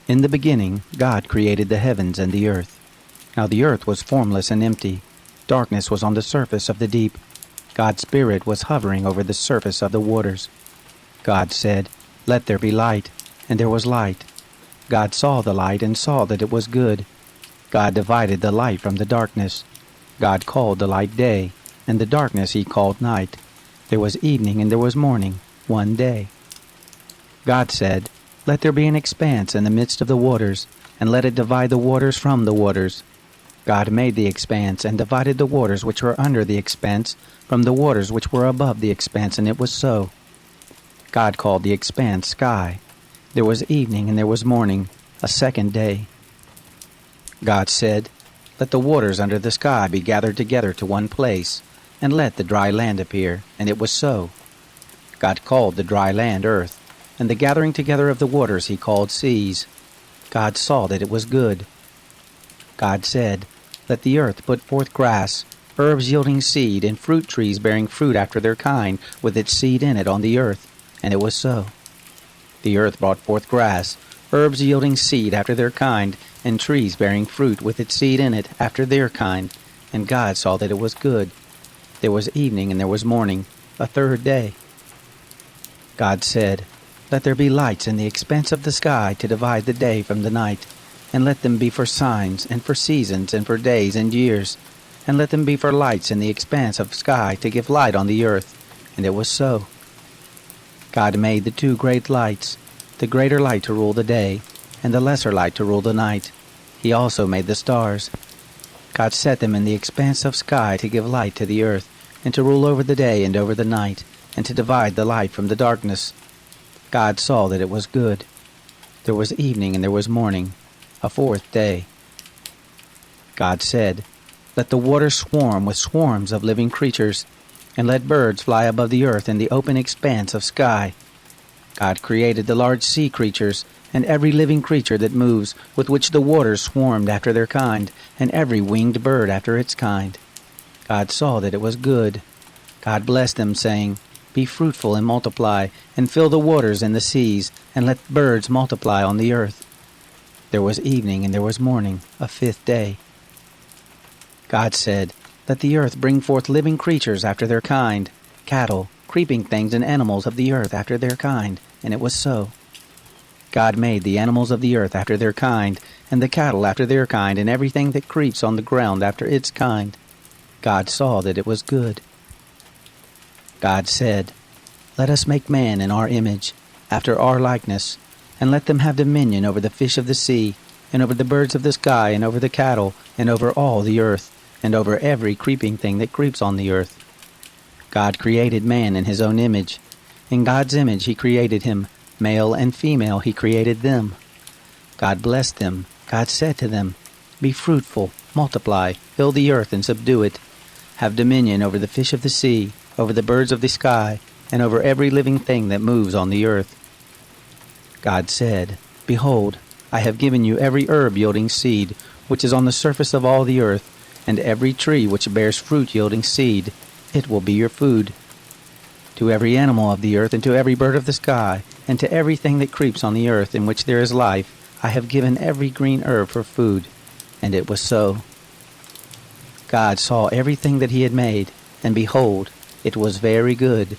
In the beginning, God created the heavens and the earth. Now the earth was formless and empty. Darkness was on the surface of the deep. God's Spirit was hovering over the surface of the waters. God said, "Let there be light," and there was light. God saw the light and saw that it was good. God divided the light from the darkness. God called the light day, and the darkness he called night. There was evening and there was morning, one day. God said, "Let there be an expanse in the midst of the waters, and let it divide the waters from the waters." God made the expanse and divided the waters which were under the expanse from the waters which were above the expanse, and it was so. God called the expanse sky. There was evening and there was morning, a second day. God said, "Let the waters under the sky be gathered together to one place, and let the dry land appear," and it was so. God called the dry land earth, and the gathering together of the waters he called seas. God saw that it was good. God said, "Let the earth put forth grass, herbs yielding seed, and fruit trees bearing fruit after their kind, with its seed in it on the earth," and it was so. The earth brought forth grass, herbs yielding seed after their kind, and trees bearing fruit with its seed in it after their kind, and God saw that it was good. There was evening and there was morning, a third day. God said, "Let there be lights in the expanse of the sky to divide the day from the night, and let them be for signs, and for seasons, and for days and years, and let them be for lights in the expanse of sky to give light on the earth," and it was so. God made the two great lights, the greater light to rule the day, and the lesser light to rule the night. He also made the stars. God set them in the expanse of sky to give light to the earth, and to rule over the day and over the night, and to divide the light from the darkness. God saw that it was good. There was evening and there was morning, a fourth day. God said, "Let the waters swarm with swarms of living creatures, and let birds fly above the earth in the open expanse of sky." God created the large sea creatures, and every living creature that moves, with which the waters swarmed after their kind, and every winged bird after its kind. God saw that it was good. God blessed them, saying, "Be fruitful and multiply, and fill the waters and the seas, and let birds multiply on the earth." There was evening and there was morning, a fifth day. God said, "Let the earth bring forth living creatures after their kind, cattle, creeping things, and animals of the earth after their kind," and it was so. God made the animals of the earth after their kind, and the cattle after their kind, and everything that creeps on the ground after its kind. God saw that it was good. God said, "Let us make man in our image, after our likeness, and let them have dominion over the fish of the sea, and over the birds of the sky, and over the cattle, and over all the earth, and over every creeping thing that creeps on the earth." God created man in his own image. In God's image he created him, male and female he created them. God blessed them. God said to them, "Be fruitful, multiply, fill the earth and subdue it. Have dominion over the fish of the sea, over the birds of the sky, and over every living thing that moves on the earth." God said, "Behold, I have given you every herb yielding seed, which is on the surface of all the earth, and every tree which bears fruit yielding seed. It will be your food. To every animal of the earth, and to every bird of the sky, and to everything that creeps on the earth in which there is life, I have given every green herb for food." And it was so. God saw everything that he had made, and behold, it was very good.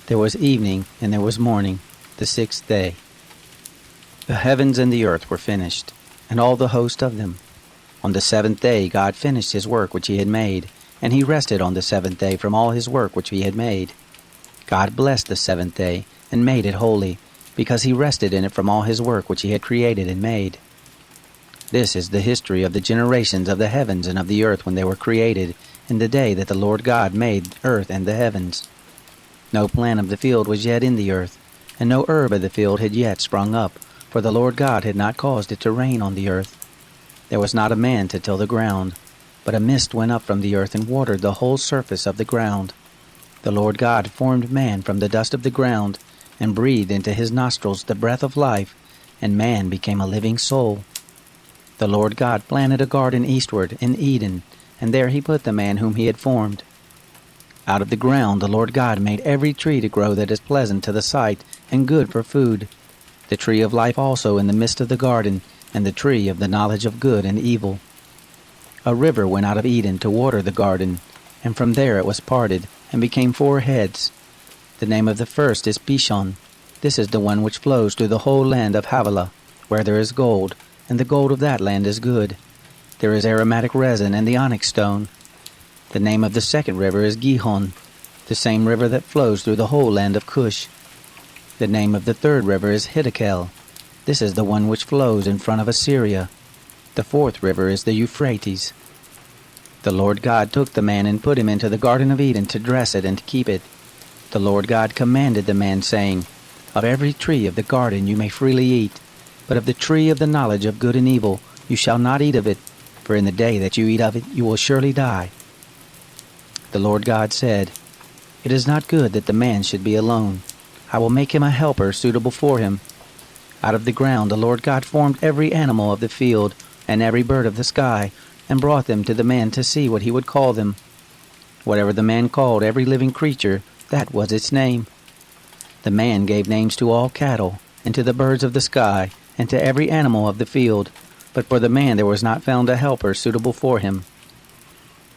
There was evening and there was morning, the sixth day. The heavens and the earth were finished, and all the host of them. On the seventh day God finished his work which he had made, and he rested on the seventh day from all his work which he had made. God blessed the seventh day, and made it holy, because he rested in it from all his work which he had created and made. This is the history of the generations of the heavens and of the earth when they were created, in the day that the Lord God made earth and the heavens. No plant of the field was yet in the earth, and no herb of the field had yet sprung up, for the Lord God had not caused it to rain on the earth. There was not a man to till the ground, but a mist went up from the earth and watered the whole surface of the ground. The Lord God formed man from the dust of the ground, and breathed into his nostrils the breath of life, and man became a living soul. The Lord God planted a garden eastward in Eden, and there he put the man whom he had formed. Out of the ground the Lord God made every tree to grow that is pleasant to the sight and good for food. the tree of life also in the midst of the garden, and the tree of the knowledge of good and evil. A river went out of Eden to water the garden, and from there it was parted, and became 4 heads. The name of the first is Pishon. This is the one which flows through the whole land of Havilah, where there is gold, and the gold of that land is good. There is aromatic resin and the onyx stone. The name of the second river is Gihon, the same river that flows through the whole land of Cush. The name of the third river is Hiddekel. This is the one which flows in front of Assyria. The fourth river is the Euphrates. The Lord God took the man and put him into the Garden of Eden to dress it and to keep it. The Lord God commanded the man, saying, Of every tree of the garden you may freely eat, but of the tree of the knowledge of good and evil you shall not eat of it, for in the day that you eat of it you will surely die. The Lord God said, It is not good that the man should be alone. I will make him a helper suitable for him. Out of the ground the Lord God formed every animal of the field and every bird of the sky, and brought them to the man to see what he would call them. Whatever the man called every living creature, that was its name. The man gave names to all cattle, and to the birds of the sky, and to every animal of the field, but for the man there was not found a helper suitable for him.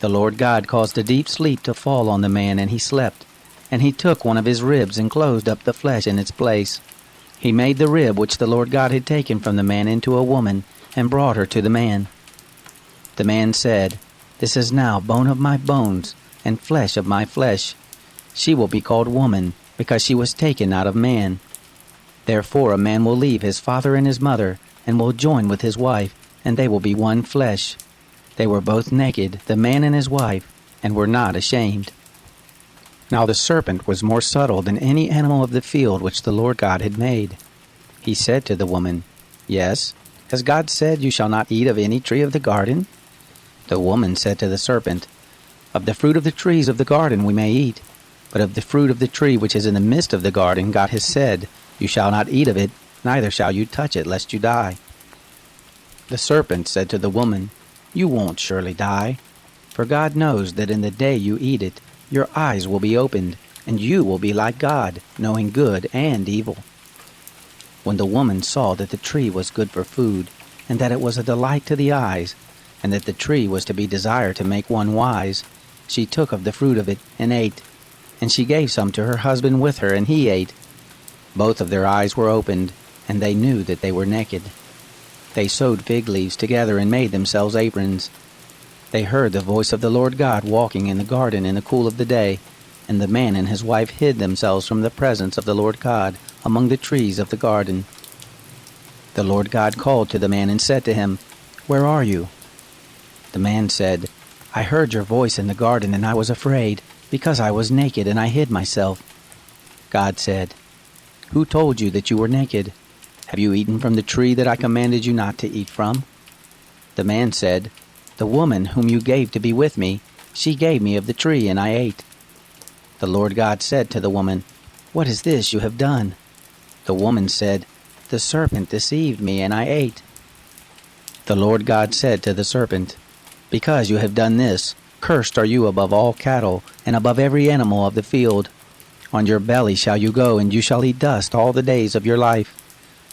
The Lord God caused a deep sleep to fall on the man, and he slept. And he took one of his ribs and closed up the flesh in its place. He made the rib which the Lord God had taken from the man into a woman, and brought her to the man. The man said, This is now bone of my bones, and flesh of my flesh. She will be called woman, because she was taken out of man. Therefore a man will leave his father and his mother, and will join with his wife, and they will be one flesh. They were both naked, the man and his wife, and were not ashamed. Now the serpent was more subtle than any animal of the field which the Lord God had made. He said to the woman, Yes, has God said, You shall not eat of any tree of the garden? The woman said to the serpent, Of the fruit of the trees of the garden we may eat, but of the fruit of the tree which is in the midst of the garden God has said, You shall not eat of it, neither shall you touch it, lest you die. The serpent said to the woman, You won't surely die, for God knows that in the day you eat it, your eyes will be opened, and you will be like God, knowing good and evil. When the woman saw that the tree was good for food, and that it was a delight to the eyes, and that the tree was to be desired to make one wise, she took of the fruit of it and ate. And she gave some to her husband with her, and he ate. Both of their eyes were opened, and they knew that they were naked. They sewed fig leaves together and made themselves aprons. They heard the voice of the Lord God walking in the garden in the cool of the day, and the man and his wife hid themselves from the presence of the Lord God among the trees of the garden. The Lord God called to the man and said to him, Where are you? The man said, I heard your voice in the garden, and I was afraid, because I was naked, and I hid myself. God said, Who told you that you were naked? Have you eaten from the tree that I commanded you not to eat from? The man said, The woman whom you gave to be with me, she gave me of the tree, and I ate. The Lord God said to the woman, What is this you have done? The woman said, The serpent deceived me, and I ate. The Lord God said to the serpent, Because you have done this, cursed are you above all cattle, and above every animal of the field. On your belly shall you go, and you shall eat dust all the days of your life.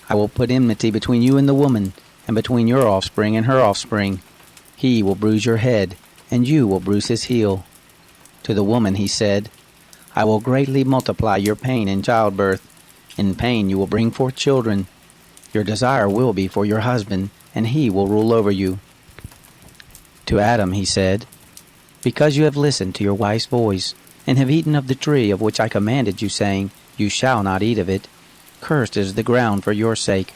I will put enmity between you and the woman, and between your offspring and her offspring. He will bruise your head, and you will bruise his heel. To the woman he said, I will greatly multiply your pain in childbirth. In pain you will bring forth children. Your desire will be for your husband, and he will rule over you. To Adam he said, Because you have listened to your wife's voice, and have eaten of the tree of which I commanded you, saying, You shall not eat of it, cursed is the ground for your sake.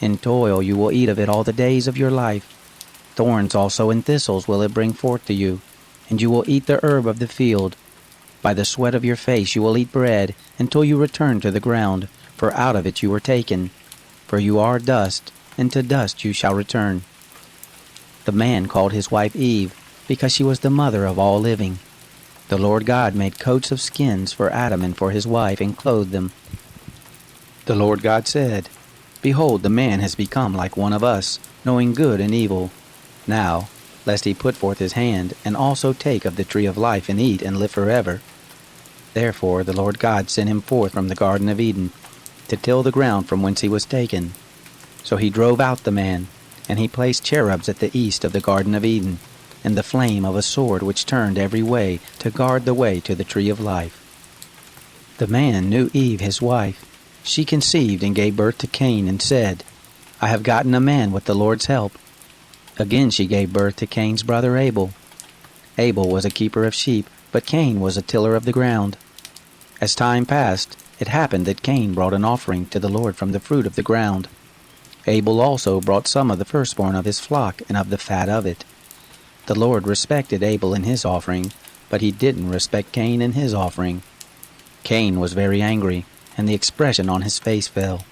In toil you will eat of it all the days of your life. Thorns also and thistles will it bring forth to you, and you will eat the herb of the field. By the sweat of your face you will eat bread, until you return to the ground, for out of it you were taken. For you are dust, and to dust you shall return. The man called his wife Eve, because she was the mother of all living. The Lord God made coats of skins for Adam and for his wife, and clothed them. The Lord God said, Behold, the man has become like one of us, knowing good and evil. Now, lest he put forth his hand, and also take of the tree of life, and eat, and live forever. Therefore the Lord God sent him forth from the Garden of Eden, to till the ground from whence he was taken. So he drove out the man, and he placed cherubs at the east of the Garden of Eden, and the flame of a sword which turned every way to guard the way to the tree of life. The man knew Eve his wife. She conceived and gave birth to Cain, and said, I have gotten a man with the Lord's help. Again she gave birth to Cain's brother Abel. Abel was a keeper of sheep, but Cain was a tiller of the ground. As time passed, it happened that Cain brought an offering to the Lord from the fruit of the ground. Abel also brought some of the firstborn of his flock and of the fat of it. The Lord respected Abel and his offering, but he didn't respect Cain and his offering. Cain was very angry, and the expression on his face fell.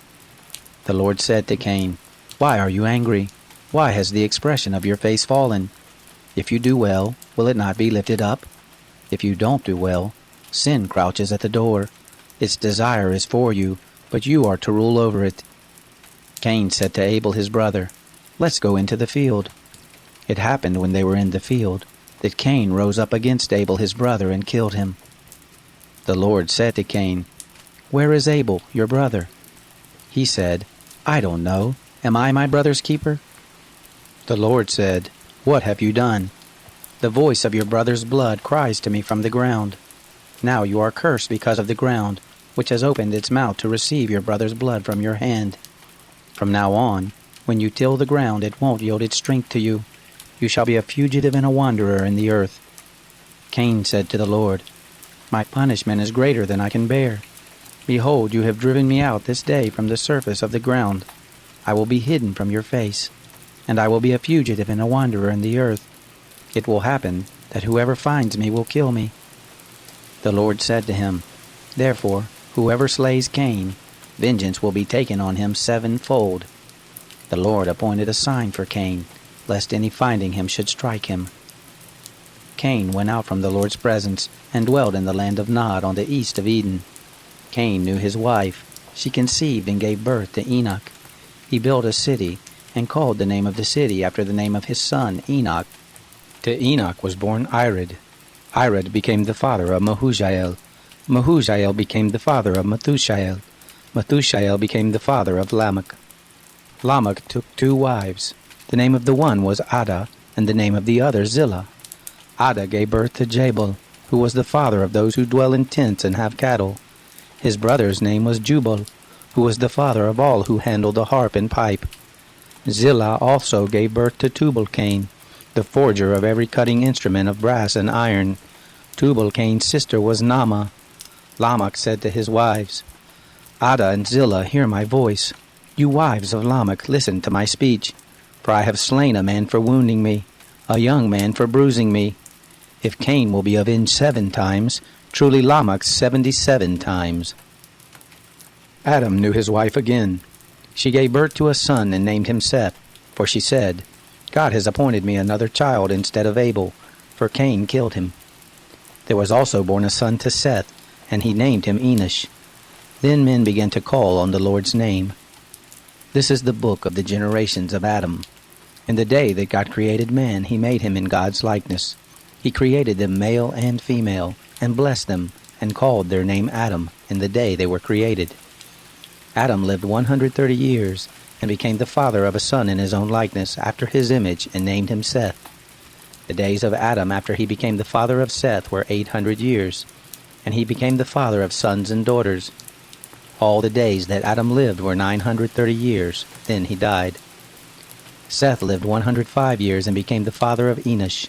The Lord said to Cain, Why are you angry? Why has the expression of your face fallen? If you do well, will it not be lifted up? If you don't do well, sin crouches at the door. Its desire is for you, but you are to rule over it. Cain said to Abel his brother, Let's go into the field. It happened when they were in the field that Cain rose up against Abel his brother and killed him. The Lord said to Cain, Where is Abel, your brother? He said, I don't know. Am I my brother's keeper? The Lord said, What have you done? The voice of your brother's blood cries to me from the ground. Now you are cursed because of the ground, which has opened its mouth to receive your brother's blood from your hand. From now on, when you till the ground, it won't yield its strength to you. You shall be a fugitive and a wanderer in the earth. Cain said to the Lord, My punishment is greater than I can bear. Behold, you have driven me out this day from the surface of the ground. I will be hidden from your face, and I will be a fugitive and a wanderer in the earth. It will happen that whoever finds me will kill me. The Lord said to him, Therefore, whoever slays Cain, vengeance will be taken on him sevenfold. The Lord appointed a sign for Cain, lest any finding him should strike him. Cain went out from the Lord's presence and dwelt in the land of Nod on the east of Eden. Cain knew his wife. She conceived and gave birth to Enoch. He built a city and called the name of the city after the name of his son Enoch. To Enoch was born Irad. Irad became the father of Mehujael. Mehujael became the father of Methushael. Methushael became the father of Lamech. Lamech took 2 wives. The name of the one was Ada, and the name of the other Zillah. Ada gave birth to Jabal, who was the father of those who dwell in tents and have cattle. His brother's name was Jubal, who was the father of all who handle the harp and pipe. Zillah also gave birth to Tubal-Cain, the forger of every cutting instrument of brass and iron. Tubal-Cain's sister was Naamah. Lamech said to his wives, Ada and Zillah, hear my voice. You wives of Lamech, listen to my speech. For I have slain a man for wounding me, a young man for bruising me. If Cain will be avenged 7 times, truly Lamech 77 times. Adam knew his wife again. She gave birth to a son and named him Seth, for she said, God has appointed me another child instead of Abel, for Cain killed him. There was also born a son to Seth, and he named him Enosh. Then men began to call on the Lord's name. This is the book of the generations of Adam. In the day that God created man, he made him in God's likeness. He created them male and female, and blessed them, and called their name Adam in the day they were created. Adam lived 130 years, and became the father of a son in his own likeness, after his image, and named him Seth. The days of Adam after he became the father of Seth were 800 years, and he became the father of sons and daughters. All the days that Adam lived were 930 years, then he died. Seth lived 105 years and became the father of Enosh.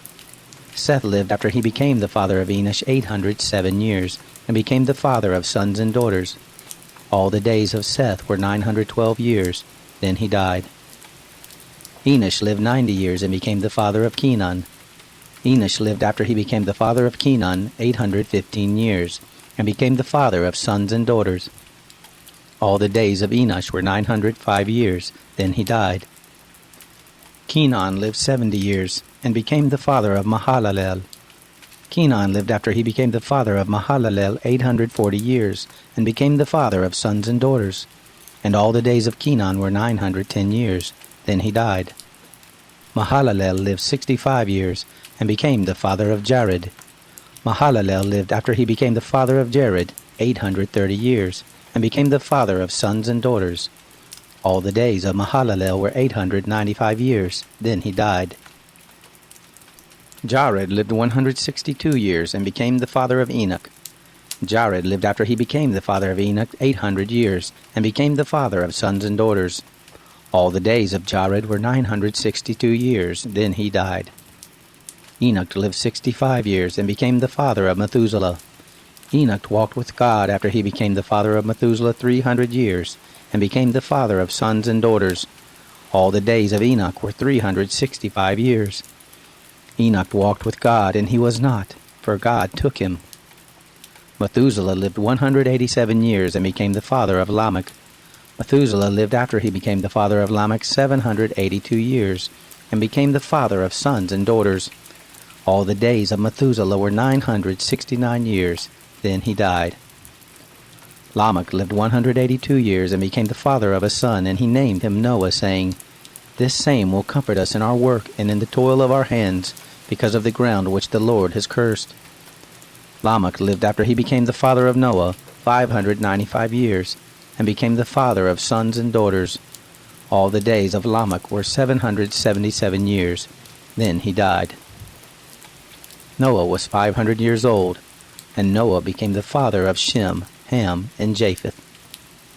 Seth lived after he became the father of Enosh 807 years, and became the father of sons and daughters. All the days of Seth were 912 years, then he died. Enosh lived 90 years and became the father of Kenan. Enosh lived after he became the father of Kenan 815 years, and became the father of sons and daughters. All the days of Enosh were 905 years, then he died. Kenan lived 70 years, and became the father of Mahalalel. Kenan lived after he became the father of Mahalalel 840 years, and became the father of sons and daughters. And all the days of Kenan were 910 years, then he died. Mahalalel lived 65 years, and became the father of Jared. Mahalalel lived after he became the father of Jared 830 years, and became the father of sons and daughters. All the days of Mahalalel were 895 years. Then he died. Jared lived 162 years and became the father of Enoch. Jared lived after he became the father of Enoch 800 years and became the father of sons and daughters. All the days of Jared were 962 years. Then he died. Enoch lived 65 years and became the father of Methuselah. Enoch walked with God after he became the father of Methuselah 300 years and became the father of sons and daughters. All the days of Enoch were 365 years. Enoch walked with God, and he was not, for God took him. Methuselah lived 187 years and became the father of Lamech. Methuselah lived after he became the father of Lamech 782 years and became the father of sons and daughters. All the days of Methuselah were 969 years. Then he died. Lamech lived 182 years and became the father of a son, and he named him Noah, saying, "This same will comfort us in our work and in the toil of our hands, because of the ground which the Lord has cursed." Lamech lived after he became the father of Noah 595 years, and became the father of sons and daughters. All the days of Lamech were 777 years. Then he died. Noah was 500 years old, and Noah became the father of Shem, Ham, and Japheth.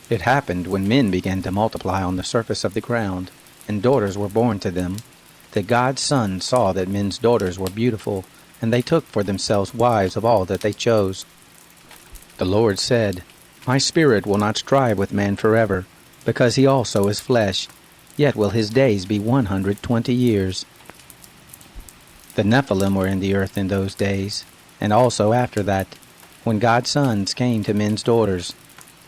It happened when men began to multiply on the surface of the ground, and daughters were born to them, that God's sons saw that men's daughters were beautiful, and they took for themselves wives of all that they chose. The Lord said, "My spirit will not strive with man forever, because he also is flesh, yet will his days be 120 years. The Nephilim were in the earth in those days, and also after that, when God's sons came to men's daughters.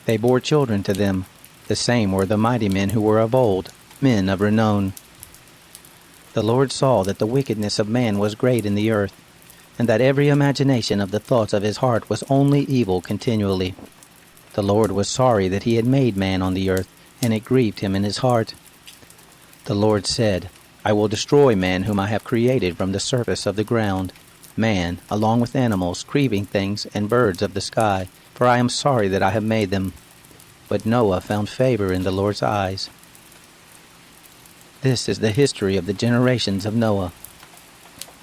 They bore children to them. The same were the mighty men who were of old, men of renown. The Lord saw that the wickedness of man was great in the earth, and that every imagination of the thoughts of his heart was only evil continually. The Lord was sorry that he had made man on the earth, and it grieved him in his heart. The Lord said, "I will destroy man whom I have created from the surface of the ground, man, along with animals, creeping things, and birds of the sky, for I am sorry that I have made them." But Noah found favor in the Lord's eyes. This is the history of the generations of Noah.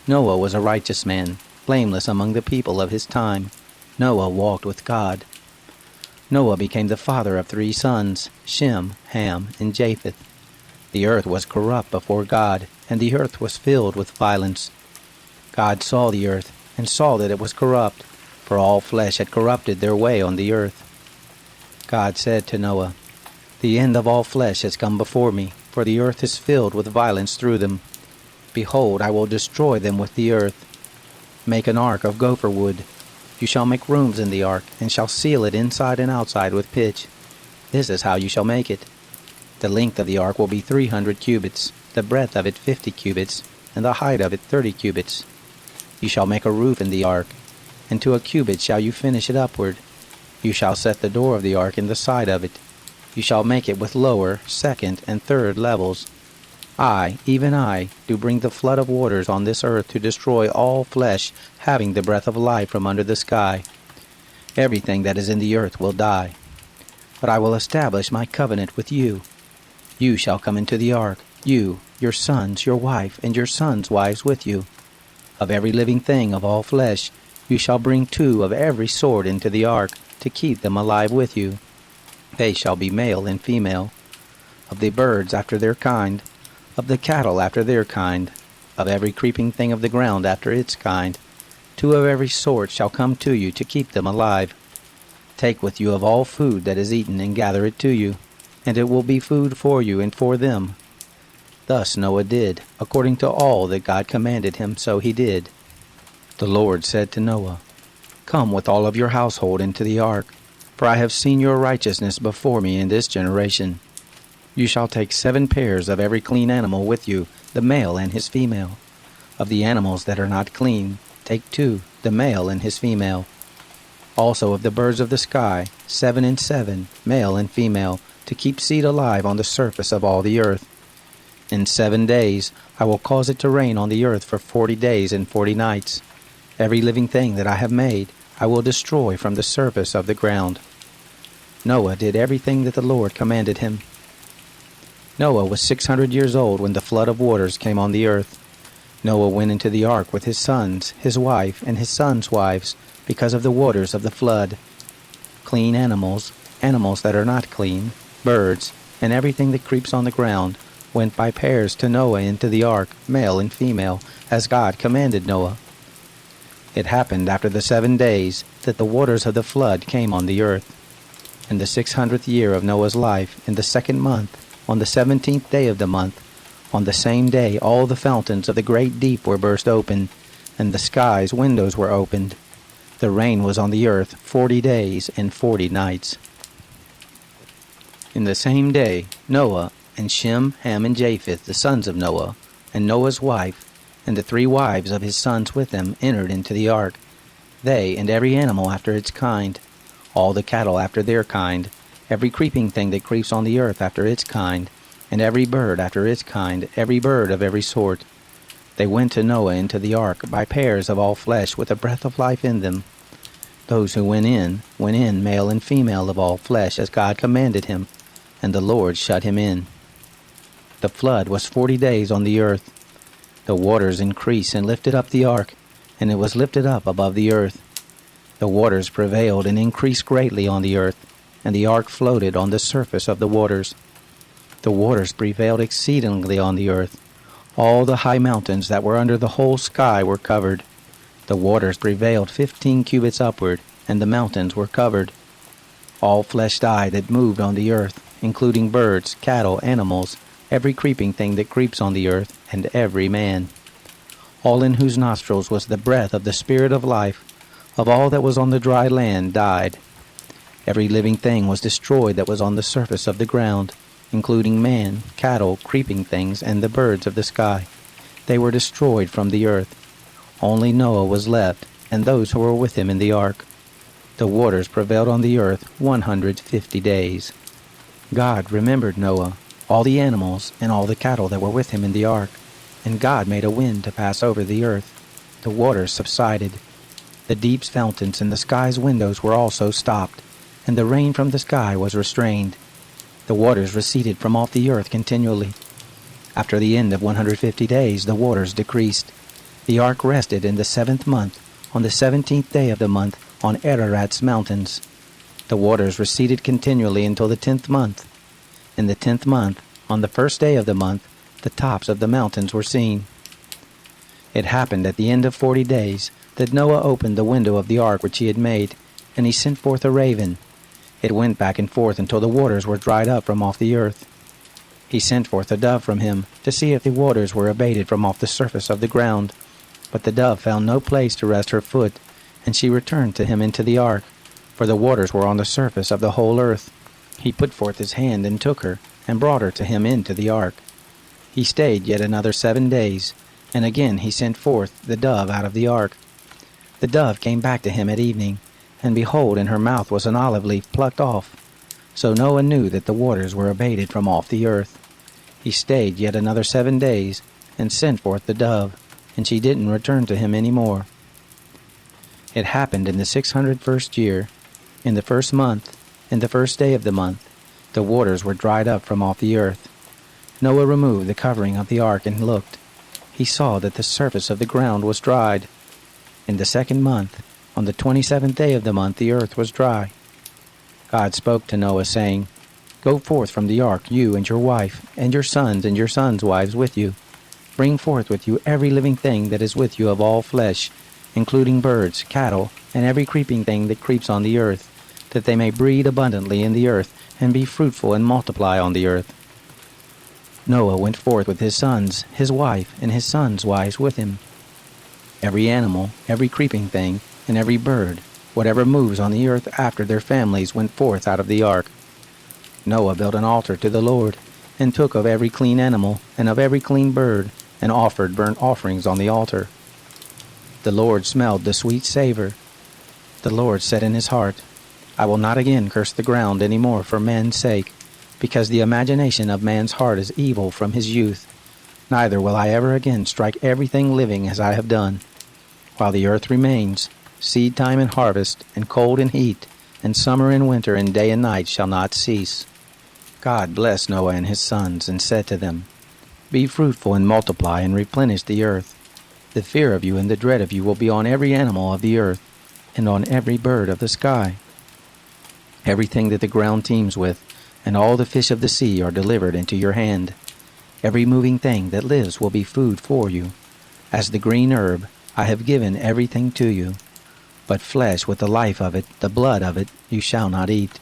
Noah was a righteous man, blameless among the people of his time. Noah walked with God. Noah became the father of 3 sons, Shem, Ham, and Japheth. The earth was corrupt before God, and the earth was filled with violence. God saw the earth, and saw that it was corrupt, for all flesh had corrupted their way on the earth. God said to Noah, "The end of all flesh has come before me, for the earth is filled with violence through them. Behold, I will destroy them with the earth. Make an ark of gopher wood. You shall make rooms in the ark, and shall seal it inside and outside with pitch. This is how you shall make it. The length of the ark will be 300 cubits, the breadth of it 50 cubits, and the height of it 30 cubits. You shall make a roof in the ark, and to a cubit shall you finish it upward. You shall set the door of the ark in the side of it. You shall make it with lower, second, and third levels. I, even I, do bring the flood of waters on this earth to destroy all flesh having the breath of life from under the sky. Everything that is in the earth will die. But I will establish my covenant with you. You shall come into the ark, you, your sons, your wife, and your sons' wives with you. Of every living thing of all flesh, you shall bring 2 of every sort into the ark, to keep them alive with you. They shall be male and female. Of the birds after their kind, of the cattle after their kind, of every creeping thing of the ground after its kind, 2 of every sort shall come to you to keep them alive. Take with you of all food that is eaten, and gather it to you, and it will be food for you and for them. Thus Noah did, according to all that God commanded him, so he did. The Lord said to Noah, "Come with all of your household into the ark, for I have seen your righteousness before me in this generation. You shall take 7 pairs of every clean animal with you, the male and his female. Of the animals that are not clean, take 2, the male and his female. Also of the birds of the sky, 7 and 7, male and female, to keep seed alive on the surface of all the earth. In 7 days I will cause it to rain on the earth for 40 days and 40 nights. Every living thing that I have made I will destroy from the surface of the ground." Noah did everything that the Lord commanded him. Noah was 600 years old when the flood of waters came on the earth. Noah went into the ark with his sons, his wife, and his sons' wives, because of the waters of the flood. Clean animals, animals that are not clean, birds, and everything that creeps on the ground, went by pairs to Noah into the ark, male and female, as God commanded Noah. It happened after the 7 days that the waters of the flood came on the earth. In the 600th year of Noah's life, in the 2nd month, on the 17th day of the month, on the same day all the fountains of the great deep were burst open, and the sky's windows were opened. The rain was on the earth 40 days and 40 nights. In the same day, Noah and Shem, Ham, and Japheth, the sons of Noah, and Noah's wife, and the 3 wives of his sons with them, entered into the ark, they and every animal after its kind, all the cattle after their kind, every creeping thing that creeps on the earth after its kind, and every bird after its kind, every bird of every sort. They went to Noah into the ark by pairs of all flesh with a breath of life in them. Those who went in, male and female of all flesh, as God commanded him, and the Lord shut him in. The flood was 40 days on the earth. The waters increased and lifted up the ark, and it was lifted up above the earth. The waters prevailed and increased greatly on the earth, and the ark floated on the surface of the waters. The waters prevailed exceedingly on the earth. All the high mountains that were under the whole sky were covered. The waters prevailed 15 cubits upward, and the mountains were covered. All flesh died that moved on the earth, including birds, cattle, animals, every creeping thing that creeps on the earth, and every man. All in whose nostrils was the breath of the Spirit of life, of all that was on the dry land, died. Every living thing was destroyed that was on the surface of the ground, including man, cattle, creeping things, and the birds of the sky. They were destroyed from the earth. Only Noah was left, and those who were with him in the ark. The waters prevailed on the earth 150 days. God remembered Noah, all the animals, and all the cattle that were with him in the ark. And God made a wind to pass over the earth. The waters subsided. The deep's fountains and the sky's windows were also stopped, and the rain from the sky was restrained. The waters receded from off the earth continually. After the end of 150 days, the waters decreased. The ark rested in the 7th month, on the 17th day of the month, on Ararat's mountains. The waters receded continually until the 10th month. In the 10th month, on the 1st day of the month, the tops of the mountains were seen. It happened at the end of 40 days that Noah opened the window of the ark which he had made, and he sent forth a raven. It went back and forth until the waters were dried up from off the earth. He sent forth a dove from him to see if the waters were abated from off the surface of the ground. But the dove found no place to rest her foot, and she returned to him into the ark, for the waters were on the surface of the whole earth. He put forth his hand and took her, and brought her to him into the ark. He stayed yet another 7 days, and again he sent forth the dove out of the ark. The dove came back to him at evening, and behold, in her mouth was an olive leaf plucked off. So Noah knew that the waters were abated from off the earth. He stayed yet another 7 days, and sent forth the dove, and she didn't return to him any more. It happened in the 601st year, in the 1st month, in the 1st day of the month, the waters were dried up from off the earth. Noah removed the covering of the ark and looked. He saw that the surface of the ground was dried. In the 2nd month, on the 27th day of the month, the earth was dry. God spoke to Noah, saying, Go forth from the ark, you and your wife, and your sons' wives with you. Bring forth with you every living thing that is with you of all flesh, including birds, cattle, and every creeping thing that creeps on the earth, that they may breed abundantly in the earth, and be fruitful and multiply on the earth. Noah went forth with his sons, his wife, and his sons' wives with him. Every animal, every creeping thing, and every bird, whatever moves on the earth after their families, went forth out of the ark. Noah built an altar to the Lord, and took of every clean animal, and of every clean bird, and offered burnt offerings on the altar. The Lord smelled the sweet savor. The Lord said in his heart, I will not again curse the ground any more for man's sake, because the imagination of man's heart is evil from his youth. Neither will I ever again strike everything living as I have done. While the earth remains, seed time and harvest, and cold and heat, and summer and winter and day and night shall not cease. God blessed Noah and his sons, and said to them, Be fruitful and multiply and replenish the earth. The fear of you and the dread of you will be on every animal of the earth, and on every bird of the sky. Everything that the ground teems with, and all the fish of the sea are delivered into your hand. Every moving thing that lives will be food for you. As the green herb, I have given everything to you. But flesh with the life of it, the blood of it, you shall not eat.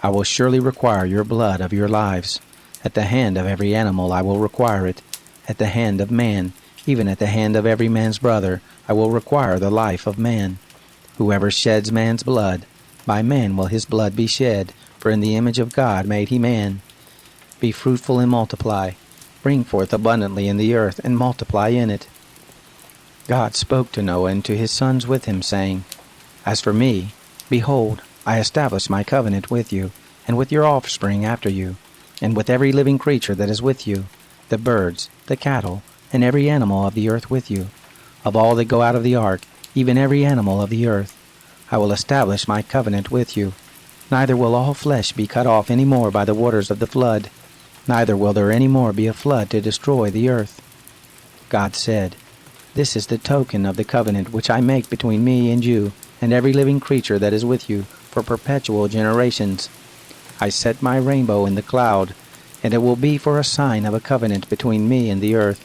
I will surely require your blood of your lives. At the hand of every animal I will require it. At the hand of man, even at the hand of every man's brother, I will require the life of man. Whoever sheds man's blood, by man will his blood be shed, for in the image of God made he man. Be fruitful and multiply. Bring forth abundantly in the earth, and multiply in it. God spoke to Noah and to his sons with him, saying, As for me, behold, I establish my covenant with you, and with your offspring after you, and with every living creature that is with you, the birds, the cattle, and every animal of the earth with you. Of all that go out of the ark, even every animal of the earth, I will establish my covenant with you. Neither will all flesh be cut off any more by the waters of the flood, neither will there any more be a flood to destroy the earth. God said, This is the token of the covenant which I make between me and you, and every living creature that is with you, for perpetual generations. I set my rainbow in the cloud, and it will be for a sign of a covenant between me and the earth.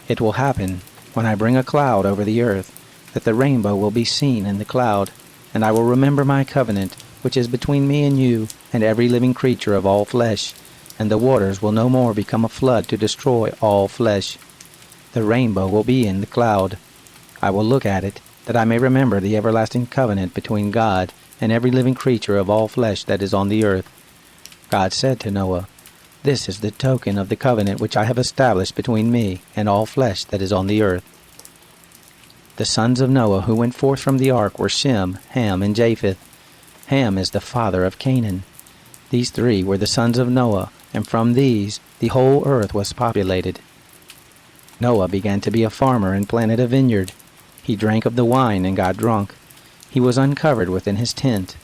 It will happen, when I bring a cloud over the earth, that the rainbow will be seen in the cloud, and I will remember my covenant, which is between me and you, and every living creature of all flesh, and the waters will no more become a flood to destroy all flesh. The rainbow will be in the cloud. I will look at it, that I may remember the everlasting covenant between God and every living creature of all flesh that is on the earth. God said to Noah, This is the token of the covenant which I have established between me and all flesh that is on the earth. The sons of Noah who went forth from the ark were Shem, Ham, and Japheth. Ham is the father of Canaan. These three were the sons of Noah, and from these the whole earth was populated. Noah began to be a farmer and planted a vineyard. He drank of the wine and got drunk. He was uncovered within his tent.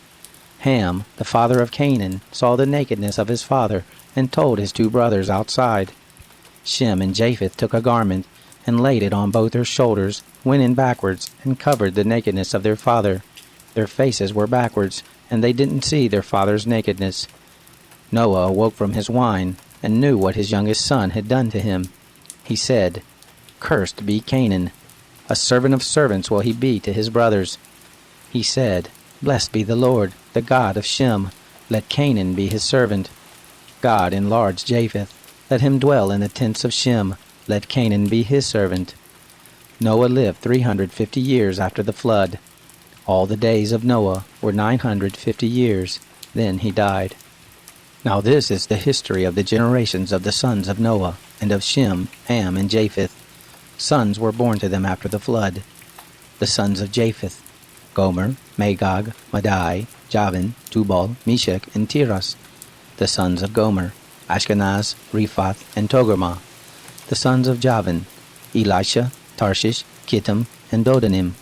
Ham, the father of Canaan, saw the nakedness of his father and told his two brothers outside. Shem and Japheth took a garment and laid it on both their shoulders, went in backwards, and covered the nakedness of their father. Their faces were backwards, and they didn't see their father's nakedness. Noah awoke from his wine, and knew what his youngest son had done to him. He said, Cursed be Canaan. A servant of servants will he be to his brothers. He said, Blessed be the Lord, the God of Shem. Let Canaan be his servant. God enlarged Japheth. Let him dwell in the tents of Shem. Let Canaan be his servant. Noah lived 350 years after the flood. All the days of Noah were 950 years. Then he died. Now this is the history of the generations of the sons of Noah, and of Shem, Ham, and Japheth. Sons were born to them after the flood. The sons of Japheth: Gomer, Magog, Madai, Javan, Tubal, Meshech, and Tiras. The sons of Gomer: Ashkenaz, Riphath, and Togarmah. The sons of Javan: Elisha, Tarshish, Kittim, and Dodanim.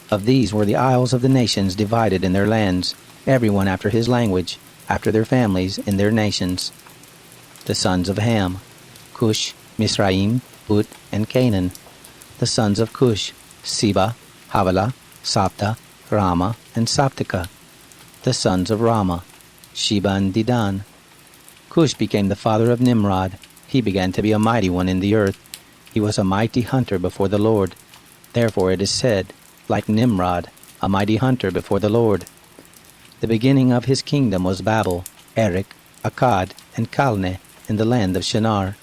Of these were the isles of the nations divided in their lands, everyone after his language, after their families, in their nations. The sons of Ham: Cush, Mizraim, Put, and Canaan. The sons of Cush: Seba, Havilah, Sabta, Rama, and Sabtika. The sons of Rama: Sheba and Dedan. Cush became the father of Nimrod. He began to be a mighty one in the earth. He was a mighty hunter before the Lord. Therefore it is said, like Nimrod, a mighty hunter before the Lord. The beginning of his kingdom was Babel, Erech, Akkad, and Calneh in the land of Shinar.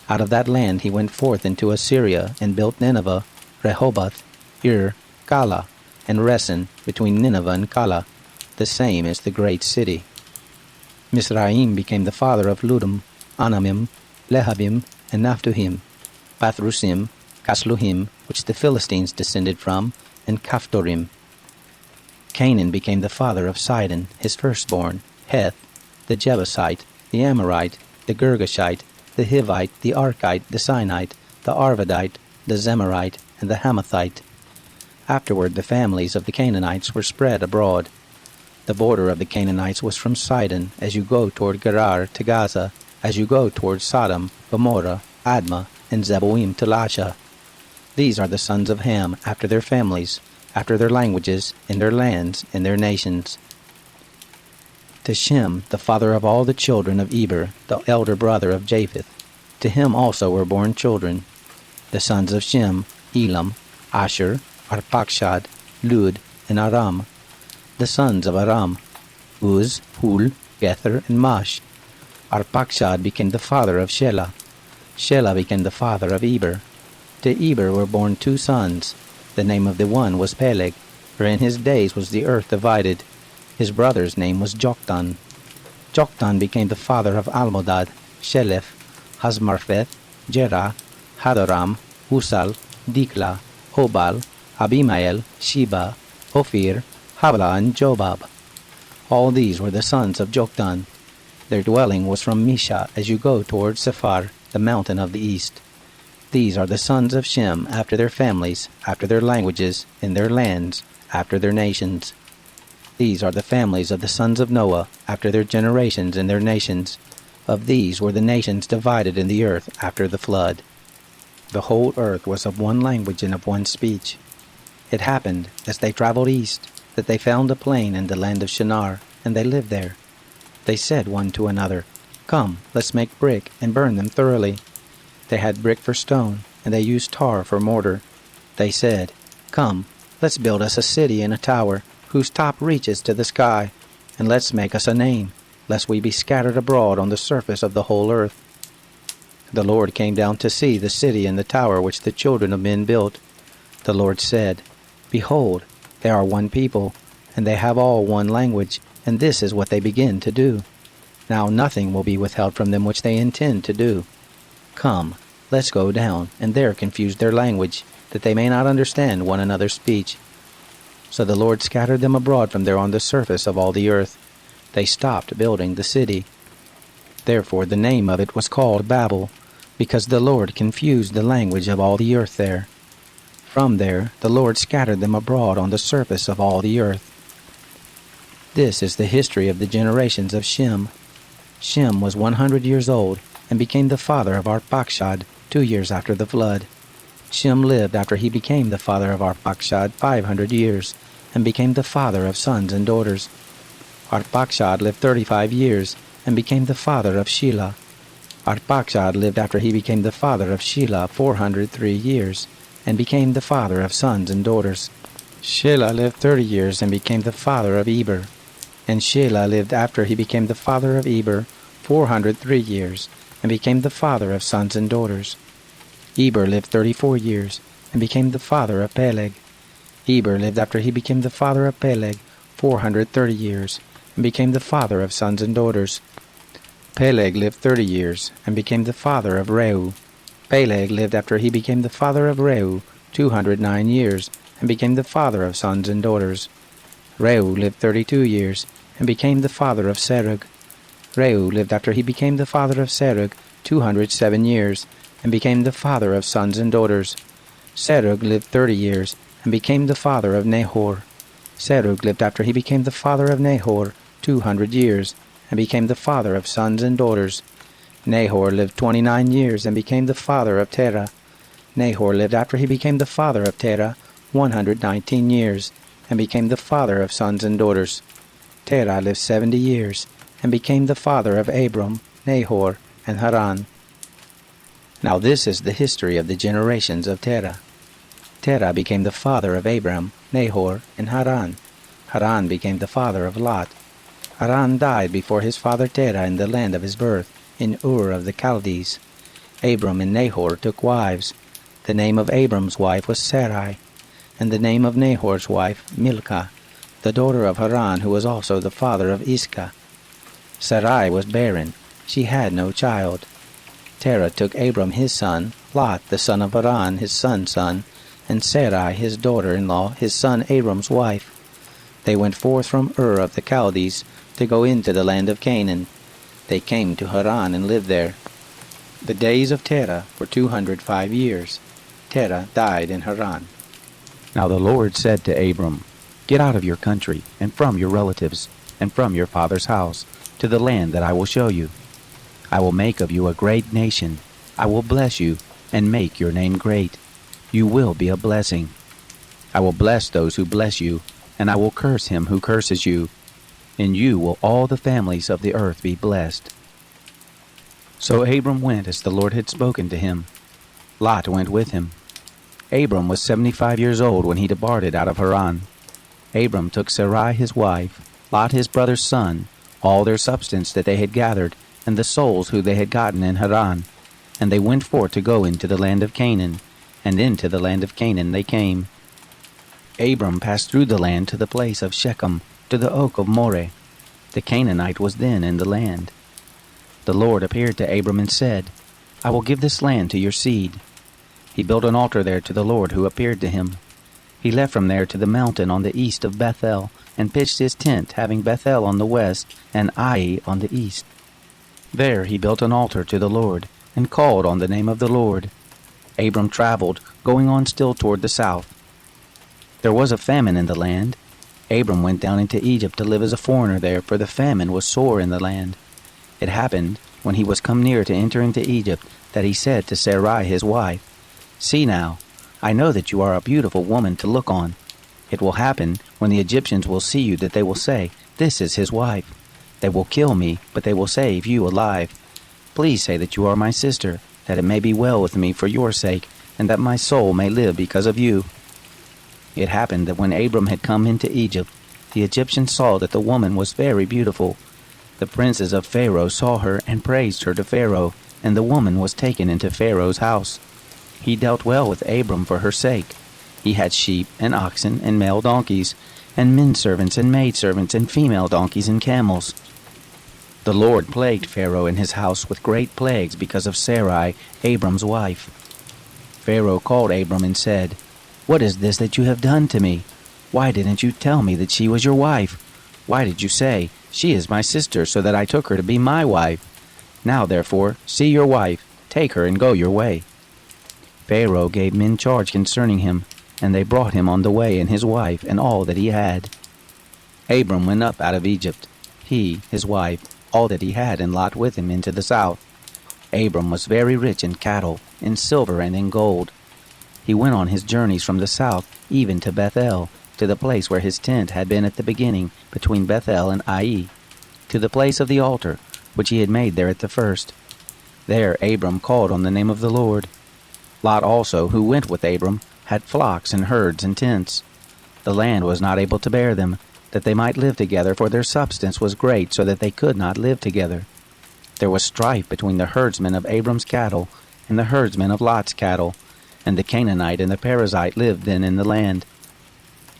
Out of that land he went forth into Assyria and built Nineveh, Rehoboth, Kala, and Resen between Nineveh and Kala. The same is the great city. Mizraim became the father of Ludum, Anamim, Lehabim, and Naphtuhim, Pathrusim, Casluhim, which the Philistines descended from, and Caphtorim. Canaan became the father of Sidon, his firstborn, Heth, the Jebusite, the Amorite, the Girgashite, the Hivite, the Archite, the Sinite, the Arvadite, the Zemarite, and the Hamathite. Afterward the families of the Canaanites were spread abroad. The border of the Canaanites was from Sidon, as you go toward Gerar to Gaza, as you go toward Sodom, Gomorrah, Admah, and Zeboim to Lasha. These are the sons of Ham, after their families, after their languages, in their lands, in their nations. To Shem, the father of all the children of Eber, the elder brother of Japheth, to him also were born children. The sons of Shem, Elam, Asher, Arpachshad, Lud, and Aram. The sons of Aram, Uz, Hul, Gether, and Mash. Arpachshad became the father of Shelah. Shelah became the father of Eber. To Eber were born 2 sons. The name of the one was Peleg, for in his days was the earth divided. His brother's name was Joktan. Joktan became the father of Almodad, Sheleph, Hazmarpheth, Jerah, Hadoram, Usal, Dikla, Hobal, Abimael, Sheba, Ophir, Havilah, and Jobab. All these were the sons of Joktan. Their dwelling was from Misha, as you go toward Sephar, the mountain of the east. These are the sons of Shem, after their families, after their languages, in their lands, after their nations. These are the families of the sons of Noah, after their generations and their nations. Of these were the nations divided in the earth after the flood. The whole earth was of one language and of one speech. It happened, as they traveled east, that they found a plain in the land of Shinar, and they lived there. They said one to another, "Come, let's make brick and burn them thoroughly." They had brick for stone, and they used tar for mortar. They said, "Come, let's build us a city and a tower, whose top reaches to the sky, and let's make us a name, lest we be scattered abroad on the surface of the whole earth." The Lord came down to see the city and the tower which the children of men built. The Lord said, "Behold, they are one people, and they have all one language, and this is what they begin to do. Now nothing will be withheld from them which they intend to do. Come, let's go down, and there confuse their language, that they may not understand one another's speech." So the Lord scattered them abroad from there on the surface of all the earth. They stopped building the city. Therefore the name of it was called Babel, because the Lord confused the language of all the earth there. From there the Lord scattered them abroad on the surface of all the earth. This is the history of the generations of Shem. Shem was 100 years old, and became the father of Arpachshad 2 years after the flood. Shem lived after he became the father of Arpachshad 500 years, and became the father of sons and daughters. Arpachshad lived 35 years, and became the father of Shelah. Arpachshad lived after he became the father of Shelah 403 years, and became the father of sons and daughters. Shelah lived 30 years, and became the father of Eber. And Shelah lived after he became the father of Eber 403 years, and became the father of sons and daughters. Eber lived 34 years, and became the father of Peleg. Eber lived after he became the father of Peleg 430 years, and became the father of sons and daughters. Peleg lived 30 years, and became the father of Reu. Peleg lived after he became the father of Reu 209 years, and became the father of sons and daughters. Reu lived 32 years, and became the father of Serug. Reu lived after he became the father of Serug 207 years, and became the father of sons and daughters. Serug lived 30 years, and became the father of Nahor. Serug lived after he became the father of Nahor 200 years, and became the father of sons and daughters. Nahor lived 29 years, and became the father of Terah. Nahor lived after he became the father of Terah 119 years, and became the father of sons and daughters. Terah lived 70 years, and became the father of Abram, Nahor, and Haran. Now this is the history of the generations of Terah. Terah became the father of Abram, Nahor, and Haran. Haran became the father of Lot. Haran died before his father Terah in the land of his birth, in Ur of the Chaldees. Abram and Nahor took wives. The name of Abram's wife was Sarai, and the name of Nahor's wife Milcah, the daughter of Haran, who was also the father of Iscah. Sarai was barren; she had no child. Terah took Abram his son, Lot the son of Haran his son's son, and Sarai his daughter-in-law, his son Abram's wife. They went forth from Ur of the Chaldees to go into the land of Canaan. They came to Haran and lived there. The days of Terah were 205 years. Terah died in Haran. Now the Lord said to Abram, "Get out of your country and from your relatives, and from your father's house, to the land that I will show you. I will make of you a great nation. I will bless you, and make your name great. You will be a blessing. I will bless those who bless you, and I will curse him who curses you. In you will all the families of the earth be blessed. So Abram went as the Lord had spoken to him. Lot went with him. Abram was 75 years old when he departed out of Haran. Abram took Sarai his wife, Lot his brother's son, all their substance that they had gathered, and the souls who they had gotten in Haran. And they went forth to go into the land of Canaan, and into the land of Canaan they came. Abram passed through the land to the place of Shechem, to the oak of Moreh. The Canaanite was then in the land. The Lord appeared to Abram and said, I will give this land to your seed. He built an altar there to the Lord who appeared to him. He left from there to the mountain on the east of Bethel, and pitched his tent, having Bethel on the west, and Ai on the east. There he built an altar to the Lord, and called on the name of the Lord. Abram traveled, going on still toward the south. There was a famine in the land. Abram went down into Egypt to live as a foreigner there, for the famine was sore in the land. It happened, when he was come near to enter into Egypt, that he said to Sarai his wife, See now, I know that you are a beautiful woman to look on. It will happen, when the Egyptians will see you, that they will say, This is his wife. They will kill me, but they will save you alive. Please say that you are my sister, that it may be well with me for your sake, and that my soul may live because of you. It happened that when Abram had come into Egypt, the Egyptians saw that the woman was very beautiful. The princes of Pharaoh saw her and praised her to Pharaoh, and the woman was taken into Pharaoh's house. He dealt well with Abram for her sake. He had sheep and oxen and male donkeys, and menservants and maidservants and female donkeys and camels. The Lord plagued Pharaoh and his house with great plagues because of Sarai, Abram's wife. Pharaoh called Abram and said, What is this that you have done to me? Why didn't you tell me that she was your wife? Why did you say, She is my sister, so that I took her to be my wife? Now therefore, see your wife, take her and go your way. Pharaoh gave men charge concerning him, and they brought him on the way and his wife and all that he had. Abram went up out of Egypt, he, his wife, all that he had, and Lot with him into the south. Abram was very rich in cattle, in silver and in gold. He went on his journeys from the south, even to Bethel, to the place where his tent had been at the beginning, between Bethel and Ai, to the place of the altar, which he had made there at the first. There Abram called on the name of the Lord. Lot also, who went with Abram, had flocks and herds and tents. The land was not able to bear them, that they might live together, for their substance was great, so that they could not live together. There was strife between the herdsmen of Abram's cattle and the herdsmen of Lot's cattle, and the Canaanite and the Perizzite lived then in the land.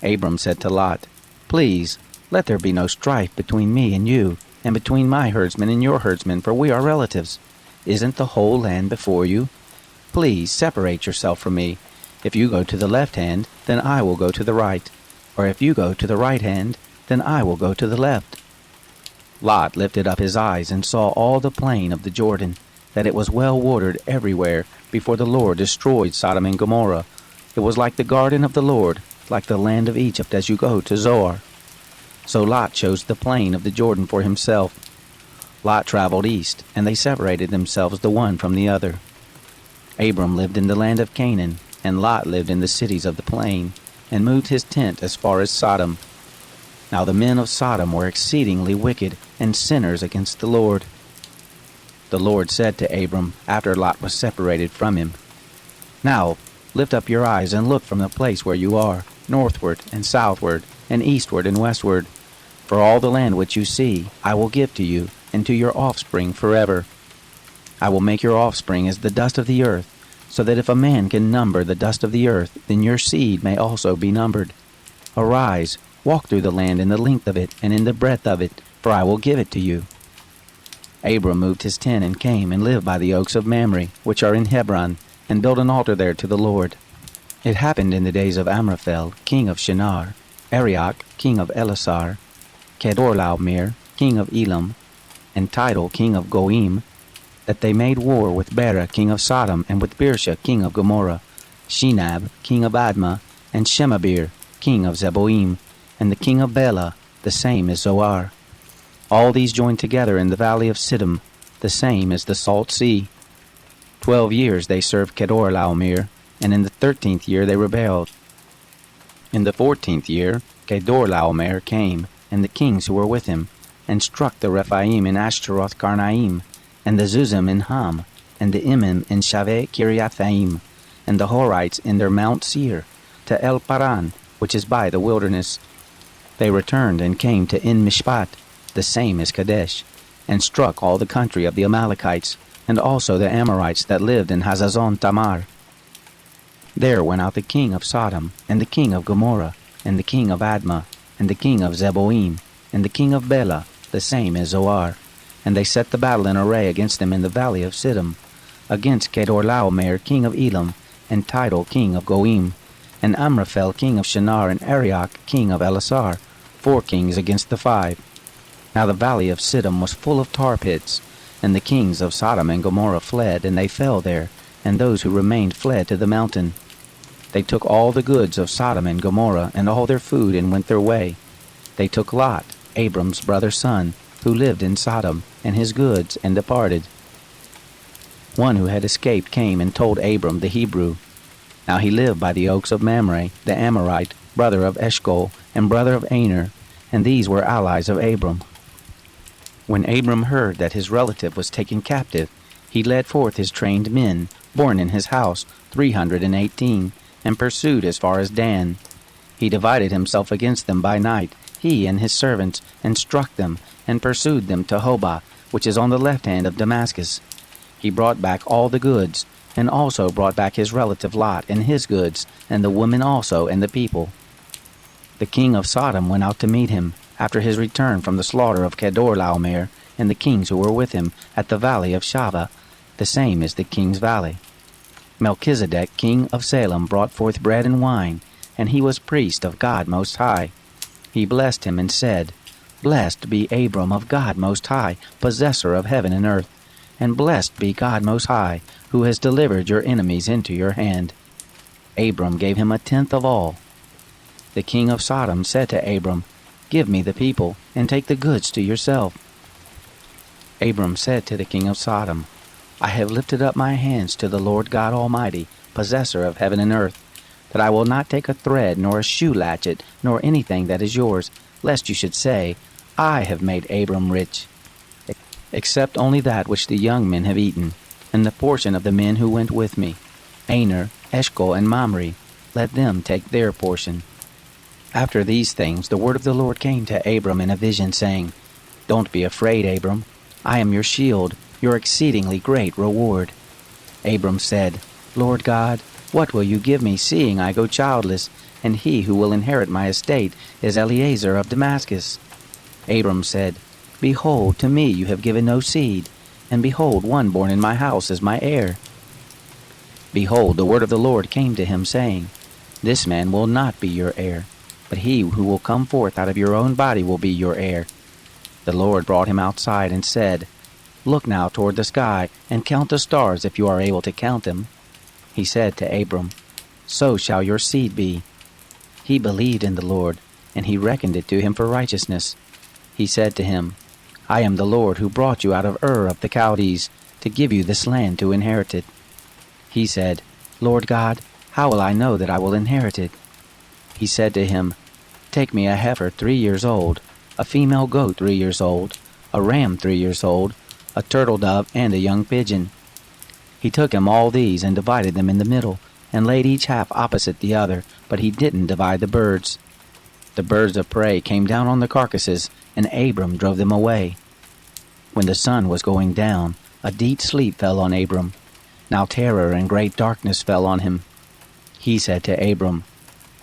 Abram said to Lot, Please, let there be no strife between me and you, and between my herdsmen and your herdsmen, for we are relatives. Isn't the whole land before you? Please separate yourself from me. If you go to the left hand, then I will go to the right. Or if you go to the right hand, then I will go to the left. Lot lifted up his eyes and saw all the plain of the Jordan, that it was well watered everywhere, before the Lord destroyed Sodom and Gomorrah. It was like the garden of the Lord, like the land of Egypt as you go to Zoar. So Lot chose the plain of the Jordan for himself. Lot traveled east, and they separated themselves the one from the other. Abram lived in the land of Canaan, and Lot lived in the cities of the plain, and moved his tent as far as Sodom. Now the men of Sodom were exceedingly wicked, and sinners against the Lord. The Lord said to Abram, after Lot was separated from him, Now lift up your eyes and look from the place where you are, northward and southward, and eastward and westward. For all the land which you see I will give to you, and to your offspring forever. I will make your offspring as the dust of the earth, so that if a man can number the dust of the earth, then your seed may also be numbered. Arise, walk through the land in the length of it, and in the breadth of it, for I will give it to you. Abram moved his tent and came and lived by the oaks of Mamre, which are in Hebron, and built an altar there to the Lord. It happened in the days of Amraphel, king of Shinar, Arioch, king of Elasar, Kedorlaomer, king of Elam, and Tidal, king of Goim, that they made war with Bera, king of Sodom, and with Birsha, king of Gomorrah, Shinab, king of Admah, and Shemabir, king of Zeboim, and the king of Bela, the same is Zoar. All these joined together in the valley of Siddim, the same as the Salt Sea. 12 years they served Kedorlaomer, and in the 13th year they rebelled. In the 14th year Kedorlaomer came, and the kings who were with him, and struck the Rephaim in Ashtaroth Karnaim, and the Zuzim in Ham, and the Imim in Shaveh Kiriathaim, and the Horites in their Mount Seir, to El Paran, which is by the wilderness. They returned and came to En Mishpat, the same as Kadesh, and struck all the country of the Amalekites, and also the Amorites that lived in Hazazon Tamar. There went out the king of Sodom, and the king of Gomorrah, and the king of Admah, and the king of Zeboim, and the king of Bela, the same as Zoar. And they set the battle in array against them in the valley of Siddim, against Kedorlaomer king of Elam, and Tidal king of Goim, and Amraphel king of Shinar, and Arioch king of Elasar, 4 kings against the 5. Now the valley of Siddim was full of tar pits, and the kings of Sodom and Gomorrah fled, and they fell there, and those who remained fled to the mountain. They took all the goods of Sodom and Gomorrah, and all their food, and went their way. They took Lot, Abram's brother's son, who lived in Sodom, and his goods, and departed. One who had escaped came and told Abram the Hebrew. Now he lived by the oaks of Mamre, the Amorite, brother of Eshcol, and brother of Aner, and these were allies of Abram. When Abram heard that his relative was taken captive, he led forth his trained men, born in his house, 318, and pursued as far as Dan. He divided himself against them by night, he and his servants, and struck them, and pursued them to Hobah, which is on the left hand of Damascus. He brought back all the goods, and also brought back his relative Lot and his goods, and the women also, and the people. The king of Sodom went out to meet him, after his return from the slaughter of Kedorlaomer, and the kings who were with him, at the valley of Shaveh, the same as the king's valley. Melchizedek king of Salem brought forth bread and wine, and he was priest of God Most High. He blessed him and said, Blessed be Abram of God Most High, possessor of heaven and earth, and blessed be God Most High, who has delivered your enemies into your hand. Abram gave him 1/10 of all. The king of Sodom said to Abram, Give me the people, and take the goods to yourself. Abram said to the king of Sodom, I have lifted up my hands to the Lord God Almighty, possessor of heaven and earth, that I will not take a thread, nor a shoe latchet, nor anything that is yours, lest you should say, I have made Abram rich, except only that which the young men have eaten, and the portion of the men who went with me, Aner, Eshcol, and Mamre, let them take their portion. After these things the word of the Lord came to Abram in a vision, saying, Don't be afraid, Abram. I am your shield, your exceedingly great reward. Abram said, Lord God, what will you give me, seeing I go childless, and he who will inherit my estate is Eliezer of Damascus? Abram said, Behold, to me you have given no seed, and behold, one born in my house is my heir. Behold, the word of the Lord came to him, saying, This man will not be your heir, but he who will come forth out of your own body will be your heir. The Lord brought him outside and said, Look now toward the sky, and count the stars if you are able to count them. He said to Abram, So shall your seed be. He believed in the Lord, and he reckoned it to him for righteousness. He said to him, I am the Lord who brought you out of Ur of the Chaldees, to give you this land to inherit it. He said, Lord God, how will I know that I will inherit it? He said to him, Take me a heifer 3 years old, a female goat 3 years old, a ram 3 years old, a turtle dove, and a young pigeon. He took him all these and divided them in the middle, and laid each half opposite the other, but he didn't divide the birds. The birds of prey came down on the carcasses, and Abram drove them away. When the sun was going down, a deep sleep fell on Abram. Now terror and great darkness fell on him. He said to Abram,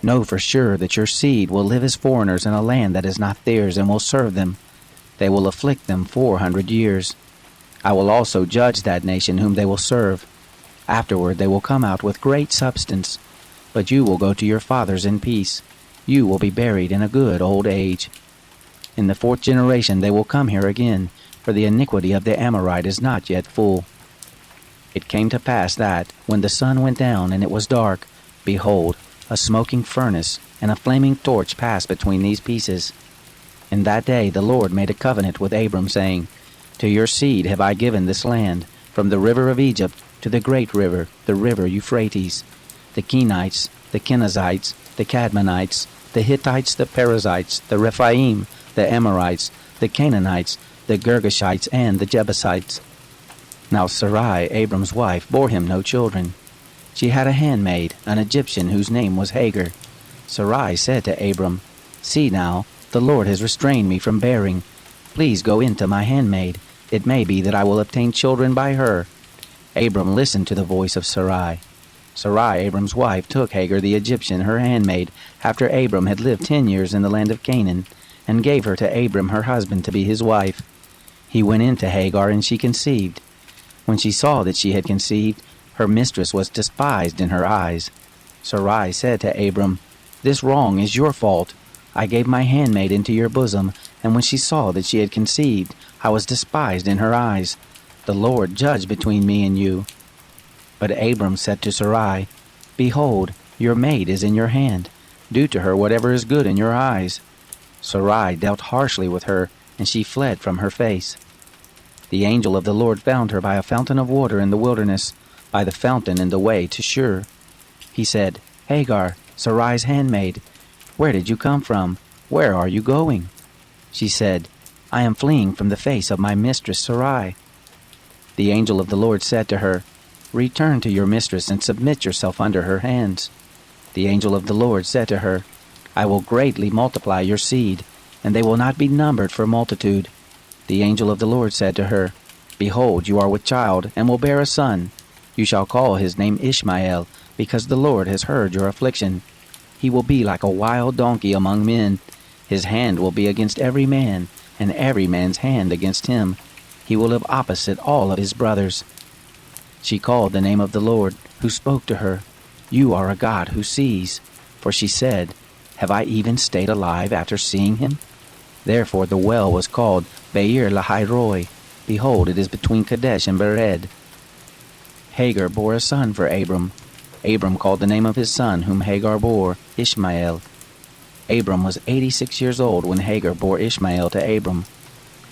Know for sure that your seed will live as foreigners in a land that is not theirs, and will serve them. They will afflict them 400 years. I will also judge that nation whom they will serve. Afterward they will come out with great substance. But you will go to your fathers in peace. You will be buried in a good old age. In the 4th generation they will come here again, for the iniquity of the Amorite is not yet full. It came to pass that, when the sun went down and it was dark, behold, a smoking furnace and a flaming torch passed between these pieces. In that day the Lord made a covenant with Abram, saying, To your seed have I given this land, from the river of Egypt to the great river, the river Euphrates, the Kenites, the Kenizzites, the Cadmonites, the Hittites, the Perizzites, the Rephaim, the Amorites, the Canaanites, the Girgashites, and the Jebusites. Now Sarai, Abram's wife, bore him no children. She had a handmaid, an Egyptian, whose name was Hagar. Sarai said to Abram, See now, the Lord has restrained me from bearing. Please go in to my handmaid. It may be that I will obtain children by her. Abram listened to the voice of Sarai. Sarai, Abram's wife, took Hagar the Egyptian, her handmaid, after Abram had lived 10 years in the land of Canaan, and gave her to Abram her husband to be his wife. He went in to Hagar, and she conceived. When she saw that she had conceived, her mistress was despised in her eyes. Sarai said to Abram, This wrong is your fault. I gave my handmaid into your bosom, and when she saw that she had conceived, I was despised in her eyes. The Lord judge between me and you. But Abram said to Sarai, Behold, your maid is in your hand. Do to her whatever is good in your eyes. Sarai dealt harshly with her, and she fled from her face. The angel of the Lord found her by a fountain of water in the wilderness, by the fountain in the way to Shur. He said, Hagar, Sarai's handmaid, where did you come from? Where are you going? She said, I am fleeing from the face of my mistress Sarai. The angel of the Lord said to her, Return to your mistress and submit yourself under her hands. The angel of the Lord said to her, I will greatly multiply your seed, and they will not be numbered for multitude. The angel of the Lord said to her, Behold, you are with child, and will bear a son. You shall call his name Ishmael, because the Lord has heard your affliction. He will be like a wild donkey among men. His hand will be against every man, and every man's hand against him. He will live opposite all of his brothers. She called the name of the Lord, who spoke to her, You are a God who sees. For she said, Have I even stayed alive after seeing him? Therefore the well was called Beer Lahairoi. Behold, it is between Kadesh and Bered. Hagar bore a son for Abram. Abram called the name of his son, whom Hagar bore, Ishmael. Abram was 86 years old when Hagar bore Ishmael to Abram.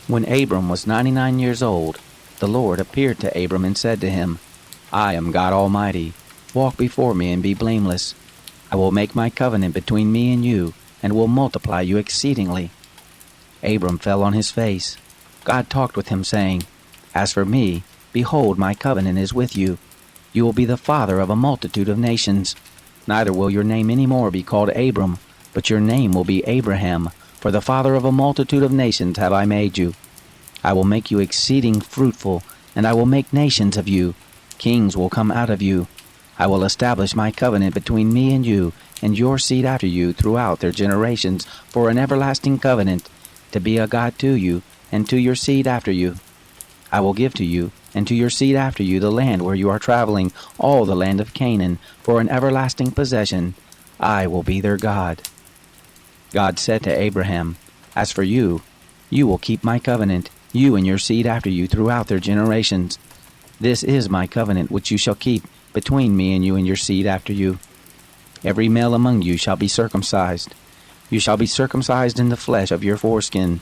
When Abram was 99 years old, the Lord appeared to Abram and said to him, I am God Almighty. Walk before me and be blameless. I will make my covenant between me and you, and will multiply you exceedingly. Abram fell on his face. God talked with him, saying, As for me, behold, my covenant is with you. You will be the father of a multitude of nations. Neither will your name any more be called Abram, but your name will be Abraham, for the father of a multitude of nations have I made you. I will make you exceeding fruitful, and I will make nations of you. Kings will come out of you. I will establish my covenant between me and you, and your seed after you throughout their generations, for an everlasting covenant, to be a God to you, and to your seed after you. I will give to you, and to your seed after you, the land where you are traveling, all the land of Canaan, for an everlasting possession. I will be their God. God said to Abraham, As for you, you will keep my covenant, you and your seed after you throughout their generations. This is my covenant which you shall keep between me and you and your seed after you. Every male among you shall be circumcised. You shall be circumcised in the flesh of your foreskin.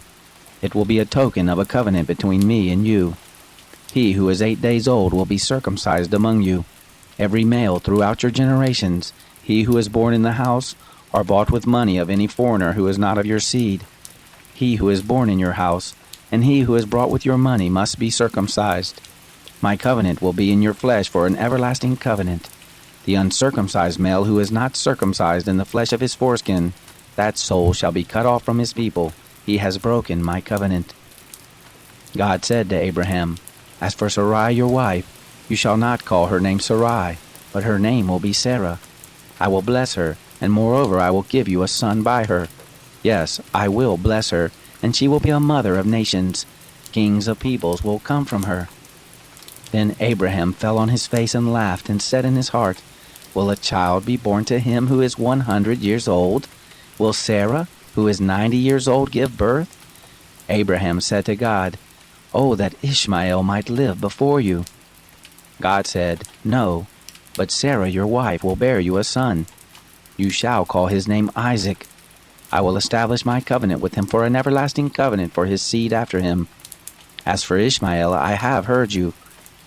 It will be a token of a covenant between me and you. He who is 8 days old will be circumcised among you. Every male throughout your generations, he who is born in the house, or bought with money of any foreigner who is not of your seed. He who is born in your house, and he who is brought with your money must be circumcised. My covenant will be in your flesh for an everlasting covenant. The uncircumcised male who is not circumcised in the flesh of his foreskin, that soul shall be cut off from his people. He has broken my covenant. God said to Abraham, As for Sarai your wife, you shall not call her name Sarai, but her name will be Sarah. I will bless her, and moreover I will give you a son by her. Yes, I will bless her, and she will be a mother of nations. Kings of peoples will come from her. Then Abraham fell on his face and laughed, and said in his heart, Will a child be born to him who is 100 years old? Will Sarah, who is 90 years old, give birth? Abraham said to God, Oh, that Ishmael might live before you. God said, No, but Sarah your wife will bear you a son. You shall call his name Isaac. I will establish my covenant with him for an everlasting covenant for his seed after him. As for Ishmael, I have heard you.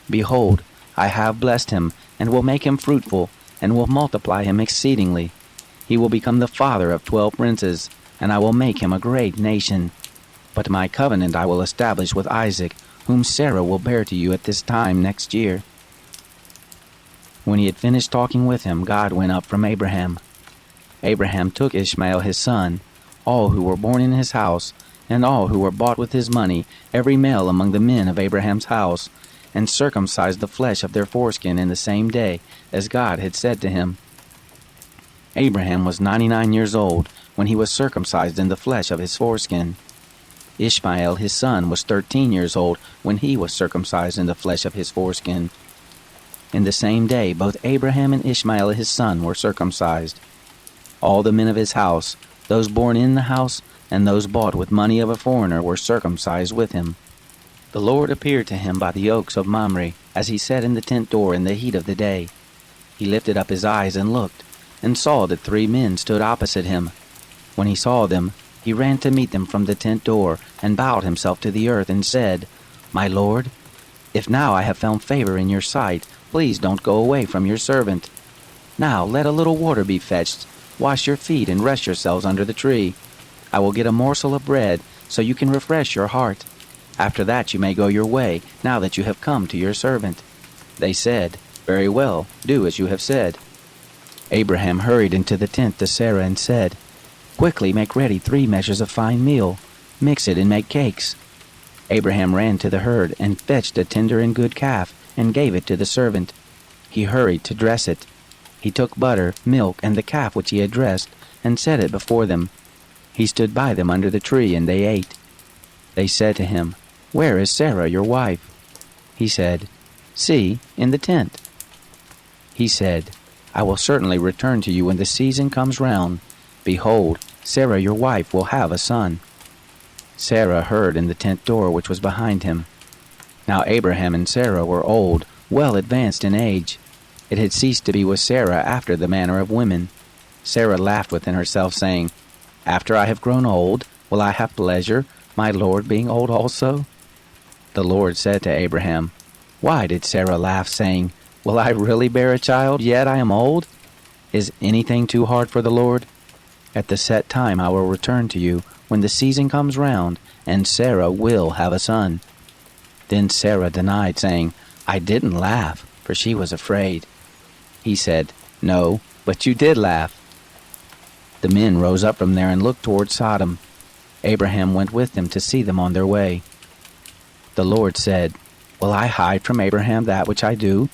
Behold, I have blessed him, and will make him fruitful, and will multiply him exceedingly. He will become the father of 12 princes, and I will make him a great nation. But my covenant I will establish with Isaac, whom Sarah will bear to you at this time next year." When he had finished talking with him, God went up from Abraham. Abraham took Ishmael his son, all who were born in his house, and all who were bought with his money, every male among the men of Abraham's house, and circumcised the flesh of their foreskin in the same day, as God had said to him. Abraham was 99 years old when he was circumcised in the flesh of his foreskin. Ishmael his son was 13 years old when he was circumcised in the flesh of his foreskin. In the same day both Abraham and Ishmael his son were circumcised. All the men of his house, those born in the house, and those bought with money of a foreigner, were circumcised with him. The Lord appeared to him by the oaks of Mamre, as he sat in the tent door in the heat of the day. He lifted up his eyes and looked, and saw that 3 men stood opposite him. When he saw them, he ran to meet them from the tent door, and bowed himself to the earth, and said, "My Lord, if now I have found favor in your sight, please don't go away from your servant. Now let a little water be fetched. Wash your feet and rest yourselves under the tree. I will get a morsel of bread, so you can refresh your heart. After that you may go your way, now that you have come to your servant." They said, "Very well, do as you have said." Abraham hurried into the tent to Sarah and said, "Quickly make ready 3 measures of fine meal. Mix it and make cakes." Abraham ran to the herd and fetched a tender and good calf and gave it to the servant. He hurried to dress it. He took butter, milk, and the calf which he had dressed, and set it before them. He stood by them under the tree, and they ate. They said to him, "Where is Sarah, your wife?" He said, "See, in the tent." He said, "I will certainly return to you when the season comes round. Behold, Sarah your wife will have a son." Sarah heard in the tent door which was behind him. Now Abraham and Sarah were old, well advanced in age. It had ceased to be with Sarah after the manner of women. Sarah laughed within herself, saying, "After I have grown old, will I have pleasure, my Lord being old also?" The Lord said to Abraham, "Why did Sarah laugh, saying, 'Will I really bear a child, yet I am old?' Is anything too hard for the Lord? At the set time I will return to you, when the season comes round, and Sarah will have a son." Then Sarah denied, saying, "I didn't laugh," for she was afraid. He said, "No, but you did laugh." The men rose up from there and looked toward Sodom. Abraham went with them to see them on their way. The Lord said, "Will I hide from Abraham that which I do?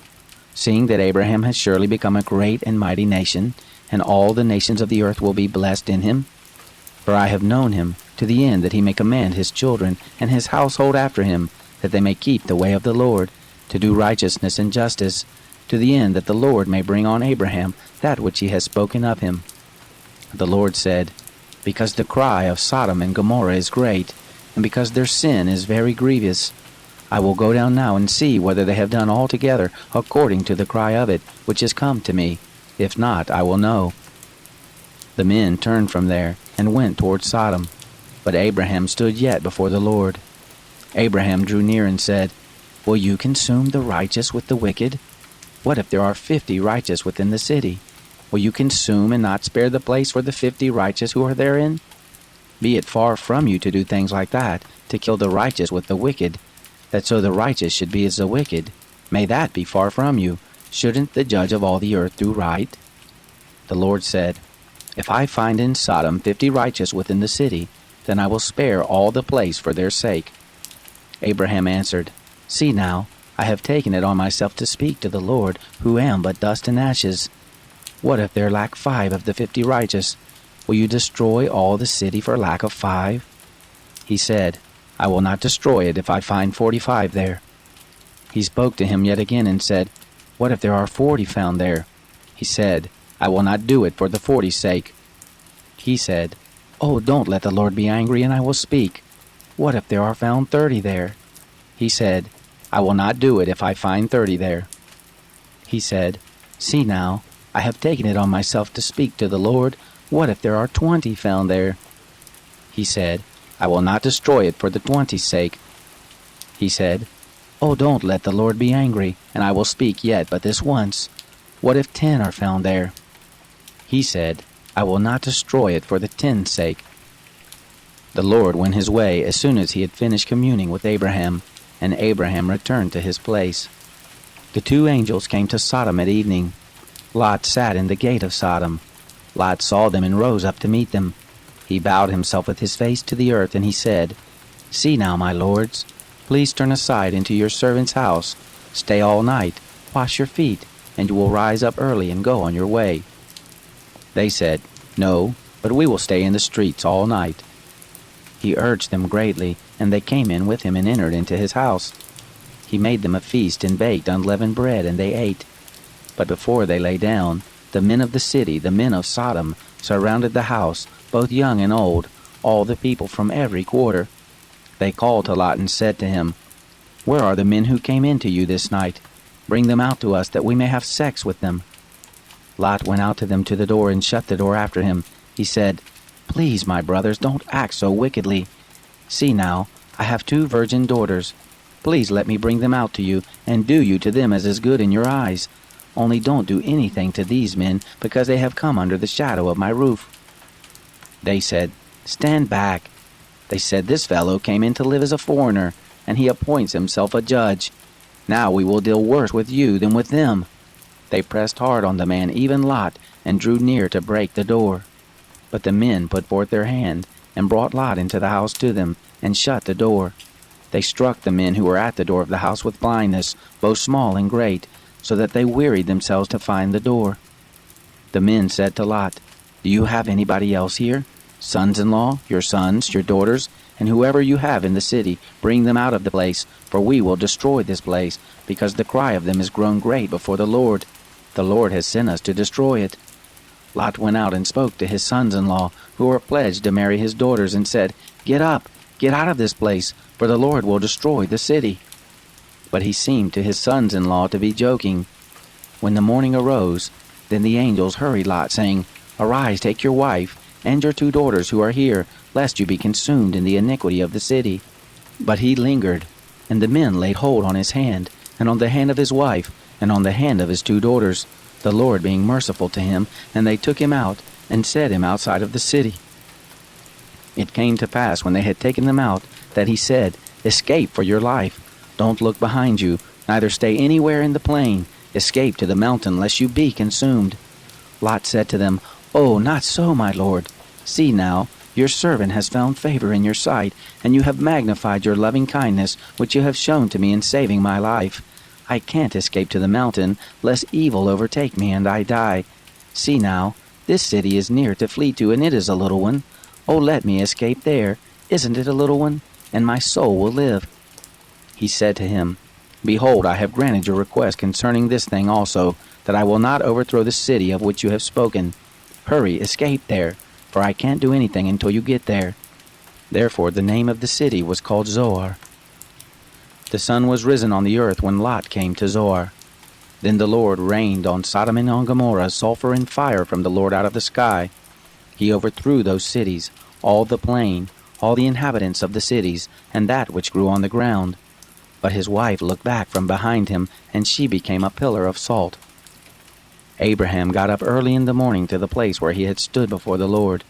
Seeing that Abraham has surely become a great and mighty nation, and all the nations of the earth will be blessed in him. For I have known him, to the end that he may command his children and his household after him, that they may keep the way of the Lord, to do righteousness and justice, to the end that the Lord may bring on Abraham that which he has spoken of him." The Lord said, "Because the cry of Sodom and Gomorrah is great, and because their sin is very grievous, I will go down now and see whether they have done altogether according to the cry of it, which is come to me. If not, I will know." The men turned from there and went toward Sodom, but Abraham stood yet before the Lord. Abraham drew near and said, "Will you consume the righteous with the wicked? What if there are 50 righteous within the city? Will you consume and not spare the place for the 50 righteous who are therein? Be it far from you to do things like that, to kill the righteous with the wicked, that so the righteous should be as the wicked. May that be far from you. Shouldn't the judge of all the earth do right?" The Lord said, "If I find in Sodom 50 righteous within the city, then I will spare all the place for their sake." Abraham answered, "See now, I have taken it on myself to speak to the Lord, who am but dust and ashes. What if there lack 5 of the 50 righteous? Will you destroy all the city for lack of 5? He said, "I will not destroy it if I find 45 there." He spoke to him yet again and said, "What if there are 40 found there?" He said, "I will not do it for the 40's sake." He said, "Oh, don't let the Lord be angry, and I will speak. What if there are found 30 there?" He said, "I will not do it if I find 30 there." He said, "See now, I have taken it on myself to speak to the Lord. What if there are 20 found there?" He said, "I will not destroy it for the 20's sake." He said, "Oh, don't let the Lord be angry, and I will speak yet but this once. What if 10 are found there?" He said, "I will not destroy it for the 10's sake." The Lord went his way as soon as he had finished communing with Abraham, and Abraham returned to his place. The 2 angels came to Sodom at evening. Lot sat in the gate of Sodom. Lot saw them and rose up to meet them. He bowed himself with his face to the earth, and he said, "See now, my lords, please turn aside into your servant's house. Stay all night, wash your feet, and you will rise up early and go on your way." They said, "No, but we will stay in the streets all night." He urged them greatly, and they came in with him and entered into his house. He made them a feast and baked unleavened bread, and they ate. But before they lay down, the men of the city, the men of Sodom, surrounded the house, both young and old, all the people from every quarter. They called to Lot and said to him, "Where are the men who came in to you this night? Bring them out to us, that we may have sex with them." Lot went out to them to the door and shut the door after him. He said, "Please, my brothers, don't act so wickedly. See now, I have 2 virgin daughters. Please let me bring them out to you, and do you to them as is good in your eyes. Only don't do anything to these men, because they have come under the shadow of my roof." They said, "Stand back." They said, "This fellow came in to live as a foreigner, and he appoints himself a judge. Now we will deal worse with you than with them." They pressed hard on the man, even Lot, and drew near to break the door. But the men put forth their hand, and brought Lot into the house to them, and shut the door. They struck the men who were at the door of the house with blindness, both small and great, so that they wearied themselves to find the door. The men said to Lot, "Do you have anybody else here? Sons-in-law, your sons, your daughters, and whoever you have in the city, bring them out of the place, for we will destroy this place, because the cry of them is grown great before the Lord. The Lord has sent us to destroy it." Lot went out and spoke to his sons-in-law, who were pledged to marry his daughters, and said, "Get up, get out of this place, for the Lord will destroy the city." But he seemed to his sons-in-law to be joking. When the morning arose, then the angels hurried Lot, saying, "Arise, take your wife, and your 2 daughters who are here, lest you be consumed in the iniquity of the city." But he lingered, and the men laid hold on his hand, and on the hand of his wife, and on the hand of his 2 daughters, the Lord being merciful to him, and they took him out, and set him outside of the city. It came to pass, when they had taken them out, that he said, "Escape for your life. Don't look behind you, neither stay anywhere in the plain. Escape to the mountain, lest you be consumed." Lot said to them, "Oh, not so, my lord. See now, your servant has found favor in your sight, and you have magnified your loving kindness, which you have shown to me in saving my life. I can't escape to the mountain, lest evil overtake me and I die. See now, this city is near to flee to, and it is a little one. Oh, let me escape there. Isn't it a little one? And my soul will live." He said to him, "Behold, I have granted your request concerning this thing also, that I will not overthrow the city of which you have spoken. Hurry, escape there, for I can't do anything until you get there." Therefore the name of the city was called Zoar. The sun was risen on the earth when Lot came to Zoar. Then the Lord rained on Sodom and on Gomorrah sulfur and fire from the Lord out of the sky. He overthrew those cities, all the plain, all the inhabitants of the cities, and that which grew on the ground. But his wife looked back from behind him, and she became a pillar of salt. Abraham got up early in the morning to the place where he had stood before the Lord.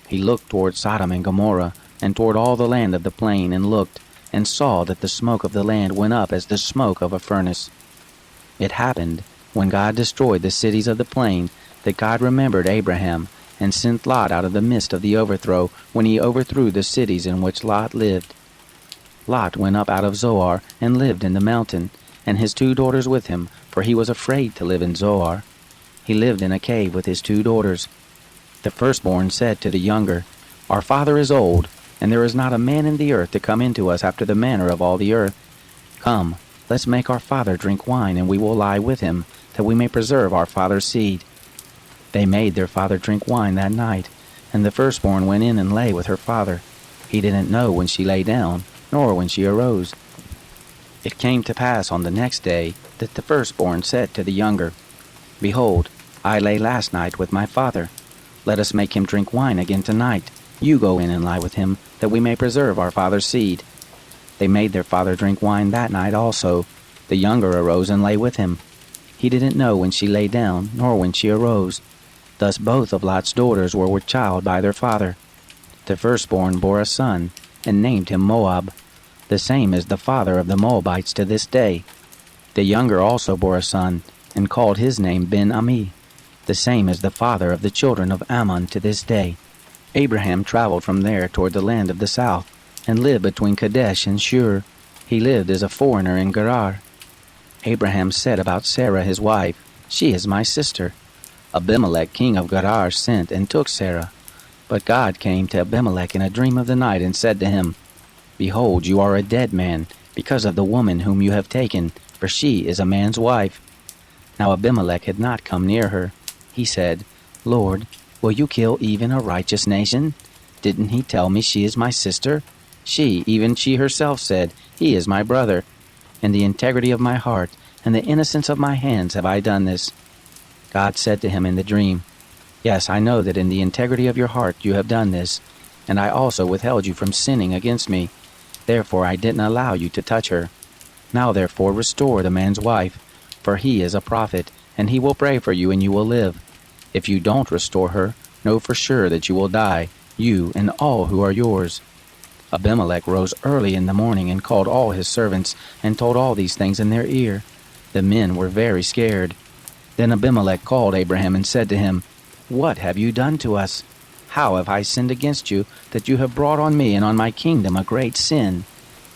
He looked toward Sodom and Gomorrah, and toward all the land of the plain, and looked, and saw that the smoke of the land went up as the smoke of a furnace. It happened, when God destroyed the cities of the plain, that God remembered Abraham, and sent Lot out of the midst of the overthrow, when he overthrew the cities in which Lot lived. Lot went up out of Zoar, and lived in the mountain, and his 2 daughters with him, for he was afraid to live in Zoar. He lived in a cave with his 2 daughters. The firstborn said to the younger, "Our father is old, and there is not a man in the earth to come into us after the manner of all the earth. Come, let's make our father drink wine, and we will lie with him, that we may preserve our father's seed." They made their father drink wine that night, and the firstborn went in and lay with her father. He didn't know when she lay down, nor when she arose. It came to pass on the next day that the firstborn said to the younger, "Behold, I lay last night with my father. Let us make him drink wine again tonight. You go in and lie with him, that we may preserve our father's seed." They made their father drink wine that night also. The younger arose and lay with him. He didn't know when she lay down, nor when she arose. Thus both of Lot's daughters were with child by their father. The firstborn bore a son, and named him Moab. The same is the father of the Moabites to this day. The younger also bore a son, and called his name Ben-Ami. The same is the father of the children of Ammon to this day. Abraham traveled from there toward the land of the south, and lived between Kadesh and Shur. He lived as a foreigner in Gerar. Abraham said about Sarah his wife, "She is my sister." Abimelech king of Gerar sent and took Sarah. But God came to Abimelech in a dream of the night and said to him, "Behold, you are a dead man, because of the woman whom you have taken, for she is a man's wife." Now Abimelech had not come near her. He said, "Lord, will you kill even a righteous nation? Didn't he tell me she is my sister? Even she herself said, 'He is my brother.' In the integrity of my heart and the innocence of my hands have I done this." God said to him in the dream, "Yes, I know that in the integrity of your heart you have done this, and I also withheld you from sinning against me. Therefore I didn't allow you to touch her. Now therefore restore the man's wife, for he is a prophet, and he will pray for you and you will live. If you don't restore her, know for sure that you will die, you and all who are yours." Abimelech rose early in the morning and called all his servants and told all these things in their ear. The men were very scared. Then Abimelech called Abraham and said to him, "What have you done to us? How have I sinned against you, that you have brought on me and on my kingdom a great sin?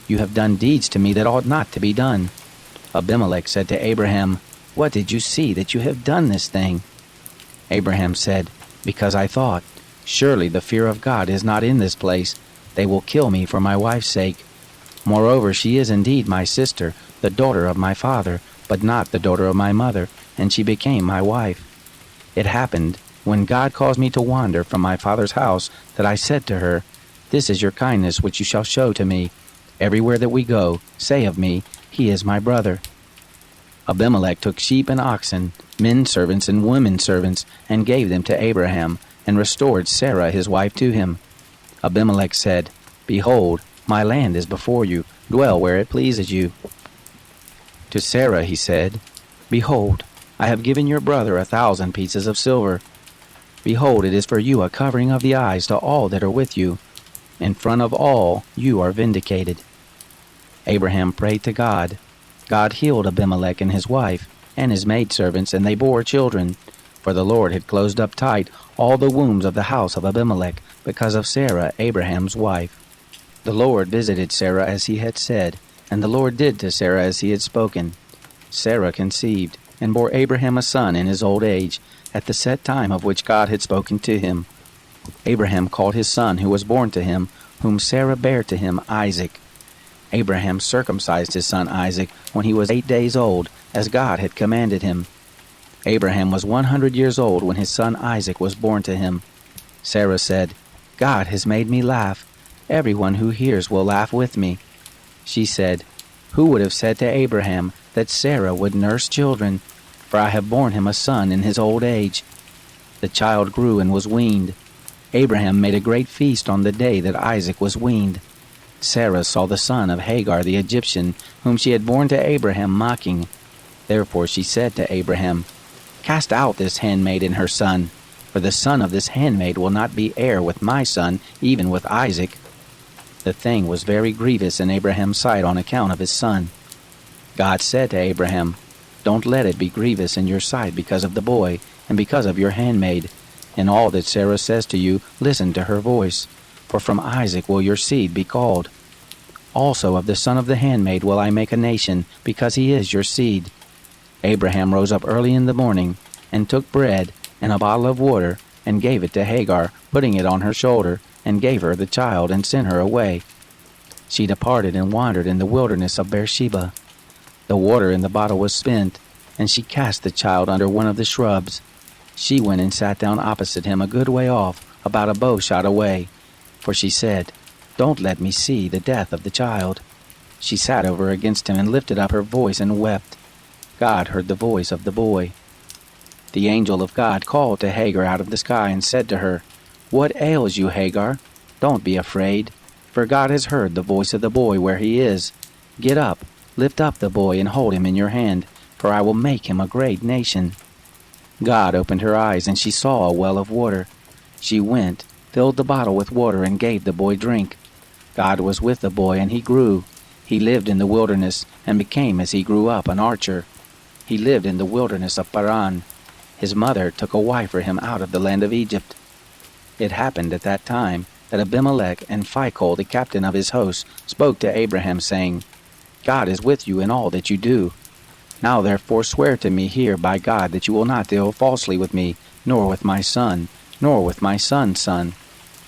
You have done deeds to me that ought not to be done." Abimelech said to Abraham, "What did you see that you have done this thing?" Abraham said, "Because I thought, surely the fear of God is not in this place. They will kill me for my wife's sake. Moreover, she is indeed my sister, the daughter of my father, but not the daughter of my mother, and she became my wife. It happened, when God caused me to wander from my father's house, that I said to her, 'This is your kindness which you shall show to me. Everywhere that we go, say of me, He is my brother.'" Abimelech took sheep and oxen, men servants and women servants, and gave them to Abraham, and restored Sarah his wife to him. Abimelech said, "Behold, my land is before you. Dwell where it pleases you." To Sarah he said, "Behold, I have given your brother 1,000 pieces of silver. Behold, it is for you a covering of the eyes to all that are with you. In front of all you are vindicated." Abraham prayed to God. God healed Abimelech and his wife, and his maidservants, and they bore children. For the Lord had closed up tight all the wombs of the house of Abimelech, because of Sarah, Abraham's wife. The Lord visited Sarah as he had said, and the Lord did to Sarah as he had spoken. Sarah conceived, and bore Abraham a son in his old age, at the set time of which God had spoken to him. Abraham called his son who was born to him, whom Sarah bare to him, Isaac. Abraham circumcised his son Isaac when he was 8 days old, as God had commanded him. Abraham was 100 years old when his son Isaac was born to him. Sarah said, "God has made me laugh. Everyone who hears will laugh with me." She said, "Who would have said to Abraham that Sarah would nurse children? For I have borne him a son in his old age." The child grew and was weaned. Abraham made a great feast on the day that Isaac was weaned. Sarah saw the son of Hagar the Egyptian, whom she had borne to Abraham, mocking. Therefore she said to Abraham, "Cast out this handmaid and her son, for the son of this handmaid will not be heir with my son, even with Isaac." The thing was very grievous in Abraham's sight on account of his son. God said to Abraham, "Don't let it be grievous in your sight because of the boy, and because of your handmaid. In all that Sarah says to you, listen to her voice, for from Isaac will your seed be called. Also of the son of the handmaid will I make a nation, because he is your seed." Abraham rose up early in the morning, and took bread and a bottle of water, and gave it to Hagar, putting it on her shoulder, and gave her the child, and sent her away. She departed and wandered in the wilderness of Beersheba. The water in the bottle was spent, and she cast the child under one of the shrubs. She went and sat down opposite him a good way off, about a bow shot away, for she said, "Don't let me see the death of the child." She sat over against him and lifted up her voice and wept. God heard the voice of the boy. The angel of God called to Hagar out of the sky and said to her, "What ails you, Hagar? Don't be afraid, for God has heard the voice of the boy where he is. Get up, lift up the boy and hold him in your hand, for I will make him a great nation." God opened her eyes, and she saw a well of water. She went, filled the bottle with water, and gave the boy drink. God was with the boy, and he grew. He lived in the wilderness, and became, as he grew up, an archer. He lived in the wilderness of Paran. His mother took a wife for him out of the land of Egypt. It happened at that time that Abimelech and Phicol, the captain of his host, spoke to Abraham, saying, "God is with you in all that you do. Now therefore swear to me here by God that you will not deal falsely with me, nor with my son, nor with my son's son.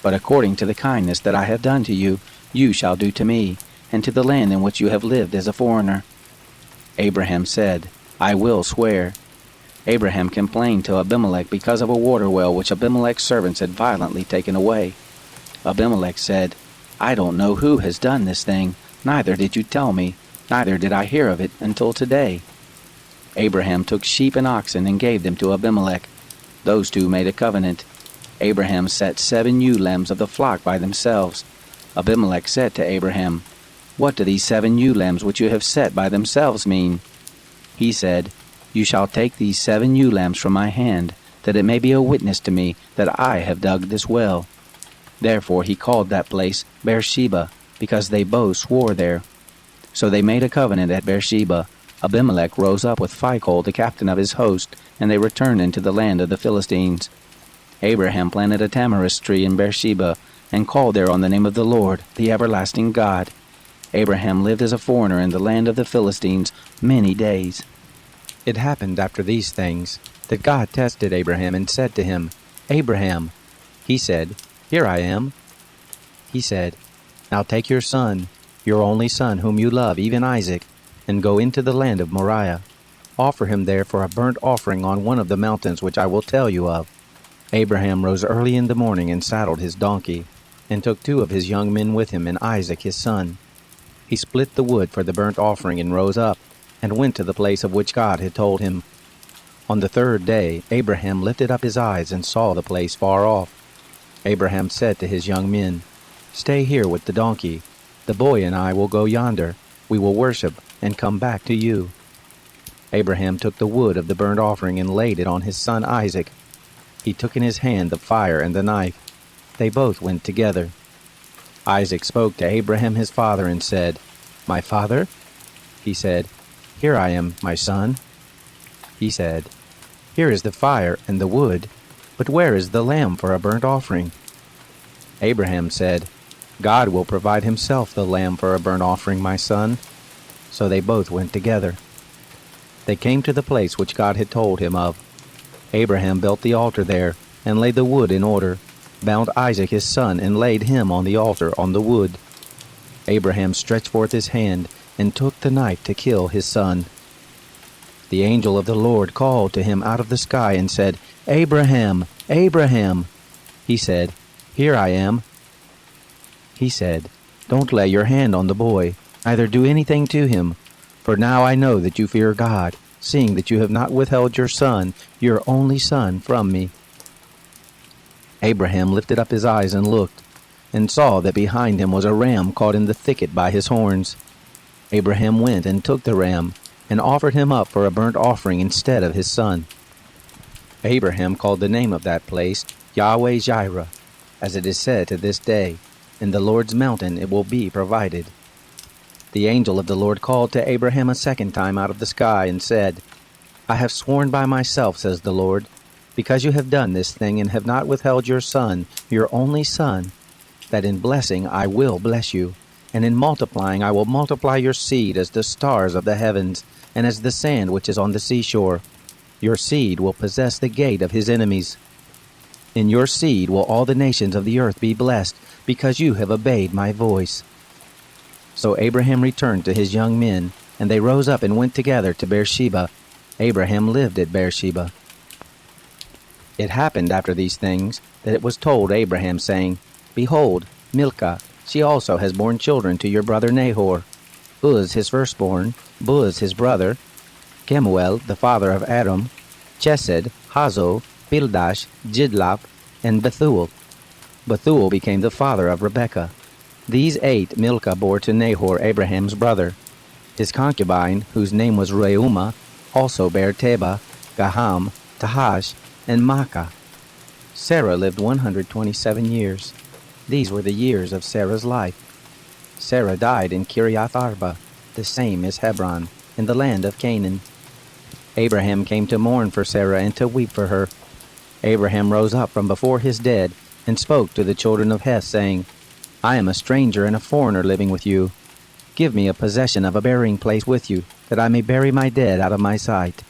But according to the kindness that I have done to you, you shall do to me, and to the land in which you have lived as a foreigner." Abraham said, "I will swear." Abraham complained to Abimelech because of a water well which Abimelech's servants had violently taken away. Abimelech said, "I don't know who has done this thing, neither did you tell me, neither did I hear of it until today." Abraham took sheep and oxen and gave them to Abimelech. Those two made a covenant. Abraham set 7 ewe lambs of the flock by themselves. Abimelech said to Abraham, "What do these 7 ewe lambs which you have set by themselves mean?" He said, "You shall take these 7 ewe lambs from my hand, that it may be a witness to me that I have dug this well." Therefore he called that place Beersheba, because they both swore there. So they made a covenant at Beersheba. Abimelech rose up with Phicol, the captain of his host, and they returned into the land of the Philistines. Abraham planted a tamarisk tree in Beersheba, and called there on the name of the Lord, the everlasting God. Abraham lived as a foreigner in the land of the Philistines many days. It happened after these things that God tested Abraham and said to him, "Abraham." He said, "Here I am." He said, "Now take your son, your only son whom you love, even Isaac, and go into the land of Moriah. Offer him there for a burnt offering on one of the mountains which I will tell you of." Abraham rose early in the morning and saddled his donkey, and took 2 of his young men with him and Isaac his son. He split the wood for the burnt offering and rose up, and went to the place of which God had told him. On the 3rd day Abraham lifted up his eyes and saw the place far off. Abraham said to his young men, "Stay here with the donkey. The boy and I will go yonder. We will worship and come back to you." Abraham took the wood of the burnt offering and laid it on his son Isaac. He took in his hand the fire and the knife. They both went together. Isaac spoke to Abraham his father and said, "My father?" He said, "Here I am, my son." He said, "Here is the fire and the wood, but where is the lamb for a burnt offering?" Abraham said, "God will provide himself the lamb for a burnt offering, my son." So they both went together. They came to the place which God had told him of. Abraham built the altar there, and laid the wood in order, bound Isaac his son, and laid him on the altar on the wood. Abraham stretched forth his hand, and took the knife to kill his son. The angel of the Lord called to him out of the sky and said, "Abraham, Abraham." He said, "Here I am." He said, "Don't lay your hand on the boy, neither do anything to him, for now I know that you fear God, seeing that you have not withheld your son, your only son, from me." Abraham lifted up his eyes and looked, and saw that behind him was a ram caught in the thicket by his horns. Abraham went and took the ram, and offered him up for a burnt offering instead of his son. Abraham called the name of that place Yahweh-Jireh, as it is said to this day, "In the Lord's mountain it will be provided." The angel of the Lord called to Abraham a second time out of the sky and said, "I have sworn by myself, says the Lord, because you have done this thing and have not withheld your son, your only son, that in blessing I will bless you, and in multiplying I will multiply your seed as the stars of the heavens, and as the sand which is on the seashore. Your seed will possess the gate of his enemies. In your seed will all the nations of the earth be blessed, because you have obeyed my voice." So Abraham returned to his young men, and they rose up and went together to Beersheba. Abraham lived at Beersheba. It happened after these things that it was told Abraham, saying, "Behold, Milcah, she also has borne children to your brother Nahor. Uz his firstborn, Buz his brother, Kemuel the father of Adam, Chesed, Hazo, Pildash, Jidlaph, and Bethuel. Bethuel became the father of Rebekah. These 8 Milcah bore to Nahor, Abraham's brother. His concubine, whose name was Reumah, also bare Tebah, Gaham, Tahash, and Maachah. Sarah lived 127 years. These were the years of Sarah's life. Sarah died in Kiriath Arba, the same is Hebron, in the land of Canaan. Abraham came to mourn for Sarah and to weep for her. Abraham rose up from before his dead, and spoke to the children of Heth, saying, I am a stranger and a foreigner living with you. Give me a possession of a burying place with you, that I may bury my dead out of my sight.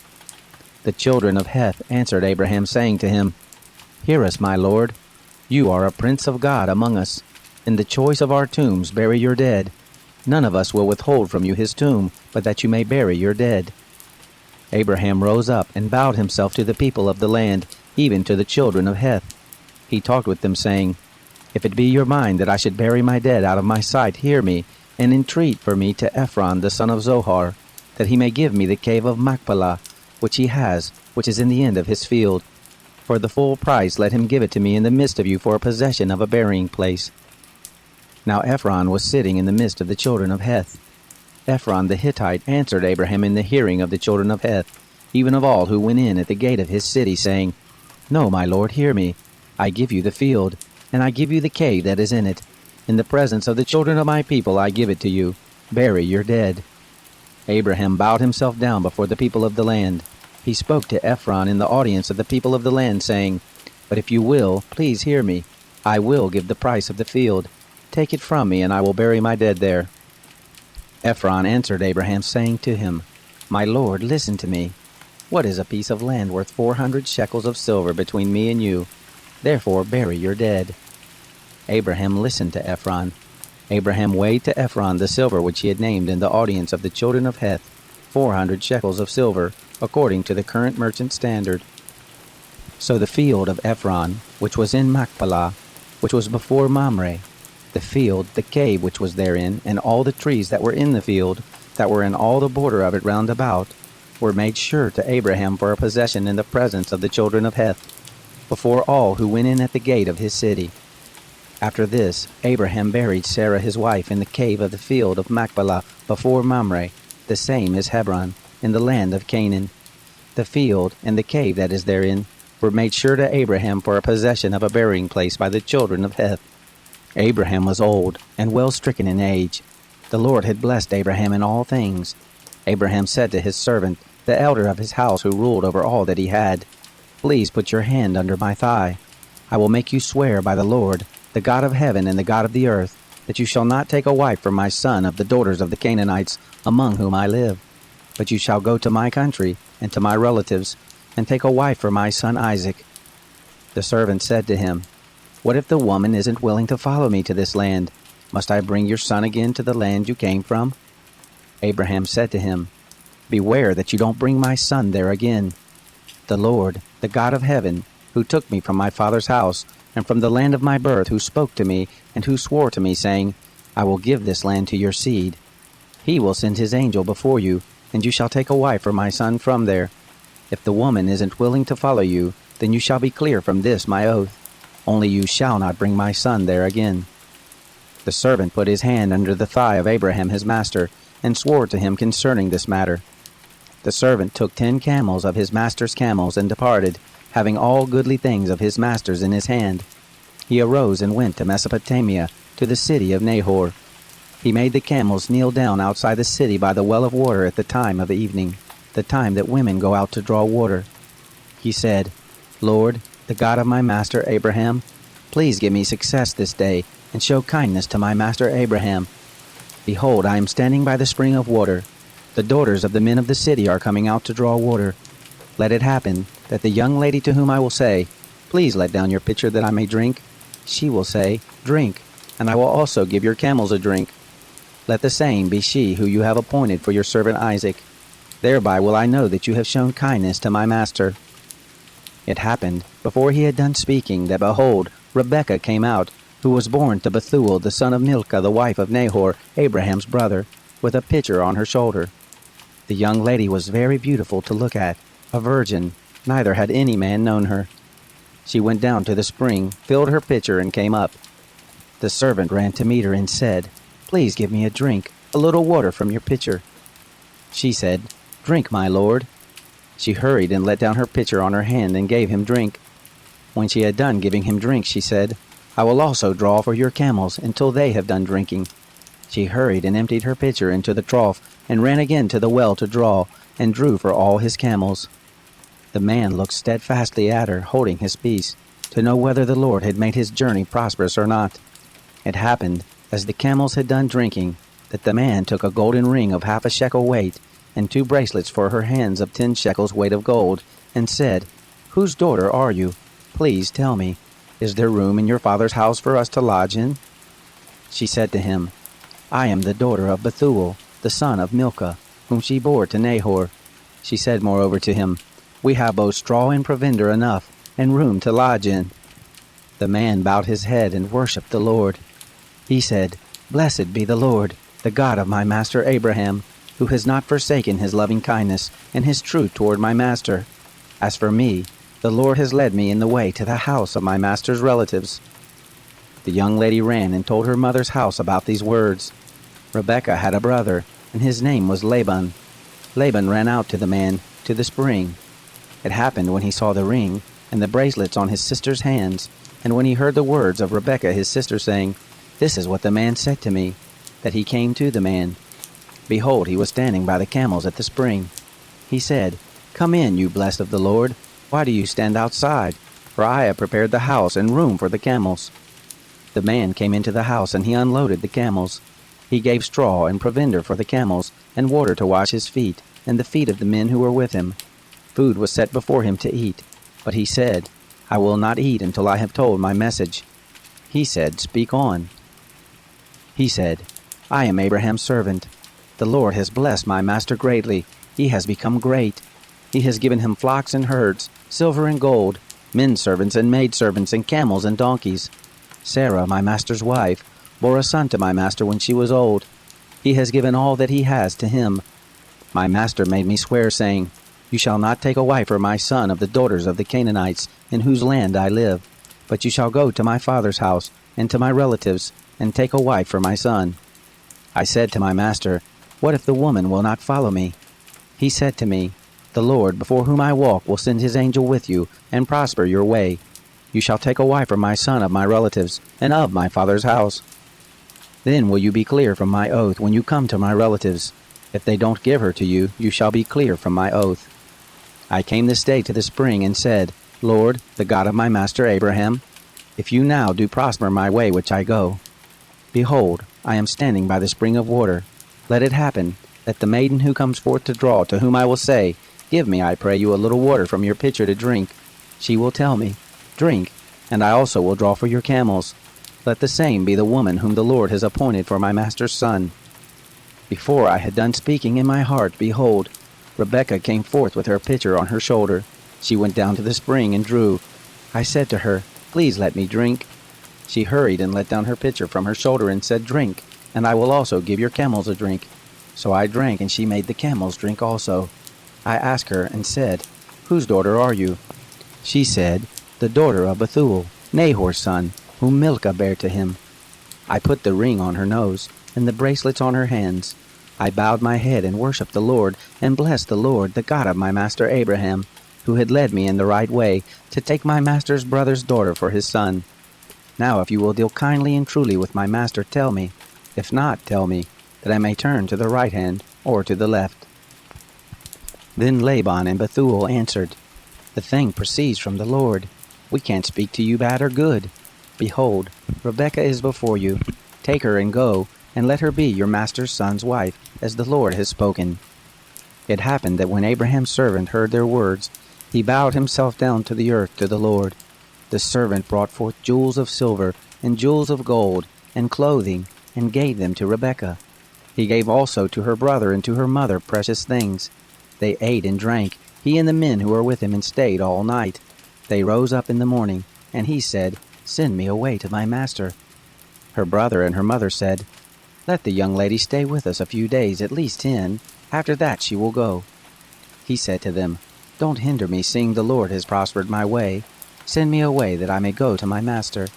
The children of Heth answered Abraham, saying to him, Hear us, my lord. You are a prince of God among us. In the choice of our tombs bury your dead. None of us will withhold from you his tomb, but that you may bury your dead. Abraham rose up and bowed himself to the people of the land, even to the children of Heth. He talked with them, saying, If it be your mind that I should bury my dead out of my sight, hear me, and entreat for me to Ephron the son of Zohar, that he may give me the cave of Machpelah, which he has, which is in the end of his field. For the full price let him give it to me in the midst of you for a possession of a burying place. Now Ephron was sitting in the midst of the children of Heth. Ephron the Hittite answered Abraham in the hearing of the children of Heth, even of all who went in at the gate of his city, saying, No, my lord, hear me. I give you the field, and I give you the cave that is in it. In the presence of the children of my people I give it to you. Bury your dead. Abraham bowed himself down before the people of the land. He spoke to Ephron in the audience of the people of the land, saying, But if you will, please hear me. I will give the price of the field. Take it from me, and I will bury my dead there. Ephron answered Abraham, saying to him, My lord, listen to me. What is a piece of land worth 400 shekels of silver between me and you? Therefore bury your dead. Abraham listened to Ephron. Abraham weighed to Ephron the silver which he had named in the audience of the children of Heth, 400 shekels of silver, according to the current merchant standard. So the field of Ephron, which was in Machpelah, which was before Mamre, the field, the cave which was therein, and all the trees that were in the field, that were in all the border of it round about, were made sure to Abraham for a possession in the presence of the children of Heth, before all who went in at the gate of his city. After this, Abraham buried Sarah his wife in the cave of the field of Machpelah before Mamre, the same is Hebron, in the land of Canaan. The field and the cave that is therein were made sure to Abraham for a possession of a burying place by the children of Heth. Abraham was old and well stricken in age. The Lord had blessed Abraham in all things. Abraham said to his servant, the elder of his house who ruled over all that he had, Please put your hand under my thigh. I will make you swear by the Lord, the God of heaven and the God of the earth, that you shall not take a wife for my son of the daughters of the Canaanites among whom I live. But you shall go to my country and to my relatives, and take a wife for my son Isaac. The servant said to him, What if the woman isn't willing to follow me to this land? Must I bring your son again to the land you came from? Abraham said to him, Beware that you don't bring my son there again. The Lord, the God of heaven, who took me from my father's house, and from the land of my birth, who spoke to me, and who swore to me, saying, I will give this land to your seed. He will send his angel before you, and you shall take a wife for my son from there. If the woman isn't willing to follow you, then you shall be clear from this my oath. Only you shall not bring my son there again. The servant put his hand under the thigh of Abraham his master, and swore to him concerning this matter. The servant took 10 camels of his master's camels, and departed, having all goodly things of his master's in his hand. He arose and went to Mesopotamia, to the city of Nahor. He made the camels kneel down outside the city by the well of water at the time of evening, the time that women go out to draw water. He said, Lord, the God of my master Abraham, please give me success this day, and show kindness to my master Abraham. Behold, I am standing by the spring of water. The daughters of the men of the city are coming out to draw water. Let it happen that the young lady to whom I will say, Please let down your pitcher that I may drink, she will say, Drink, and I will also give your camels a drink. Let the same be she who you have appointed for your servant Isaac. Thereby will I know that you have shown kindness to my master. It happened, before he had done speaking, that behold, Rebekah came out, who was born to Bethuel the son of Milcah, the wife of Nahor, Abraham's brother, with a pitcher on her shoulder. The young lady was very beautiful to look at, a virgin. neither had any man known her. She went down to the spring, filled her pitcher, and came up. The servant ran to meet her and said, "Please give me a drink, a little water from your pitcher." She said, "Drink, my lord." She hurried and let down her pitcher on her hand and gave him drink. When she had done giving him drink, she said, "I will also draw for your camels until they have done drinking." She hurried and emptied her pitcher into the trough and ran again to the well to draw, and drew for all his camels. The man looked steadfastly at her, holding his peace, to know whether the Lord had made his journey prosperous or not. It happened, as the camels had done drinking, that the man took a golden ring of 1/2 shekel weight, and 2 bracelets for her hands of 10 shekels weight of gold, and said, "Whose daughter are you? Please tell me. Is there room in your father's house for us to lodge in?" She said to him, "I am the daughter of Bethuel, the son of Milcah, whom she bore to Nahor." She said moreover to him, "We have both straw and provender enough, and room to lodge in." The man bowed his head and worshipped the Lord. He said, "Blessed be the Lord, the God of my master Abraham, who has not forsaken his loving kindness and his truth toward my master. As for me, the Lord has led me in the way to the house of my master's relatives." The young lady ran and told her mother's house about these words. Rebekah had a brother, and his name was Laban. Laban ran out to the man, to the spring. It happened when he saw the ring and the bracelets on his sister's hands, and when he heard the words of Rebekah his sister saying, "This is what the man said to me," that he came to the man. Behold, he was standing by the camels at the spring. He said, "Come in, you blessed of the Lord. Why do you stand outside? For I have prepared the house and room for the camels." The man came into the house, and he unloaded the camels. He gave straw and provender for the camels, and water to wash his feet, and the feet of the men who were with him. Food was set before him to eat, but he said, "I will not eat until I have told my message." He said, "Speak on." He said, "I am Abraham's servant. The Lord has blessed my master greatly. He has become great. He has given him flocks and herds, silver and gold, men servants and maidservants, and camels and donkeys. Sarah, my master's wife, bore a son to my master when she was old. He has given all that he has to him. My master made me swear, saying, 'You shall not take a wife for my son of the daughters of the Canaanites, in whose land I live, but you shall go to my father's house and to my relatives, and take a wife for my son.' I said to my master, 'What if the woman will not follow me?' He said to me, 'The Lord, before whom I walk, will send his angel with you, and prosper your way. You shall take a wife for my son of my relatives, and of my father's house. Then will you be clear from my oath when you come to my relatives. If they don't give her to you, you shall be clear from my oath.' I came this day to the spring, and said, 'Lord, the God of my master Abraham, if you now do prosper my way which I go, behold, I am standing by the spring of water. Let it happen, that the maiden who comes forth to draw, to whom I will say, Give me, I pray you, a little water from your pitcher to drink, she will tell me, Drink, and I also will draw for your camels. Let the same be the woman whom the Lord has appointed for my master's son.' Before I had done speaking in my heart, behold, Rebekah came forth with her pitcher on her shoulder. She went down to the spring and drew. I said to her, 'Please let me drink.' She hurried and let down her pitcher from her shoulder and said, 'Drink, and I will also give your camels a drink.' So I drank, and she made the camels drink also. I asked her and said, 'Whose daughter are you?' She said, 'The daughter of Bethuel, Nahor's son, whom Milcah bare to him.' I put the ring on her nose, and the bracelets on her hands. I bowed my head and worshipped the Lord, and blessed the Lord, the God of my master Abraham, who had led me in the right way, to take my master's brother's daughter for his son. Now if you will deal kindly and truly with my master, tell me. If not, tell me, that I may turn to the right hand or to the left." Then Laban and Bethuel answered, "The thing proceeds from the Lord. We can't speak to you bad or good. Behold, Rebekah is before you. Take her and go, and let her be your master's son's wife, as the Lord has spoken." It happened that when Abraham's servant heard their words, he bowed himself down to the earth to the Lord. The servant brought forth jewels of silver, and jewels of gold, and clothing, and gave them to Rebekah. He gave also to her brother and to her mother precious things. They ate and drank, he and the men who were with him, and stayed all night. They rose up in the morning, and he said, "Send me away to my master." Her brother and her mother said, "Let the young lady stay with us a few days, at least 10. After that she will go." He said to them, Don't hinder me, seeing the Lord has prospered my way. Send me away that I may go to my master."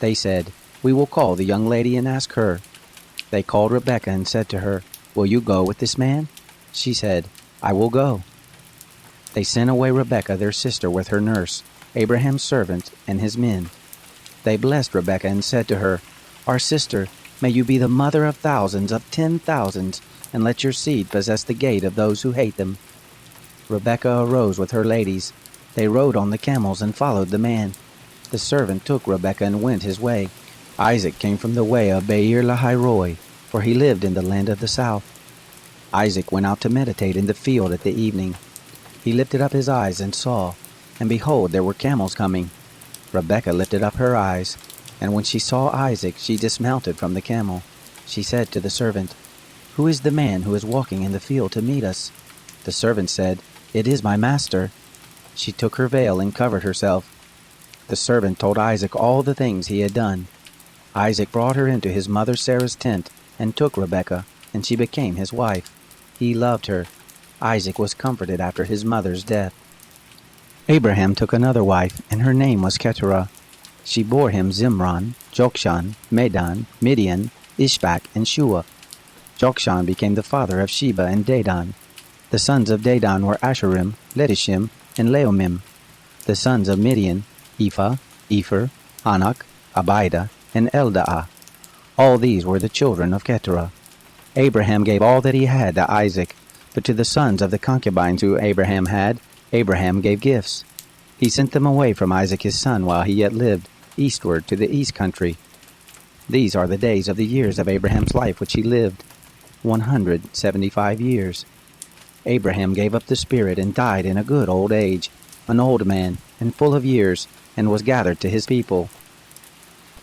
They said, "We will call the young lady and ask her." They called Rebekah and said to her, "Will you go with this man?" She said, "I will go." They sent away Rebekah their sister with her nurse, Abraham's servant, and his men. They blessed Rebekah and said to her, "Our sister, may you be the mother of thousands, of 10,000s, and let your seed possess the gate of those who hate them." Rebekah arose with her ladies. They rode on the camels and followed the man. The servant took Rebekah and went his way. Isaac came from the way of Beer-lahai-roi, for he lived in the land of the south. Isaac went out to meditate in the field at the evening. He lifted up his eyes and saw, and behold, there were camels coming. Rebekah lifted up her eyes, and when she saw Isaac, she dismounted from the camel. She said to the servant, "Who is the man who is walking in the field to meet us?" The servant said, "It is my master." She took her veil and covered herself. The servant told Isaac all the things he had done. Isaac brought her into his mother Sarah's tent and took Rebekah, and she became his wife. He loved her. Isaac was comforted after his mother's death. Abraham took another wife, and her name was Keturah. She bore him Zimran, Jokshan, Medan, Midian, Ishbak, and Shua. Jokshan became the father of Sheba and Dedan. The sons of Dedan were Asherim, Letishim, and Leomim. The sons of Midian, Ephah, Epher, Anak, Abida, and Eldaah. All these were the children of Keturah. Abraham gave all that he had to Isaac, but to the sons of the concubines who Abraham had, Abraham gave gifts. He sent them away from Isaac his son while he yet lived, eastward to the east country. These are the days of the years of Abraham's life which he lived, 175 years. Abraham gave up the spirit and died in a good old age, an old man and full of years, and was gathered to his people.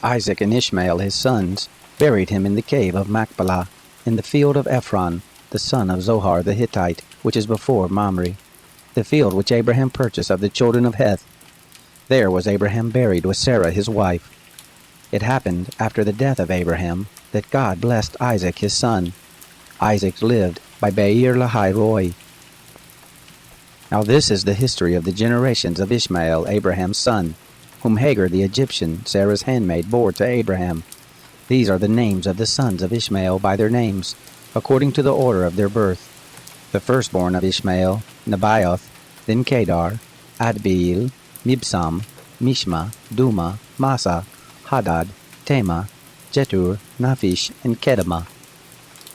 Isaac and Ishmael his sons buried him in the cave of Machpelah, in the field of Ephron, the son of Zohar the Hittite, which is before Mamre, the field which Abraham purchased of the children of Heth. There was Abraham buried with Sarah his wife. It happened after the death of Abraham that God blessed Isaac his son. Isaac lived by Beer-lahai-roi. Now this is the history of the generations of Ishmael, Abraham's son, whom Hagar the Egyptian, Sarah's handmaid, bore to Abraham. These are the names of the sons of Ishmael by their names, according to the order of their birth. The firstborn of Ishmael, Nebaioth, then Kedar, Adbeel, Mibsam, Mishma, Duma, Massa, Hadad, Tema, Jetur, Naphish, and Kedemah.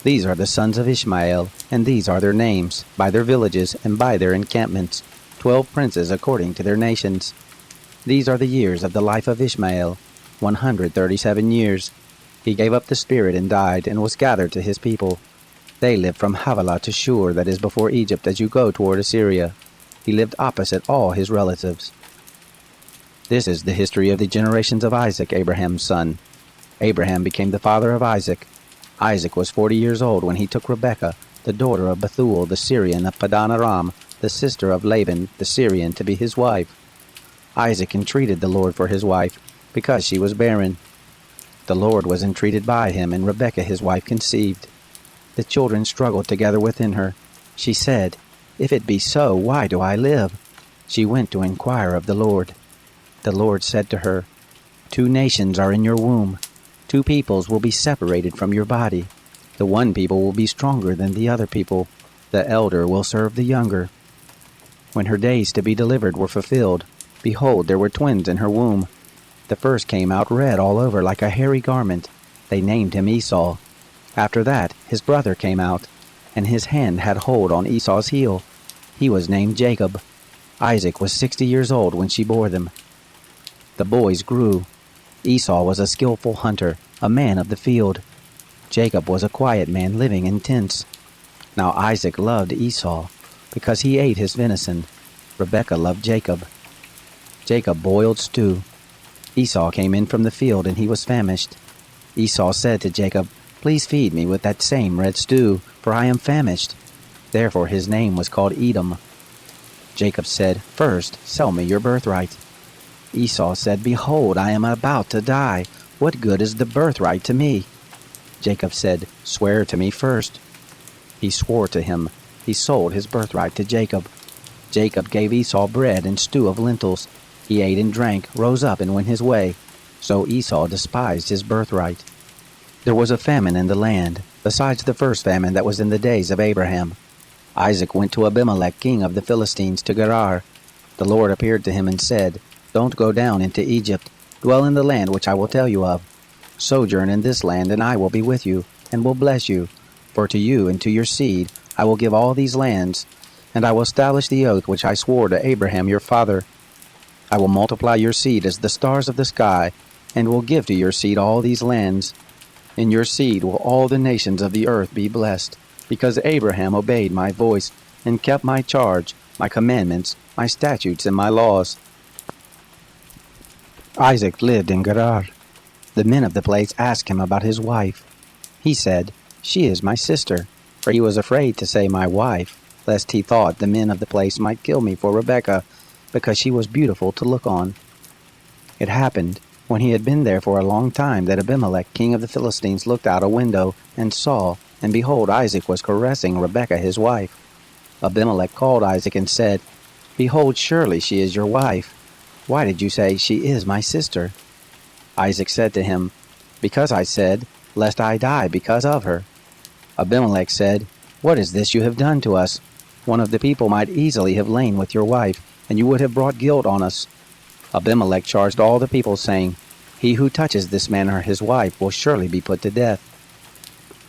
These are the sons of Ishmael, and these are their names, by their villages and by their encampments, 12 princes according to their nations. These are the years of the life of Ishmael, 137 years. He gave up the spirit and died, and was gathered to his people. They lived from Havilah to Shur, that is before Egypt, as you go toward Assyria. He lived opposite all his relatives. This is the history of the generations of Isaac, Abraham's son. Abraham became the father of Isaac. Isaac was 40 years old when he took Rebekah, the daughter of Bethuel the Syrian of Padan Aram, the sister of Laban the Syrian, to be his wife. Isaac entreated the Lord for his wife, because she was barren. The Lord was entreated by him, and Rebekah his wife conceived. The children struggled together within her. She said, "If it be so, why do I live?" She went to inquire of the Lord. The Lord said to her, "2 nations are in your womb. 2 peoples will be separated from your body. The one people will be stronger than the other people. The elder will serve the younger." When her days to be delivered were fulfilled, behold, there were twins in her womb. The first came out red all over like a hairy garment. They named him Esau. After that, his brother came out, and his hand had hold on Esau's heel. He was named Jacob. Isaac was 60 years old when she bore them. The boys grew. Esau was a skillful hunter, a man of the field. Jacob was a quiet man living in tents. Now Isaac loved Esau, because he ate his venison. Rebekah loved Jacob. Jacob boiled stew. Esau came in from the field, and he was famished. Esau said to Jacob, "Please feed me with that same red stew, for I am famished." Therefore his name was called Edom. Jacob said, "First, sell me your birthright." Esau said, "Behold, I am about to die. What good is the birthright to me?" Jacob said, "Swear to me first." He swore to him. He sold his birthright to Jacob. Jacob gave Esau bread and stew of lentils. He ate and drank, rose up, and went his way. So Esau despised his birthright. There was a famine in the land, besides the first famine that was in the days of Abraham. Isaac went to Abimelech, king of the Philistines, to Gerar. The Lord appeared to him and said, "Don't go down into Egypt. Dwell in the land which I will tell you of. Sojourn in this land, and I will be with you, and will bless you. For to you and to your seed I will give all these lands, and I will establish the oath which I swore to Abraham your father. I will multiply your seed as the stars of the sky, and will give to your seed all these lands. In your seed will all the nations of the earth be blessed, because Abraham obeyed my voice, and kept my charge, my commandments, my statutes, and my laws." Isaac lived in Gerar. The men of the place asked him about his wife. He said, "She is my sister," for he was afraid to say my wife, lest he thought the men of the place might kill me for Rebekah, because she was beautiful to look on. It happened, when he had been there for a long time, that Abimelech, king of the Philistines, looked out a window, and saw, and behold, Isaac was caressing Rebekah his wife. Abimelech called Isaac and said, "Behold, surely she is your wife. Why did you say, 'She is my sister'?" Isaac said to him, "Because I said, lest I die because of her." Abimelech said, "What is this you have done to us? One of the people might easily have lain with your wife, and you would have brought guilt on us." Abimelech charged all the people, saying, "He who touches this man or his wife will surely be put to death."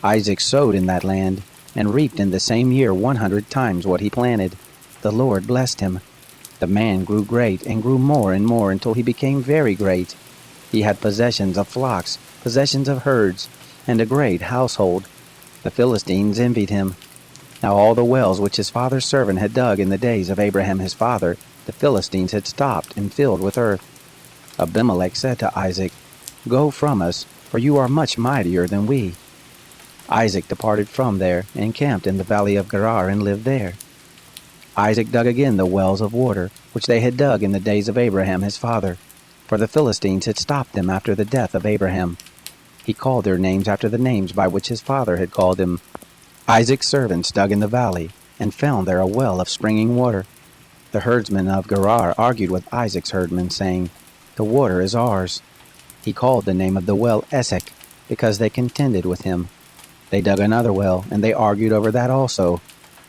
Isaac sowed in that land, and reaped in the same year 100 times what he planted. The Lord blessed him. The man grew great, and grew more and more, until he became very great. He had possessions of flocks, possessions of herds, and a great household. The Philistines envied him. Now all the wells which his father's servant had dug in the days of Abraham his father, the Philistines had stopped and filled with earth. Abimelech said to Isaac, "Go from us, for you are much mightier than we." Isaac departed from there, and camped in the valley of Gerar, and lived there. Isaac dug again the wells of water, which they had dug in the days of Abraham his father, for the Philistines had stopped them after the death of Abraham. He called their names after the names by which his father had called them. Isaac's servants dug in the valley, and found there a well of springing water. The herdsmen of Gerar argued with Isaac's herdmen, saying, "The water is ours." He called the name of the well Esek, because they contended with him. They dug another well, and they argued over that also.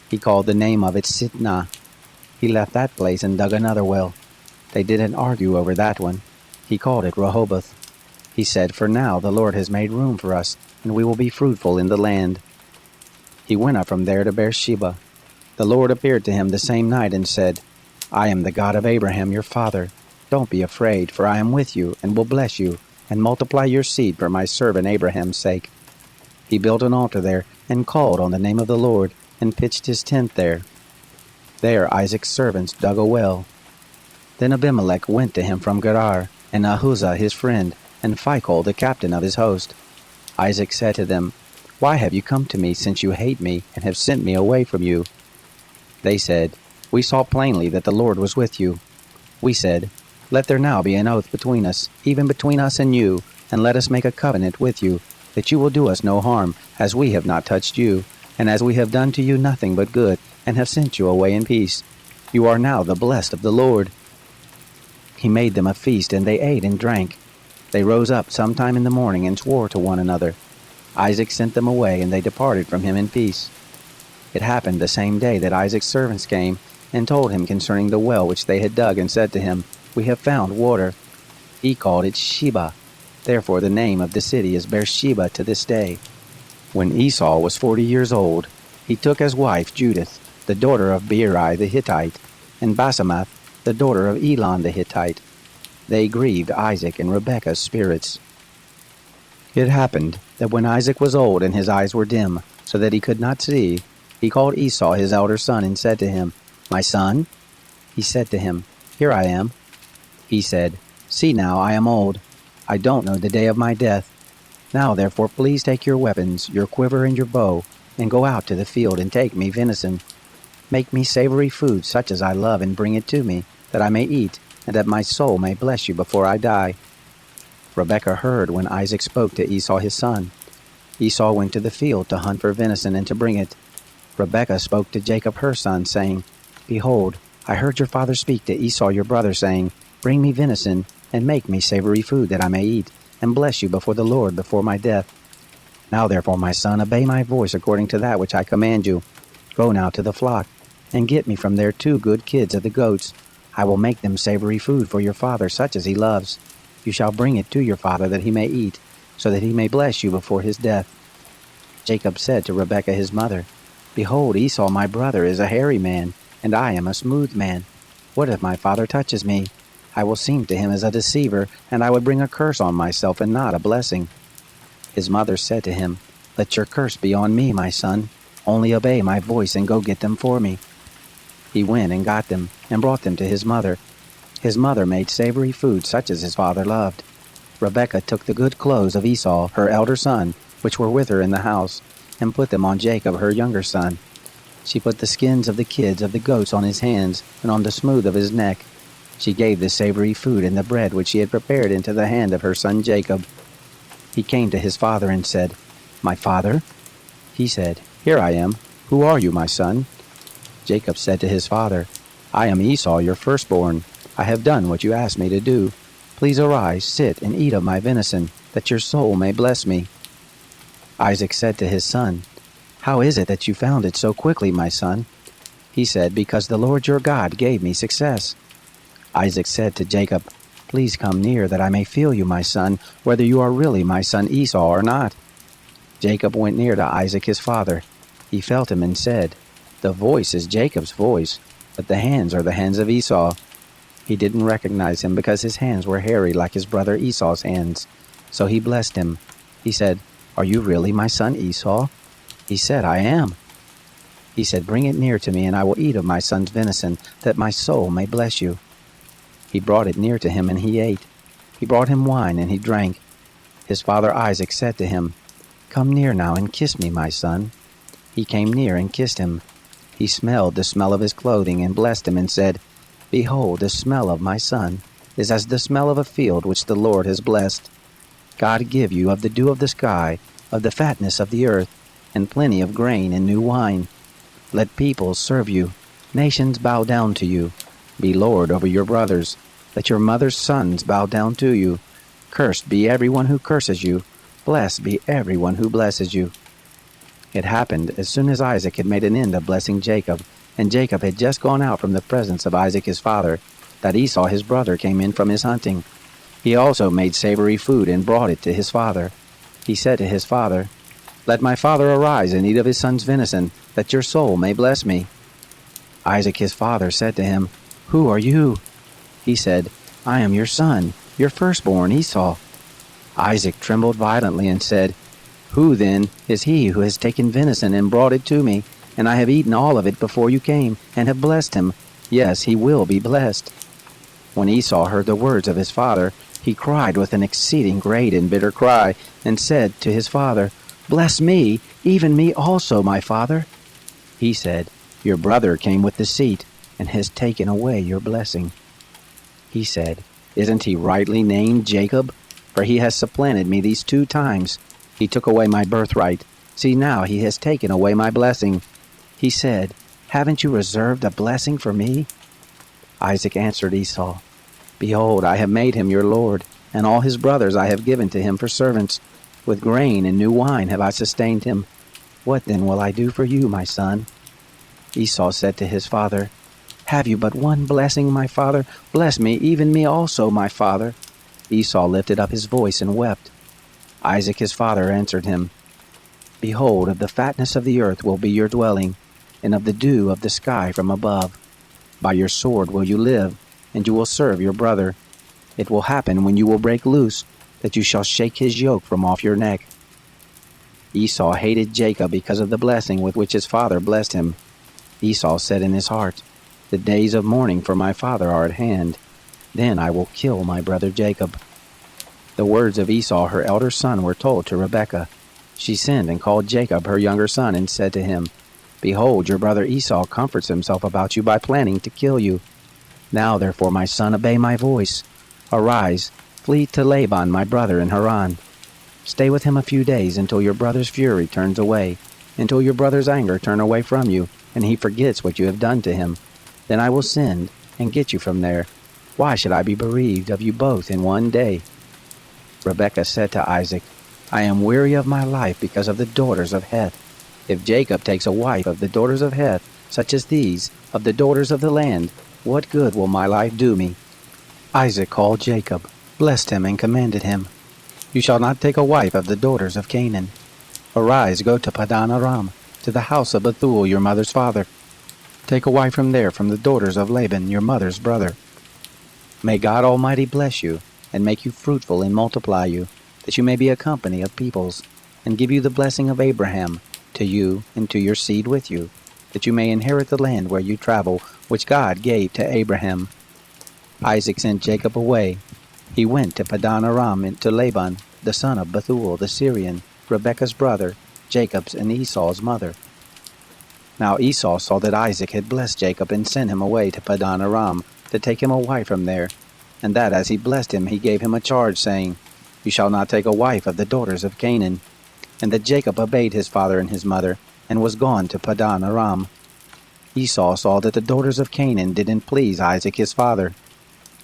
He called the name of it Sitnah. He left that place and dug another well. They didn't argue over that one. He called it Rehoboth. He said, "For now the Lord has made room for us, and we will be fruitful in the land." He went up from there to Beersheba. The Lord appeared to him the same night and said, "I am the God of Abraham your father. Don't be afraid, for I am with you, and will bless you, and multiply your seed for my servant Abraham's sake." He built an altar there, and called on the name of the Lord, and pitched his tent there. There Isaac's servants dug a well. Then Abimelech went to him from Gerar, and Ahuzah his friend, and Phicol the captain of his host. Isaac said to them, "Why have you come to me, since you hate me, and have sent me away from you?" They said, "We saw plainly that the Lord was with you." We said, "Let there now be an oath between us, even between us and you, and let us make a covenant with you, that you will do us no harm, as we have not touched you, and as we have done to you nothing but good, and have sent you away in peace. You are now the blessed of the Lord." He made them a feast, and they ate and drank. They rose up sometime in the morning, and swore to one another. Isaac sent them away, and they departed from him in peace. It happened the same day that Isaac's servants came, and told him concerning the well which they had dug, and said to him, "We have found water." He called it Sheba. Therefore the name of the city is Beersheba to this day. When Esau was 40 years old, he took as wife Judith, the daughter of Beeri the Hittite, and Basemath, the daughter of Elon the Hittite. They grieved Isaac and Rebekah's spirits. It happened that when Isaac was old and his eyes were dim, so that he could not see, he called Esau his elder son and said to him, "My son?" He said to him, "Here I am." He said, "See now, I am old. I don't know the day of my death. Now therefore please take your weapons, your quiver and your bow, and go out to the field and take me venison. Make me savory food such as I love, and bring it to me, that I may eat, and that my soul may bless you before I die." Rebekah heard when Isaac spoke to Esau his son. Esau went to the field to hunt for venison and to bring it. Rebekah spoke to Jacob her son, saying, "Behold, I heard your father speak to Esau your brother, saying, 'Bring me venison, and make me savory food that I may eat, and bless you before the Lord before my death. Now therefore, my son, obey my voice according to that which I command you. Go now to the flock, and get me from there 2 good kids of the goats. I will make them savory food for your father, such as he loves. You shall bring it to your father, that he may eat, so that he may bless you before his death.' Jacob said to Rebekah his mother, 'Behold, Esau my brother is a hairy man, and I am a smooth man. What if my father touches me? I will seem to him as a deceiver, and I would bring a curse on myself and not a blessing.' His mother said to him, 'Let your curse be on me, my son. Only obey my voice and go get them for me.' He went and got them, and brought them to his mother. His mother made savory food such as his father loved. Rebekah took the good clothes of Esau, her elder son, which were with her in the house, and put them on Jacob, her younger son. She put the skins of the kids of the goats on his hands, and on the smooth of his neck. She gave the savory food and the bread which she had prepared into the hand of her son Jacob. He came to his father and said, 'My father?' He said, 'Here I am. Who are you, my son?' Jacob said to his father, 'I am Esau, your firstborn. I have done what you asked me to do. Please arise, sit, and eat of my venison, that your soul may bless me.' Isaac said to his son, 'How is it that you found it so quickly, my son?' He said, 'Because the Lord your God gave me success.' Isaac said to Jacob, 'Please come near, that I may feel you, my son, whether you are really my son Esau or not.' Jacob went near to Isaac his father. He felt him and said, 'The voice is Jacob's voice, but the hands are the hands of Esau.' He didn't recognize him because his hands were hairy like his brother Esau's hands. So he blessed him. He said, 'Are you really my son Esau?' He said, 'I am.' He said, 'Bring it near to me, and I will eat of my son's venison, that my soul may bless you.' He brought it near to him, and he ate. He brought him wine, and he drank. His father Isaac said to him, 'Come near now and kiss me, my son.' He came near and kissed him. He smelled the smell of his clothing and blessed him and said, 'Behold, the smell of my son is as the smell of a field which the Lord has blessed. God give you of the dew of the sky, of the fatness of the earth, and plenty of grain and new wine. Let peoples serve you, nations bow down to you. Be lord over your brothers. Let your mother's sons bow down to you. Cursed be everyone who curses you. Blessed be everyone who blesses you.' It happened as soon as Isaac had made an end of blessing Jacob, and Jacob had just gone out from the presence of Isaac his father, that Esau his brother came in from his hunting. He also made savory food and brought it to his father. He said to his father, 'Let my father arise and eat of his son's venison, that your soul may bless me.' Isaac his father said to him, 'Who are you?' He said, 'I am your son, your firstborn Esau.' Isaac trembled violently and said, 'Who, then, is he who has taken venison and brought it to me? And I have eaten all of it before you came, and have blessed him. Yes, he will be blessed.' When Esau heard the words of his father, he cried with an exceeding great and bitter cry, and said to his father, 'Bless me, even me also, my father.' He said, 'Your brother came with deceit, and has taken away your blessing.' He said, 'Isn't he rightly named Jacob? For he has supplanted me these 2 times. He took away my birthright. See, now he has taken away my blessing.' He said, 'Haven't you reserved a blessing for me?' Isaac answered Esau, 'Behold, I have made him your lord, and all his brothers I have given to him for servants. With grain and new wine have I sustained him. What then will I do for you, my son?' Esau said to his father, 'Have you but one blessing, my father? Bless me, even me also, my father.' Esau lifted up his voice and wept. Isaac his father answered him, 'Behold, of the fatness of the earth will be your dwelling, and of the dew of the sky from above. By your sword will you live, and you will serve your brother. It will happen when you will break loose, that you shall shake his yoke from off your neck.' Esau hated Jacob because of the blessing with which his father blessed him. Esau said in his heart, 'The days of mourning for my father are at hand. Then I will kill my brother Jacob.' The words of Esau her elder son were told to Rebekah. She sent and called Jacob her younger son and said to him, 'Behold, your brother Esau comforts himself about you by planning to kill you. Now therefore, my son, obey my voice. Arise, flee to Laban my brother in Haran. Stay with him a few days until your brother's fury turns away, until your brother's anger turn away from you, and he forgets what you have done to him. Then I will send and get you from there. Why should I be bereaved of you both in one day?" Rebekah said to Isaac, "I am weary of my life because of the daughters of Heth. If Jacob takes a wife of the daughters of Heth, such as these, of the daughters of the land, what good will my life do me?" Isaac called Jacob, blessed him, and commanded him, "You shall not take a wife of the daughters of Canaan. Arise, go to Padan Aram, to the house of Bethuel your mother's father. Take a wife from there, from the daughters of Laban your mother's brother. May God Almighty bless you, and make you fruitful and multiply you, that you may be a company of peoples, and give you the blessing of Abraham, to you and to your seed with you, that you may inherit the land where you travel, which God gave to Abraham." Isaac sent Jacob away. He went to Padan Aram to Laban, the son of Bethuel the Syrian, Rebekah's brother, Jacob's and Esau's mother. Now Esau saw that Isaac had blessed Jacob and sent him away to Padan Aram to take him a wife from there, and that as he blessed him he gave him a charge, saying, "You shall not take a wife of the daughters of Canaan." And that Jacob obeyed his father and his mother, and was gone to Padan Aram. Esau saw that the daughters of Canaan didn't please Isaac his father.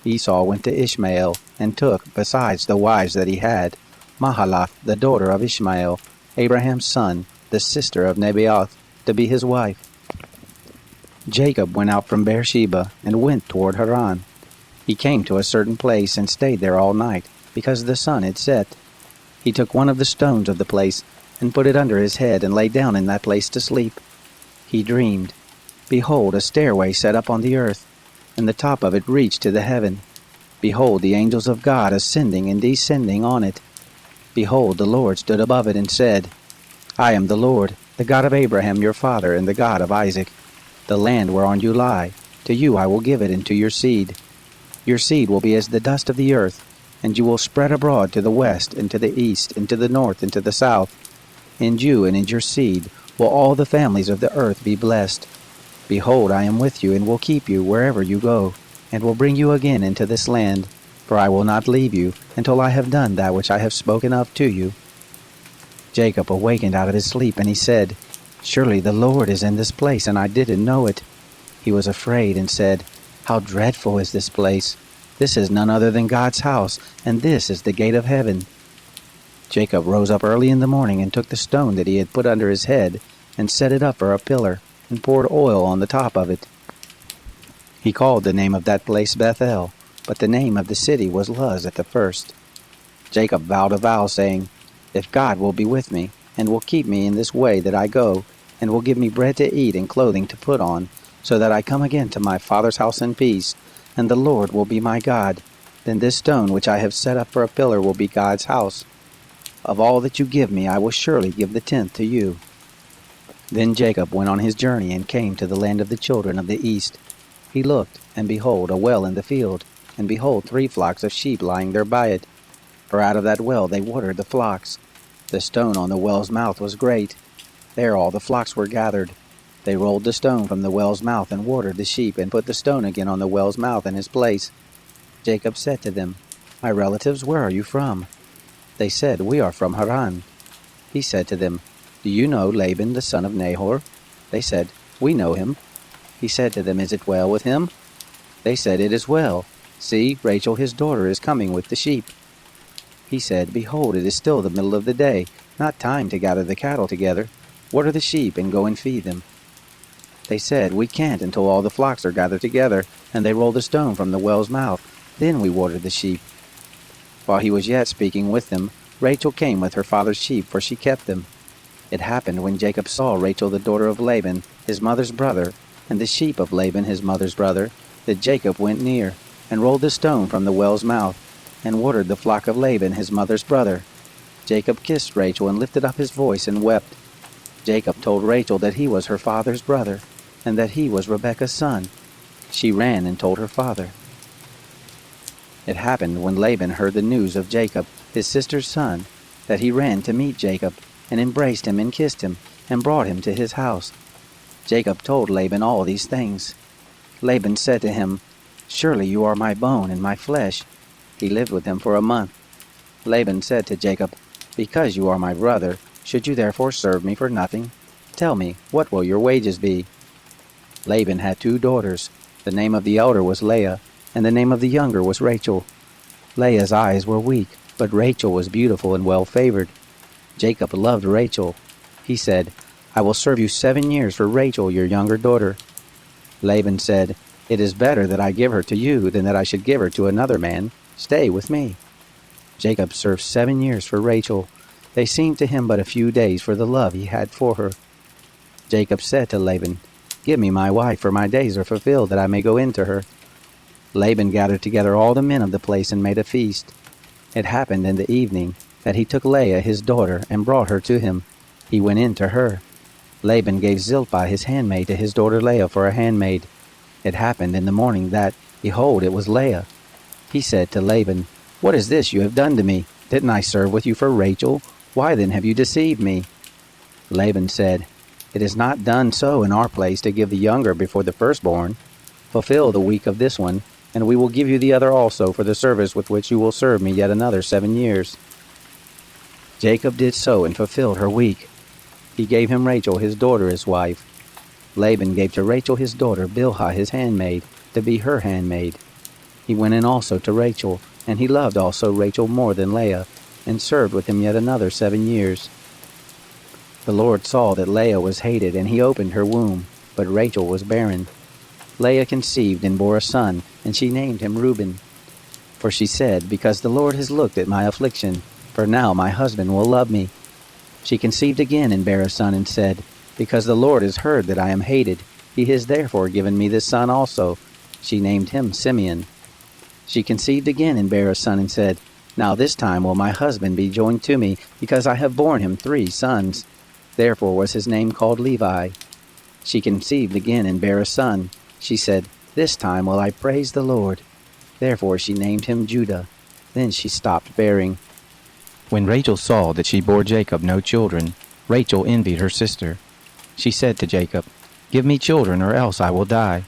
Esau went to Ishmael, and took, besides the wives that he had, Mahalath, the daughter of Ishmael, Abraham's son, the sister of Nebaioth, to be his wife. Jacob went out from Beersheba, and went toward Haran. He came to a certain place, and stayed there all night, because the sun had set. He took one of the stones of the place, and put it under his head, and lay down in that place to sleep. He dreamed, behold, a stairway set up on the earth, and the top of it reached to the heaven. Behold, the angels of God ascending and descending on it. Behold, the Lord stood above it, and said, "I am the Lord, the God of Abraham your father, and the God of Isaac. The land whereon you lie, to you I will give it, and to your seed. Your seed will be as the dust of the earth, and you will spread abroad to the west, and to the east, and to the north, and to the south. In you and in your seed will all the families of the earth be blessed. Behold, I am with you, and will keep you wherever you go, and will bring you again into this land, for I will not leave you until I have done that which I have spoken of to you." Jacob awakened out of his sleep, and he said, "Surely the Lord is in this place, and I didn't know it." He was afraid, and said, "How dreadful is this place! This is none other than God's house, and this is the gate of heaven." Jacob rose up early in the morning, and took the stone that he had put under his head, and set it up for a pillar, and poured oil on the top of it. He called the name of that place Bethel, but the name of the city was Luz at the first. Jacob vowed a vow, saying, "If God will be with me, and will keep me in this way that I go, and will give me bread to eat and clothing to put on, so that I come again to my father's house in peace, and the Lord will be my God, then this stone which I have set up for a pillar will be God's house. Of all that you give me I will surely give the tenth to you." Then Jacob went on his journey, and came to the land of the children of the east. He looked, and behold, a well in the field, and behold, 3 flocks of sheep lying there by it. For out of that well they watered the flocks. The stone on the well's mouth was great. There all the flocks were gathered. They rolled the stone from the well's mouth, and watered the sheep, and put the stone again on the well's mouth in his place. Jacob said to them, "My relatives, where are you from?" They said, "We are from Haran." He said to them, "Do you know Laban the son of Nahor?" They said, "We know him." He said to them, "Is it well with him?" They said, "It is well. See, Rachel his daughter is coming with the sheep." He said, "Behold, it is still the middle of the day, not time to gather the cattle together. Water the sheep, and go and feed them." They said, "We can't until all the flocks are gathered together, and they roll the stone from the well's mouth. Then we water the sheep." While he was yet speaking with them, Rachel came with her father's sheep, for she kept them. It happened, when Jacob saw Rachel the daughter of Laban, his mother's brother, and the sheep of Laban his mother's brother, that Jacob went near, and rolled the stone from the well's mouth, and watered the flock of Laban his mother's brother. Jacob kissed Rachel, and lifted up his voice, and wept. Jacob told Rachel that he was her father's brother, and that he was Rebekah's son. She ran and told her father. It happened, when Laban heard the news of Jacob, his sister's son, that he ran to meet Jacob, and embraced him, and kissed him, and brought him to his house. Jacob told Laban all these things. Laban said to him, "Surely you are my bone and my flesh." He lived with him for a month. Laban said to Jacob, "Because you are my brother, should you therefore serve me for nothing? Tell me, what will your wages be?" Laban had 2 daughters. The name of the elder was Leah, and the name of the younger was Rachel. Leah's eyes were weak, but Rachel was beautiful and well-favored. Jacob loved Rachel. He said, "I will serve you 7 years for Rachel, your younger daughter." Laban said, "It is better that I give her to you than that I should give her to another man. Stay with me." Jacob served 7 years for Rachel. They seemed to him but a few days for the love he had for her. Jacob said to Laban, "Give me my wife, for my days are fulfilled, that I may go in to her." Laban gathered together all the men of the place and made a feast. It happened in the evening that he took Leah his daughter and brought her to him. He went in to her. Laban gave Zilpah his handmaid to his daughter Leah for a handmaid. It happened in the morning that, behold, it was Leah. He said to Laban, "What is this you have done to me? Didn't I serve with you for Rachel? Why then have you deceived me?" Laban said, "It is not done so in our place to give the younger before the firstborn. Fulfill the week of this one, and we will give you the other also for the service with which you will serve me yet another 7 years." Jacob did so and fulfilled her week. He gave him Rachel his daughter as wife. Laban gave to Rachel his daughter Bilhah his handmaid, to be her handmaid. He went in also to Rachel, and he loved also Rachel more than Leah, and served with him yet another 7 years. The Lord saw that Leah was hated, and he opened her womb, but Rachel was barren. Leah conceived and bore a son, and she named him Reuben. For she said, "Because the Lord has looked at my affliction, for now my husband will love me." She conceived again and bare a son, and said, "Because the Lord has heard that I am hated, he has therefore given me this son also." She named him Simeon. She conceived again and bare a son, and said, "Now this time will my husband be joined to me, because I have borne him 3 sons. Therefore was his name called Levi. She conceived again and bare a son. She said, "This time will I praise the Lord." Therefore she named him Judah. Then she stopped bearing. When Rachel saw that she bore Jacob no children, Rachel envied her sister. She said to Jacob, "Give me children, or else I will die."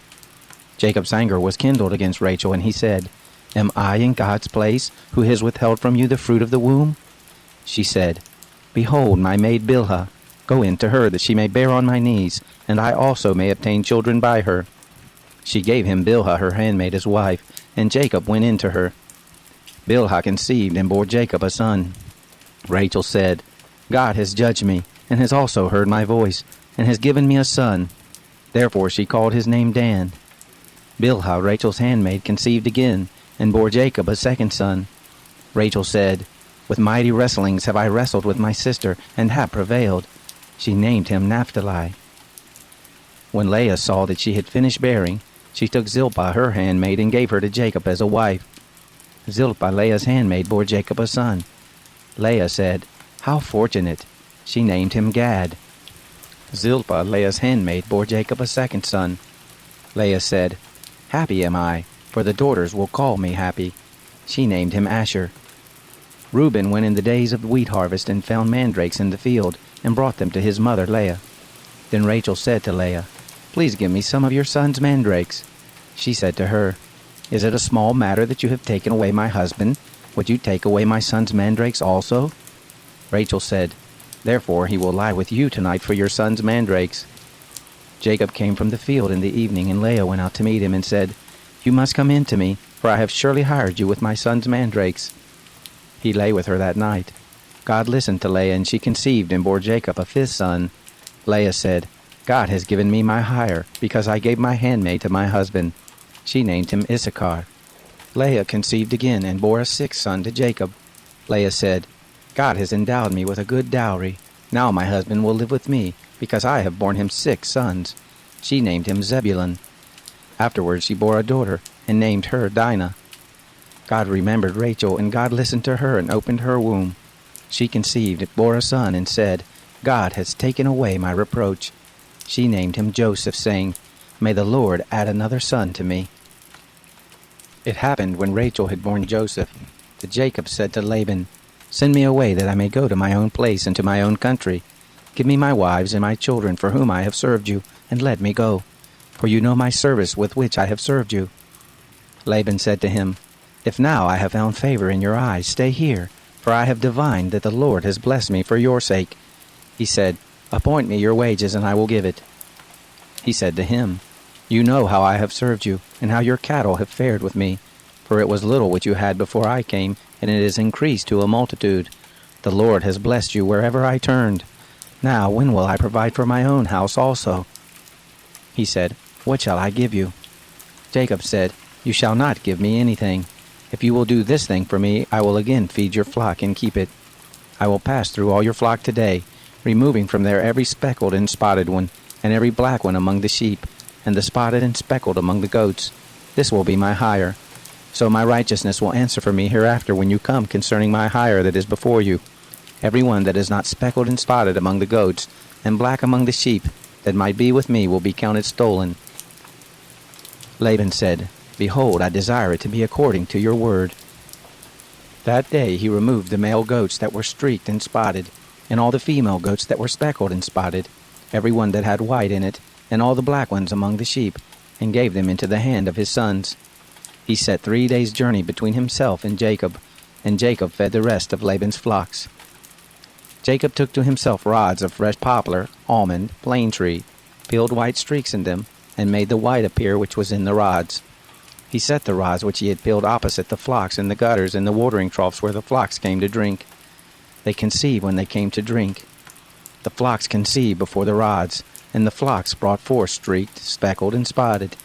Jacob's anger was kindled against Rachel, and he said, "Am I in God's place, who has withheld from you the fruit of the womb?" She said, "Behold, my maid Bilhah. Go in to her, that she may bear on my knees, and I also may obtain children by her." She gave him Bilhah her handmaid as wife, and Jacob went in to her. Bilhah conceived and bore Jacob a son. Rachel said, "God has judged me, and has also heard my voice, and has given me a son." Therefore she called his name Dan. Bilhah, Rachel's handmaid, conceived again, and bore Jacob a second son. Rachel said, "With mighty wrestlings have I wrestled with my sister, and have prevailed." She named him Naphtali. When Leah saw that she had finished bearing, she took Zilpah her handmaid, and gave her to Jacob as a wife. Zilpah, Leah's handmaid, bore Jacob a son. Leah said, "How fortunate!" She named him Gad. Zilpah, Leah's handmaid, bore Jacob a second son. Leah said, "Happy am I, for the daughters will call me happy." She named him Asher. Reuben went in the days of the wheat harvest and found mandrakes in the field, and brought them to his mother Leah. Then Rachel said to Leah, "Please give me some of your son's mandrakes." She said to her, "Is it a small matter that you have taken away my husband? Would you take away my son's mandrakes also?" Rachel said, "Therefore he will lie with you tonight for your son's mandrakes." Jacob came from the field in the evening, and Leah went out to meet him and said, "You must come in to me, for I have surely hired you with my son's mandrakes." He lay with her that night. God listened to Leah, and she conceived and bore Jacob a 5th son. Leah said, "God has given me my hire, because I gave my handmaid to my husband." She named him Issachar. Leah conceived again and bore a 6th son to Jacob. Leah said, "God has endowed me with a good dowry. Now my husband will live with me, because I have borne him 6 sons. She named him Zebulun. Afterwards she bore a daughter, and named her Dinah. God remembered Rachel, and God listened to her and opened her womb. She conceived and bore a son, and said, "God has taken away my reproach." She named him Joseph, saying, "May the Lord add another son to me." It happened when Rachel had borne Joseph, that Jacob said to Laban, "Send me away, that I may go to my own place and to my own country. Give me my wives and my children, for whom I have served you, and let me go. For you know my service with which I have served you." Laban said to him, "If now I have found favor in your eyes, stay here, for I have divined that the Lord has blessed me for your sake." He said, "Appoint me your wages, and I will give it." He said to him, You know how I have served you, and how your cattle have fared with me. For it was little which you had before I came, and it is increased to a multitude. The Lord has blessed you wherever I turned. Now when will I provide for my own house also?" He said, "What shall I give you?" Jacob said, "You shall not give me anything. If you will do this thing for me, I will again feed your flock and keep it. I will pass through all your flock today, removing from there every speckled and spotted one, and every black one among the sheep, and the spotted and speckled among the goats. This will be my hire. So my righteousness will answer for me hereafter when you come concerning my hire that is before you. Every one that is not speckled and spotted among the goats, and black among the sheep, that might be with me will be counted stolen." Laban said, "Behold, I desire it to be according to your word." That day he removed the male goats that were streaked and spotted, and all the female goats that were speckled and spotted, every one that had white in it, and all the black ones among the sheep, and gave them into the hand of his sons. He set 3 days' journey between himself and Jacob fed the rest of Laban's flocks. Jacob took to himself rods of fresh poplar, almond, plane tree, peeled white streaks in them, and made the white appear which was in the rods. He set the rods which he had peeled opposite the flocks in the gutters and the watering troughs where the flocks came to drink. They conceived when they came to drink. The flocks conceived before the rods, and the flocks brought forth streaked, speckled, and spotted.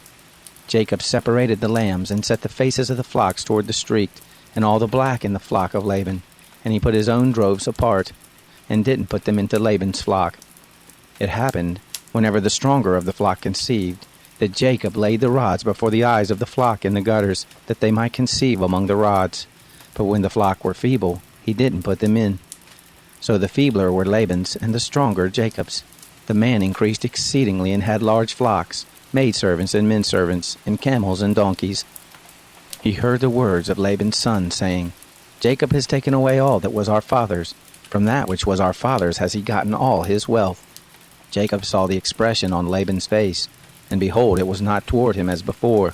Jacob separated the lambs and set the faces of the flocks toward the streaked, and all the black in the flock of Laban, and he put his own droves apart, and didn't put them into Laban's flock. It happened, whenever the stronger of the flock conceived, that Jacob laid the rods before the eyes of the flock in the gutters, that they might conceive among the rods. But when the flock were feeble, he didn't put them in. So the feebler were Laban's, and the stronger Jacob's. The man increased exceedingly, and had large flocks, maidservants and menservants, and camels and donkeys. He heard the words of Laban's son, saying, "Jacob has taken away all that was our father's. From that which was our father's has he gotten all his wealth." Jacob saw the expression on Laban's face, and behold, it was not toward him as before.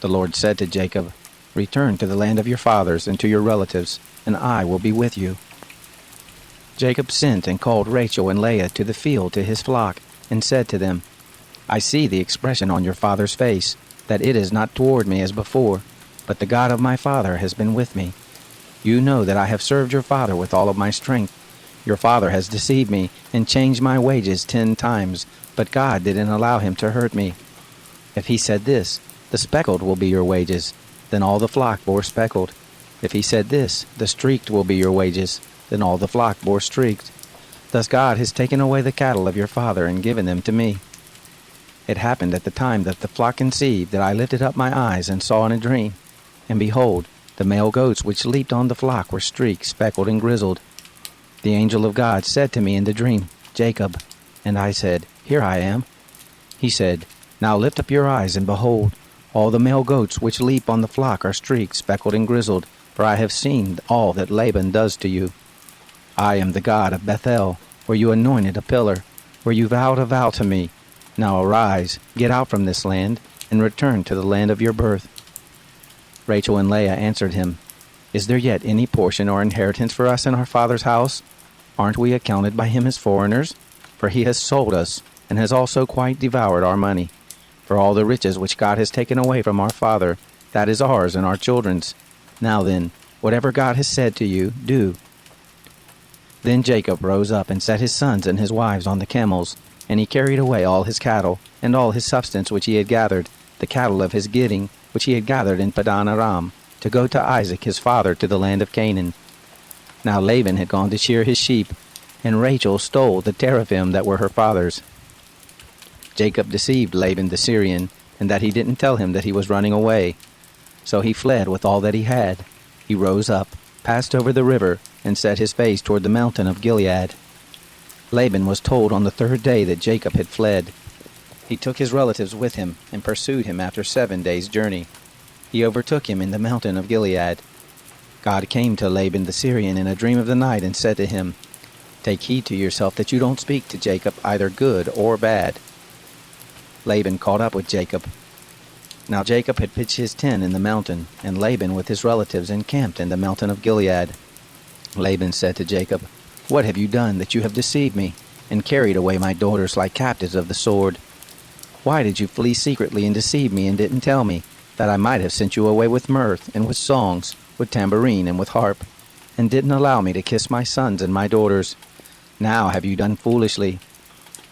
The Lord said to Jacob, "Return to the land of your fathers and to your relatives, and I will be with you." Jacob sent and called Rachel and Leah to the field to his flock, and said to them, "I see the expression on your father's face, that it is not toward me as before, but the God of my father has been with me. You know that I have served your father with all of my strength. Your father has deceived me and changed my wages 10 times, but God didn't allow him to hurt me. If he said this, the speckled will be your wages, then all the flock bore speckled. If he said this, the streaked will be your wages, then all the flock bore streaked. Thus God has taken away the cattle of your father and given them to me. It happened at the time that the flock conceived that I lifted up my eyes and saw in a dream, and behold, the male goats which leaped on the flock were streaked, speckled, and grizzled. The angel of God said to me in the dream, 'Jacob,' and I said, 'Here I am.' He said, 'Now lift up your eyes, and behold, all the male goats which leap on the flock are streaked, speckled, and grizzled, for I have seen all that Laban does to you. I am the God of Bethel, where you anointed a pillar, where you vowed a vow to me. Now arise, get out from this land, and return to the land of your birth.' Rachel and Leah answered him, 'Is there yet any portion or inheritance for us in our father's house? Aren't we accounted by him as foreigners? For he has sold us, and has also quite devoured our money. For all the riches which God has taken away from our father, that is ours and our children's. Now then, whatever God has said to you, do.' Then Jacob rose up and set his sons and his wives on the camels, and he carried away all his cattle, and all his substance which he had gathered, the cattle of his getting, which he had gathered in Padan Aram, to go to Isaac his father to the land of Canaan. Now Laban had gone to shear his sheep, and Rachel stole the teraphim that were her father's. Jacob deceived Laban the Syrian, and that he didn't tell him that he was running away. So he fled with all that he had. He rose up, passed over the river, and set his face toward the mountain of Gilead. Laban was told on the 3rd day that Jacob had fled. He took his relatives with him, and pursued him after 7 days' journey. He overtook him in the mountain of Gilead. God came to Laban the Syrian in a dream of the night, and said to him, 'Take heed to yourself that you don't speak to Jacob either good or bad.' Laban caught up with Jacob. Now Jacob had pitched his tent in the mountain, and Laban with his relatives encamped in the mountain of Gilead. Laban said to Jacob, 'What have you done that you have deceived me, and carried away my daughters like captives of the sword?' Why did you flee secretly and deceive me and didn't tell me, that I might have sent you away with mirth, and with songs, with tambourine, and with harp, and didn't allow me to kiss my sons and my daughters? Now have you done foolishly.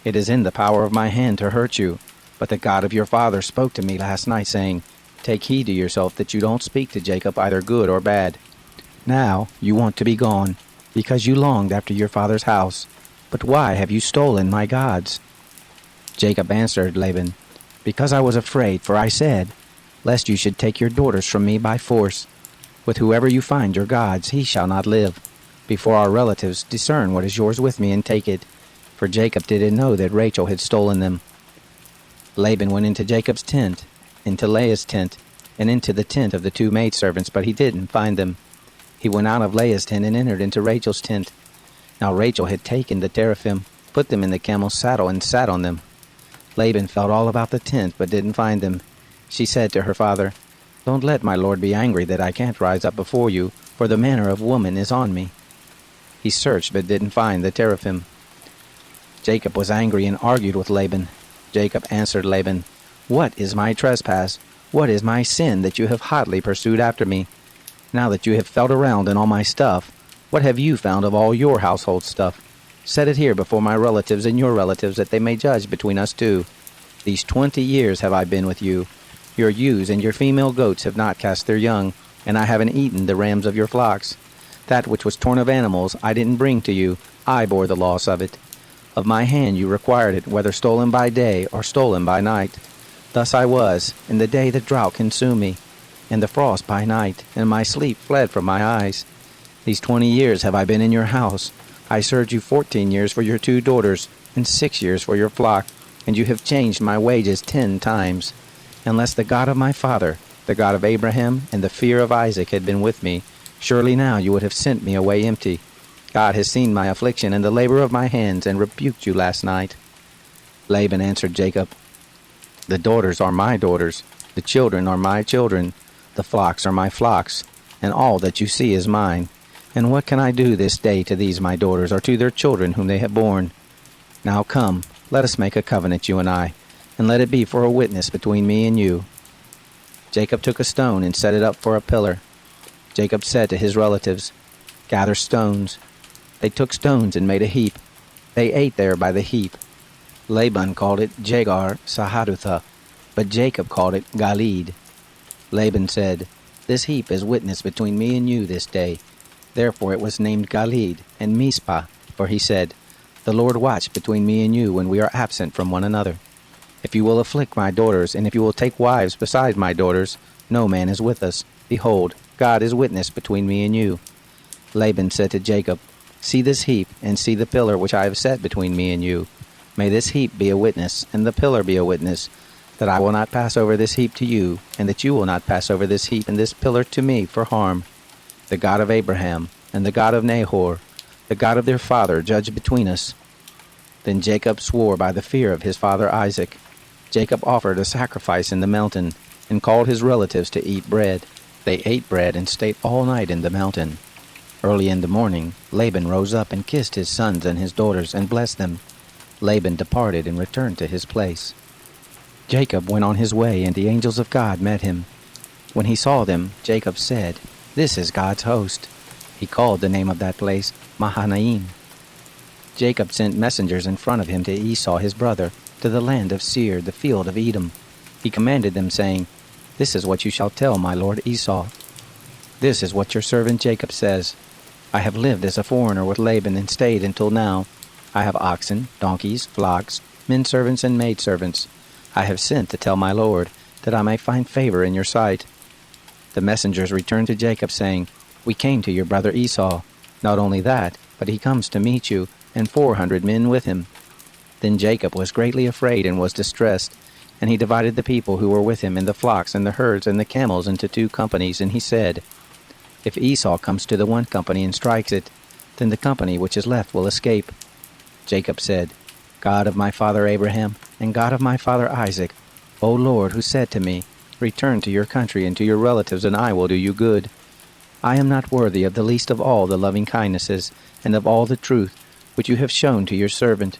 It is in the power of my hand to hurt you, but the God of your father spoke to me last night, saying, Take heed to yourself that you don't speak to Jacob either good or bad. Now you want to be gone, because you longed after your father's house. But why have you stolen my gods? Jacob answered Laban, Because I was afraid, for I said, Lest you should take your daughters from me by force. With whoever you find your gods, he shall not live. Before our relatives, discern what is yours with me and take it. For Jacob didn't know that Rachel had stolen them. Laban went into Jacob's tent, into Leah's tent, and into the tent of the two maidservants, but he didn't find them. He went out of Leah's tent and entered into Rachel's tent. Now Rachel had taken the teraphim, put them in the camel's saddle, and sat on them. Laban felt all about the tent, but didn't find them. She said to her father, Don't let my lord be angry that I can't rise up before you, for the manner of woman is on me. He searched, but didn't find the teraphim. Jacob was angry and argued with Laban. Jacob answered Laban, What is my trespass? What is my sin that you have hotly pursued after me? Now that you have felt around in all my stuff, what have you found of all your household stuff? Set it here before my relatives and your relatives, that they may judge between us two. These 20 years have I been with you. Your ewes and your female goats have not cast their young, and I haven't eaten the rams of your flocks. That which was torn of animals I didn't bring to you. I bore the loss of it. Of my hand you required it, whether stolen by day or stolen by night. Thus I was, in the day the drought consumed me, and the frost by night, and my sleep fled from my eyes. These 20 years have I been in your house. I served you 14 years for your 2 daughters, and 6 years for your flock, and you have changed my wages 10 times. Unless the God of my father, the God of Abraham, and the fear of Isaac had been with me, surely now you would have sent me away empty. God has seen my affliction and the labor of my hands, and rebuked you last night. Laban answered Jacob, The daughters are my daughters, the children are my children, the flocks are my flocks, and all that you see is mine. And what can I do this day to these my daughters, or to their children whom they have borne? Now come, let us make a covenant, you and I, and let it be for a witness between me and you. Jacob took a stone and set it up for a pillar. Jacob said to his relatives, Gather stones. They took stones and made a heap. They ate there by the heap. Laban called it Jegar Sahadutha, but Jacob called it Galid. Laban said, This heap is witness between me and you this day. Therefore it was named Galid and Mizpah, for he said, The Lord watch between me and you when we are absent from one another. If you will afflict my daughters, and if you will take wives besides my daughters, no man is with us. Behold, God is witness between me and you. Laban said to Jacob, See this heap, and see the pillar which I have set between me and you. May this heap be a witness, and the pillar be a witness, that I will not pass over this heap to you, and that you will not pass over this heap and this pillar to me for harm. The God of Abraham, and the God of Nahor, the God of their father, judge between us. Then Jacob swore by the fear of his father Isaac. Jacob offered a sacrifice in the mountain, and called his relatives to eat bread. They ate bread and stayed all night in the mountain. Early in the morning, Laban rose up and kissed his sons and his daughters, and blessed them. Laban departed and returned to his place. Jacob went on his way, and the angels of God met him. When he saw them, Jacob said, This is God's host. He called the name of that place Mahanaim. Jacob sent messengers in front of him to Esau his brother, to the land of Seir, the field of Edom. He commanded them, saying, This is what you shall tell my lord Esau. This is what your servant Jacob says. I have lived as a foreigner with Laban and stayed until now. I have oxen, donkeys, flocks, men servants, and maidservants. I have sent to tell my lord, that I may find favor in your sight. The messengers returned to Jacob, saying, We came to your brother Esau. Not only that, but he comes to meet you, and 400 men with him. Then Jacob was greatly afraid and was distressed, and he divided the people who were with him and the flocks and the herds and the camels into 2 companies, and he said, If Esau comes to the one company and strikes it, then the company which is left will escape. Jacob said, God of my father Abraham, and God of my father Isaac, O Lord, who said to me, Return to your country and to your relatives, and I will do you good. I am not worthy of the least of all the loving kindnesses, and of all the truth, which you have shown to your servant.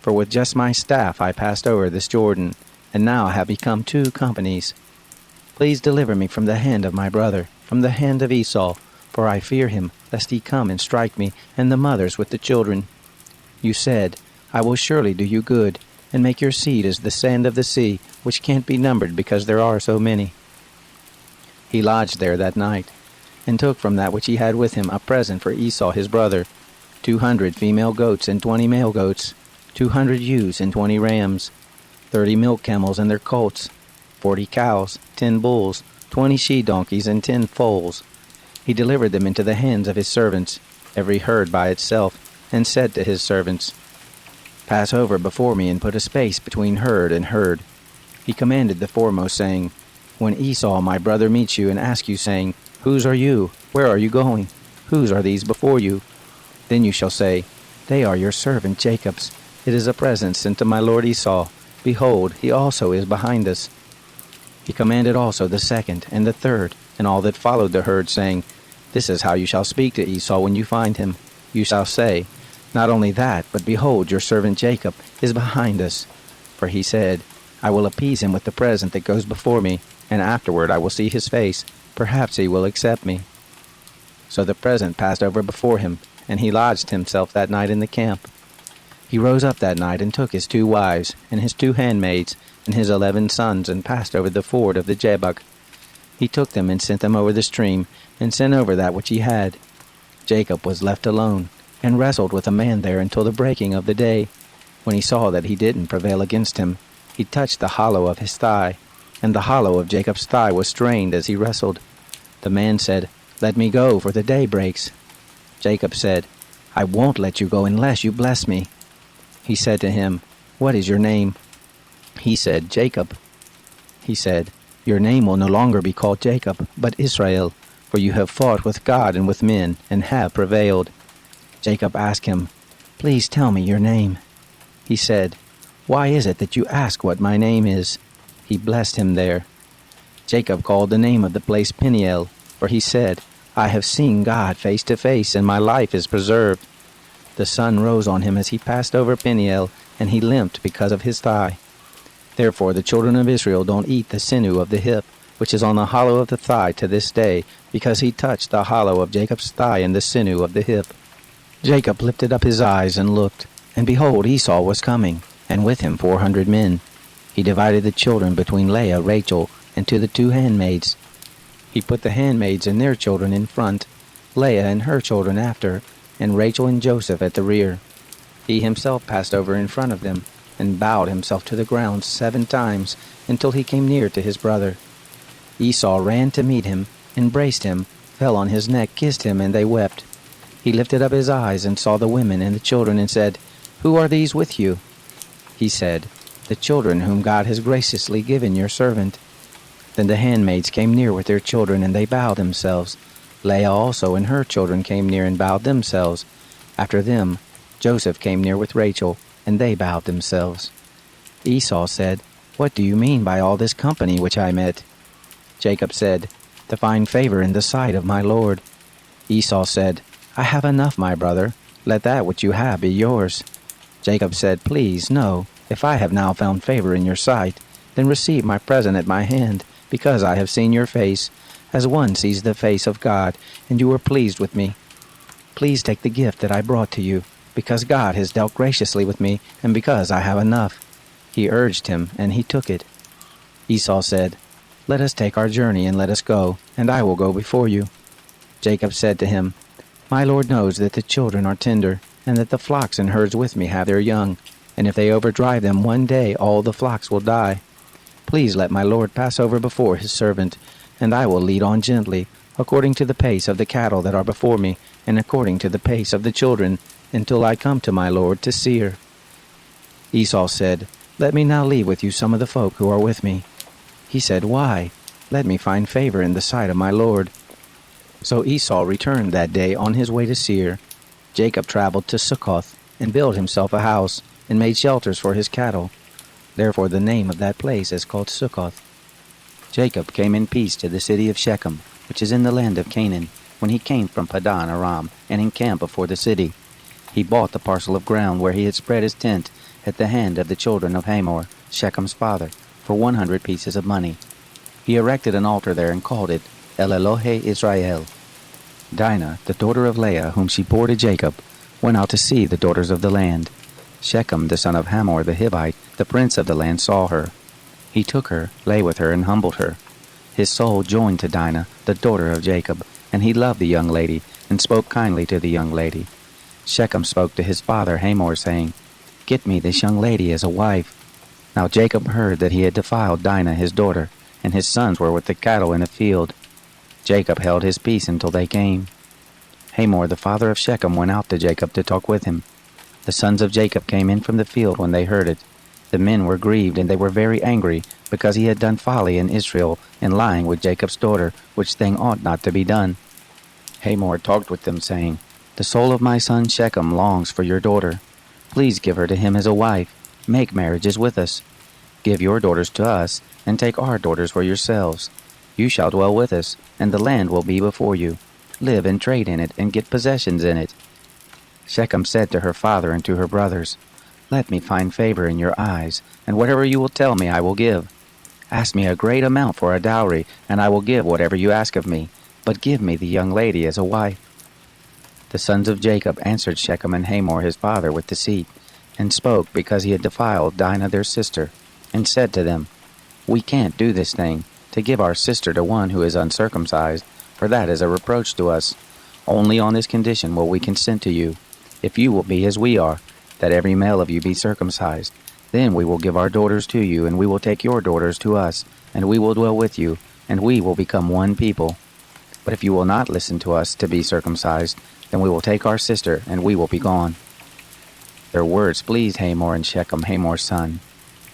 For with just my staff I passed over this Jordan, and now have become two companies. Please deliver me from the hand of my brother, from the hand of Esau, for I fear him, lest he come and strike me, and the mothers with the children. You said, I will surely do you good, and make your seed as the sand of the sea, which can't be numbered because there are so many. He lodged there that night, and took from that which he had with him a present for Esau his brother, 200 female goats and 20 male goats, 200 ewes and 20 rams, 30 milk camels and their colts, 40 cows, 10 bulls, 20 she-donkeys, and 10 foals. He delivered them into the hands of his servants, every herd by itself, and said to his servants, Pass over before me and put a space between herd and herd. He commanded the foremost, saying, When Esau my brother meets you and asks you, saying, Whose are you? Where are you going? Whose are these before you? Then you shall say, They are your servant Jacob's. It is a present sent to my lord Esau. Behold, he also is behind us. He commanded also the second and the third, and all that followed the herd, saying, This is how you shall speak to Esau when you find him. You shall say, Not only that, but behold, your servant Jacob is behind us. For he said, I will appease him with the present that goes before me, and afterward I will see his face. Perhaps he will accept me. So the present passed over before him, and he lodged himself that night in the camp. He rose up that night and took his 2 wives, and his 2 handmaids, and his 11 sons, and passed over the ford of the Jabbok. He took them and sent them over the stream, and sent over that which he had. Jacob was left alone, and wrestled with a man there until the breaking of the day. When he saw that he didn't prevail against him, he touched the hollow of his thigh, and the hollow of Jacob's thigh was strained as he wrestled. The man said, Let me go, for the day breaks. Jacob said, I won't let you go unless you bless me. He said to him, What is your name? He said, Jacob. He said, Your name will no longer be called Jacob, but Israel, for you have fought with God and with men, and have prevailed. Jacob asked him, Please tell me your name. He said, Why is it that you ask what my name is? He blessed him there. Jacob called the name of the place Peniel, for he said, I have seen God face to face, and my life is preserved. The sun rose on him as he passed over Peniel, and he limped because of his thigh. Therefore the children of Israel don't eat the sinew of the hip, which is on the hollow of the thigh to this day, because he touched the hollow of Jacob's thigh and the sinew of the hip. Jacob lifted up his eyes and looked, and behold, Esau was coming, and with him 400 men. He divided the children between Leah, Rachel, and to the 2 handmaids. He put the handmaids and their children in front, Leah and her children after, and Rachel and Joseph at the rear. He himself passed over in front of them, and bowed himself to the ground 7 times, until he came near to his brother. Esau ran to meet him, embraced him, fell on his neck, kissed him, and they wept. He lifted up his eyes and saw the women and the children, and said, Who are these with you? He said, The children whom God has graciously given your servant. Then the handmaids came near with their children, and they bowed themselves. Leah also and her children came near and bowed themselves. After them, Joseph came near with Rachel, and they bowed themselves. Esau said, What do you mean by all this company which I met? Jacob said, To find favor in the sight of my lord. Esau said, I have enough, my brother. Let that which you have be yours. Jacob said, Please, no. If I have now found favor in your sight, then receive my present at my hand, because I have seen your face, as one sees the face of God, and you were pleased with me. Please take the gift that I brought to you, because God has dealt graciously with me, and because I have enough. He urged him, and he took it. Esau said, Let us take our journey, and let us go, and I will go before you. Jacob said to him, My lord knows that the children are tender, and that the flocks and herds with me have their young, and if they overdrive them one day, all the flocks will die. Please let my lord pass over before his servant, and I will lead on gently, according to the pace of the cattle that are before me, and according to the pace of the children, until I come to my lord to Seir. Esau said, Let me now leave with you some of the folk who are with me. He said, Why? Let me find favor in the sight of my lord. So Esau returned that day on his way to Seir. Jacob traveled to Succoth, and built himself a house, and made shelters for his cattle. Therefore the name of that place is called Succoth. Jacob came in peace to the city of Shechem, which is in the land of Canaan, when he came from Padan Aram, and encamped before the city. He bought the parcel of ground where he had spread his tent at the hand of the children of Hamor, Shechem's father, for 100 pieces of money. He erected an altar there and called it El Elohe Israel. Dinah, the daughter of Leah, whom she bore to Jacob, went out to see the daughters of the land. Shechem, the son of Hamor the Hivite, the prince of the land, saw her. He took her, lay with her, and humbled her. His soul joined to Dinah, the daughter of Jacob, and he loved the young lady, and spoke kindly to the young lady. Shechem spoke to his father Hamor, saying, "Get me this young lady as a wife." Now Jacob heard that he had defiled Dinah his daughter, and his sons were with the cattle in the field. Jacob held his peace until they came. Hamor the father of Shechem went out to Jacob to talk with him. The sons of Jacob came in from the field when they heard it. The men were grieved, and they were very angry, because he had done folly in Israel in lying with Jacob's daughter, which thing ought not to be done. Hamor talked with them, saying, "The soul of my son Shechem longs for your daughter. Please give her to him as a wife. Make marriages with us. Give your daughters to us, and take our daughters for yourselves. You shall dwell with us, and the land will be before you. Live and trade in it, and get possessions in it." Shechem said to her father and to her brothers, "Let me find favor in your eyes, and whatever you will tell me I will give. Ask me a great amount for a dowry, and I will give whatever you ask of me, but give me the young lady as a wife." The sons of Jacob answered Shechem and Hamor his father with deceit, and spoke because he had defiled Dinah their sister, and said to them, "We can't do this thing, to give our sister to one who is uncircumcised, for that is a reproach to us. Only on this condition will we consent to you, if you will be as we are, that every male of you be circumcised. Then we will give our daughters to you, and we will take your daughters to us, and we will dwell with you, and we will become one people. But if you will not listen to us to be circumcised, then we will take our sister, and we will be gone." Their words pleased Hamor and Shechem, Hamor's son.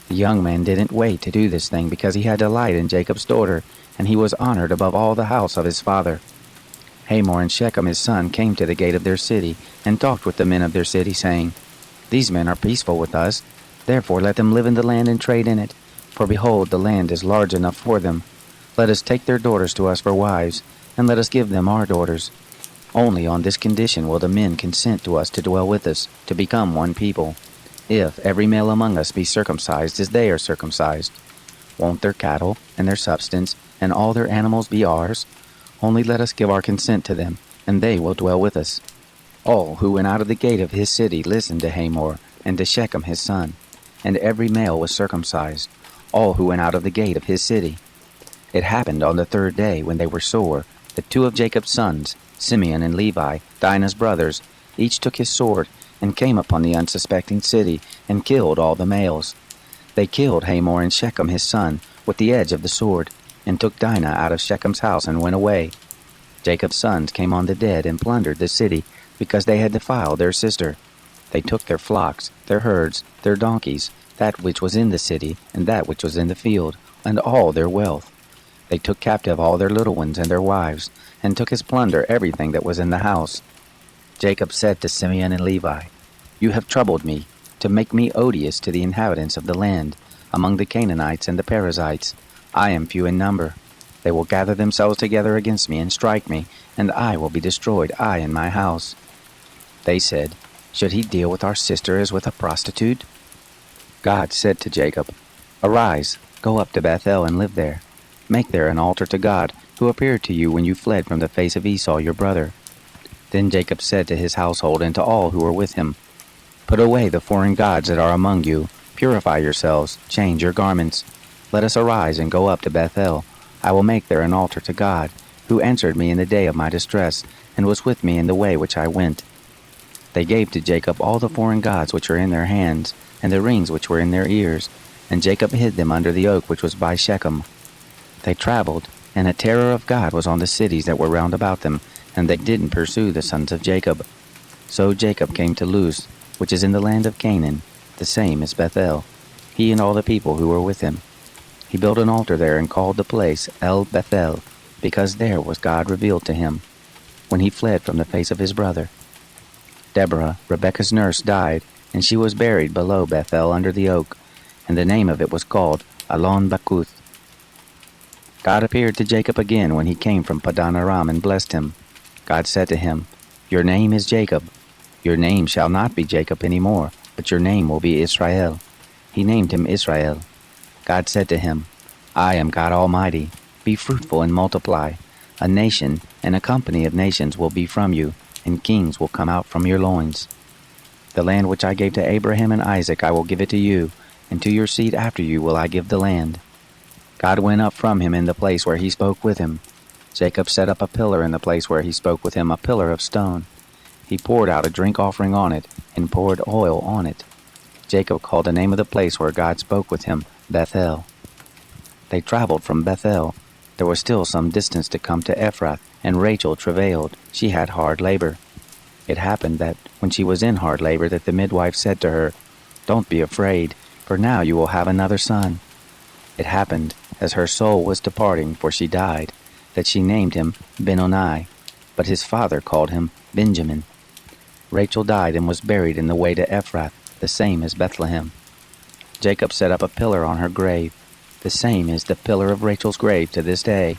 The young man didn't wait to do this thing because he had delight in Jacob's daughter, and he was honored above all the house of his father. Hamor and Shechem his son came to the gate of their city, and talked with the men of their city, saying, "These men are peaceful with us, therefore let them live in the land and trade in it, for behold, the land is large enough for them. Let us take their daughters to us for wives, and let us give them our daughters. Only on this condition will the men consent to us to dwell with us, to become one people, if every male among us be circumcised as they are circumcised. Won't their cattle, and their substance, and all their animals be ours? Only let us give our consent to them, and they will dwell with us." All who went out of the gate of his city listened to Hamor, and to Shechem his son, and every male was circumcised, all who went out of the gate of his city. It happened on the third day, when they were sore, that two of Jacob's sons, Simeon and Levi, Dinah's brothers, each took his sword, and came upon the unsuspecting city, and killed all the males. They killed Hamor and Shechem his son with the edge of the sword, and took Dinah out of Shechem's house and went away. Jacob's sons came on the dead and plundered the city, because they had defiled their sister. They took their flocks, their herds, their donkeys, that which was in the city, and that which was in the field, and all their wealth. They took captive all their little ones and their wives, and took as plunder everything that was in the house. Jacob said to Simeon and Levi, "You have troubled me, to make me odious to the inhabitants of the land, among the Canaanites and the Perizzites. I am few in number. They will gather themselves together against me and strike me, and I will be destroyed, I and my house." They said, "Should he deal with our sister as with a prostitute?" God said to Jacob, "Arise, go up to Bethel and live there. Make there an altar to God, who appeared to you when you fled from the face of Esau your brother." Then Jacob said to his household and to all who were with him, "Put away the foreign gods that are among you. Purify yourselves, change your garments. Let us arise and go up to Bethel. I will make there an altar to God, who answered me in the day of my distress, and was with me in the way which I went." They gave to Jacob all the foreign gods which were in their hands, and the rings which were in their ears, and Jacob hid them under the oak which was by Shechem. They traveled, and a terror of God was on the cities that were round about them, and they didn't pursue the sons of Jacob. So Jacob came to Luz, which is in the land of Canaan, the same as Bethel, he and all the people who were with him. He built an altar there and called the place El Bethel, because there was God revealed to him, when he fled from the face of his brother. Deborah, Rebekah's nurse, died, and she was buried below Bethel under the oak, and the name of it was called Alon Bakuth. God appeared to Jacob again when he came from Padan Aram and blessed him. God said to him, "Your name is Jacob. Your name shall not be Jacob any more, but your name will be Israel." He named him Israel. God said to him, I am God Almighty. Be fruitful and multiply. A nation and a company of nations will be from you, and kings will come out from your loins. The land which I gave to Abraham and Isaac I will give it to you, and to your seed after you will I give the land. God went up from him in the place where he spoke with him. Jacob set up a pillar in the place where he spoke with him, a pillar of stone. He poured out a drink offering on it, and poured oil on it. Jacob called the name of the place where God spoke with him Bethel. They traveled from Bethel. There was still some distance to come to Ephrath, and Rachel travailed. She had hard labor. It happened that, when she was in hard labor, that the midwife said to her, Don't be afraid, for now you will have another son. It happened, as her soul was departing, for she died, that she named him Benoni, but his father called him Benjamin. Rachel died and was buried in the way to Ephrath, the same as Bethlehem. Jacob set up a pillar on her grave. The same is the pillar of Rachel's grave to this day.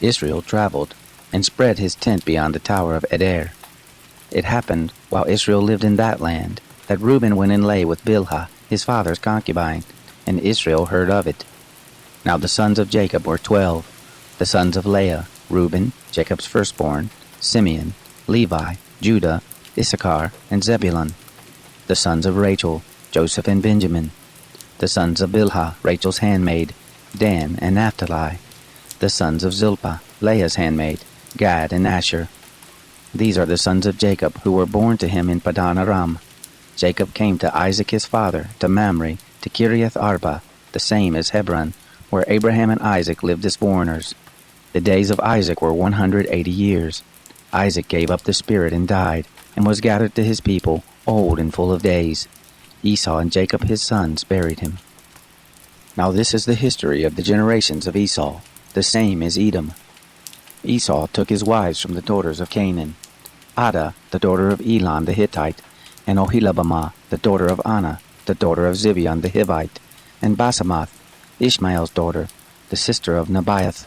Israel traveled, and spread his tent beyond the tower of Eder. It happened, while Israel lived in that land, that Reuben went and lay with Bilhah, his father's concubine, and Israel heard of it. Now the sons of Jacob were 12, the sons of Leah, Reuben, Jacob's firstborn, Simeon, Levi, Judah, Issachar, and Zebulun. The sons of Rachel, Joseph and Benjamin. The sons of Bilhah, Rachel's handmaid, Dan and Naphtali. The sons of Zilpah, Leah's handmaid, Gad and Asher. These are the sons of Jacob, who were born to him in Padan Aram. Jacob came to Isaac his father, to Mamre, to Kiriath Arba, the same as Hebron, where Abraham and Isaac lived as foreigners. The days of Isaac were 180 years. Isaac gave up the spirit and died, and was gathered to his people, old and full of days. Esau and Jacob his sons buried him. Now this is the history of the generations of Esau. The same is Edom. Esau took his wives from the daughters of Canaan. Adah, the daughter of Elon the Hittite, and Oholibamah, the daughter of Anah, the daughter of Zibeon the Hivite, and Basemath, Ishmael's daughter, the sister of Nebaioth.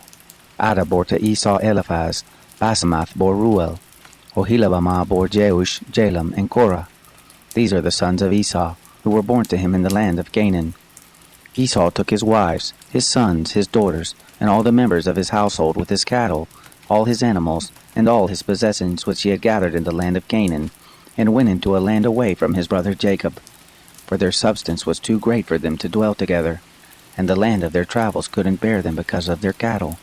Adah bore to Esau Eliphaz, Basemath bore Ruel, Oholibamah bore Jeush, Jalam, and Korah. These are the sons of Esau, who were born to him in the land of Canaan. Esau took his wives, his sons, his daughters, and all the members of his household with his cattle, all his animals, and all his possessions which he had gathered in the land of Canaan, and went into a land away from his brother Jacob. For their substance was too great for them to dwell together, and the land of their travels couldn't bear them because of their cattle.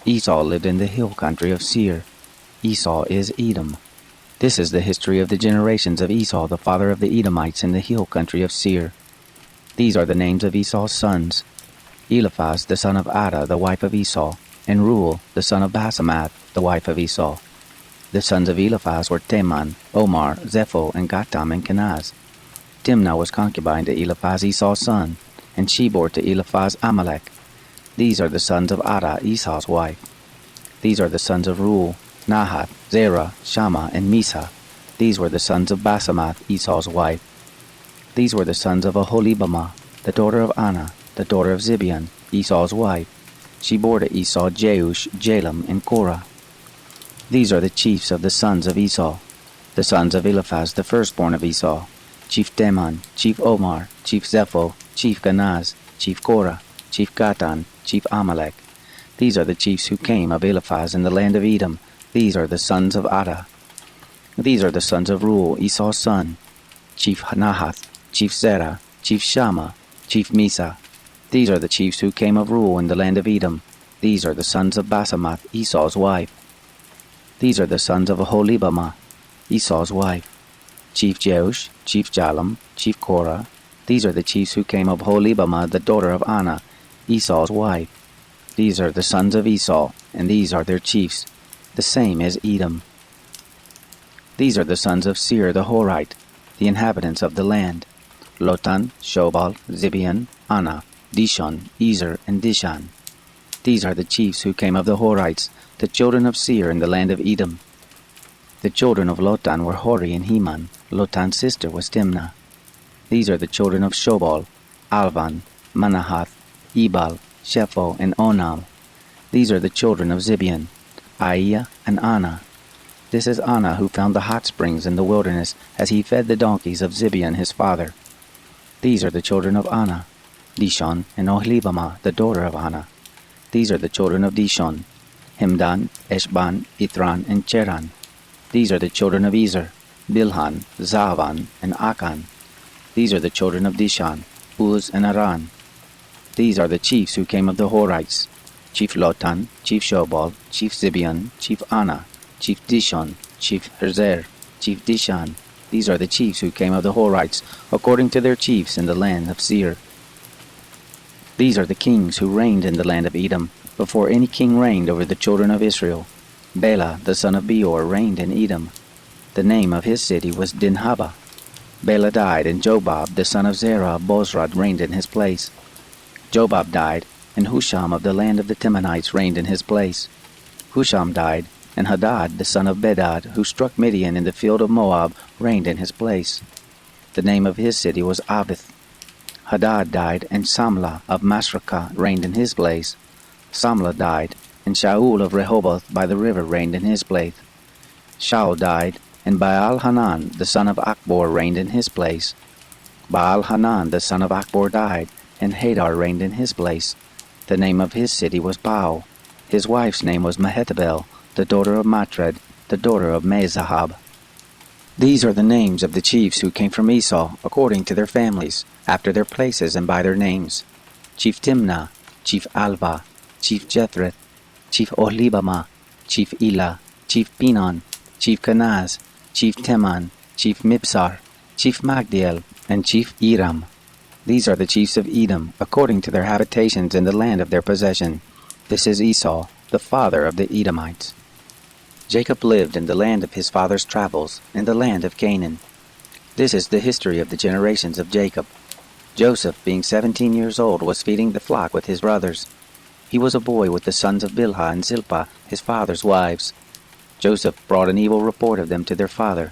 Esau lived in the hill country of Seir. Esau is Edom. This is the history of the generations of Esau, the father of the Edomites in the hill country of Seir. These are the names of Esau's sons: Eliphaz the son of Adah, the wife of Esau, and Ruel the son of Basemath, the wife of Esau. The sons of Eliphaz were Teman, Omar, Zepho, and Gatam, and Kenaz. Timnah was concubine to Eliphaz, Esau's son, and she bore to Eliphaz Amalek. These are the sons of Adah, Esau's wife. These are the sons of Ruel, Nahath, Zerah, Shammah, and Misa. These were the sons of Basemath, Esau's wife. These were the sons of Oholibamah, the daughter of Anah, the daughter of Zibeon, Esau's wife. She bore to Esau Jeush, Jalam, and Korah. These are the chiefs of the sons of Esau. The sons of Eliphaz, the firstborn of Esau: Chief Teman, Chief Omar, Chief Zepho, Chief Kenaz, Chief Korah, Chief Gatan, Chief Amalek. These are the chiefs who came of Eliphaz in the land of Edom. These are the sons of Adah. These are the sons of Ruel, Esau's son: Chief Nahath, Chief Zerah, Chief Shammah, Chief Misa. These are the chiefs who came of Ruel in the land of Edom. These are the sons of Basemath, Esau's wife. These are the sons of Oholibamah, Esau's wife: Chief Jeush, Chief Jalam, Chief Korah. These are the chiefs who came of Oholibamah, the daughter of Anah, Esau's wife. These are the sons of Esau, and these are their chiefs. The same as Edom. These are the sons of Seir the Horite, the inhabitants of the land: Lotan, Shobal, Zibeon, Anah, Dishon, Ezer, and Dishan. These are the chiefs who came of the Horites, the children of Seir in the land of Edom. The children of Lotan were Hori and Heman. Lotan's sister was Timnah. These are the children of Shobal: Alvan, Manahath, Ebal, Shepho, and Onam. These are the children of Zibeon: Aiah and Anah. This is Anah, who found the hot springs in the wilderness as he fed the donkeys of Zibeon his father. These are the children of Anah. Dishon, and Oholibamah, the daughter of Anah. These are the children of Dishon: Hemdan, Eshban, Ithran, and Cheran. These are the children of Ezer: Bilhan, Zaavan, and Akan. These are the children of Dishan: Uz and Aran. These are the chiefs who came of the Horites: Chief Lotan, Chief Shobal, Chief Zibeon, Chief Anah, Chief Dishon, Chief Herzer, Chief Dishan. These are the chiefs who came of the Horites, according to their chiefs in the land of Seir. These are the kings who reigned in the land of Edom, before any king reigned over the children of Israel. Bela, the son of Beor, reigned in Edom. The name of his city was Dinhaba. Bela died, and Jobab, the son of Zerah of Bozrah, reigned in his place. Jobab died, and Husham of the land of the Temanites reigned in his place. Husham died, and Hadad, the son of Bedad, who struck Midian in the field of Moab, reigned in his place. The name of his city was Avith. Hadad died, and Samlah of Masrekah reigned in his place. Samlah died, and Shaul of Rehoboth by the river reigned in his place. Shaul died, and Baal-Hanan, the son of Achbor, reigned in his place. Baal-Hanan, the son of Achbor, died, and Hadar reigned in his place. The name of his city was Baal. His wife's name was Mehetabel, the daughter of Matred, the daughter of Mezahab. These are the names of the chiefs who came from Esau, according to their families, after their places and by their names: Chief Timnah, Chief Alva, Chief Jethreth, Chief Oholibamah, Chief Elah, Chief Pinon, Chief Kenaz, Chief Teman, Chief Mibsar, Chief Magdiel, and Chief Iram. These are the chiefs of Edom, according to their habitations in the land of their possession. This is Esau, the father of the Edomites. Jacob lived in the land of his father's travels, in the land of Canaan. This is the history of the generations of Jacob. Joseph, being 17 years old, was feeding the flock with his brothers. He was a boy with the sons of Bilhah and Zilpah, his father's wives. Joseph brought an evil report of them to their father.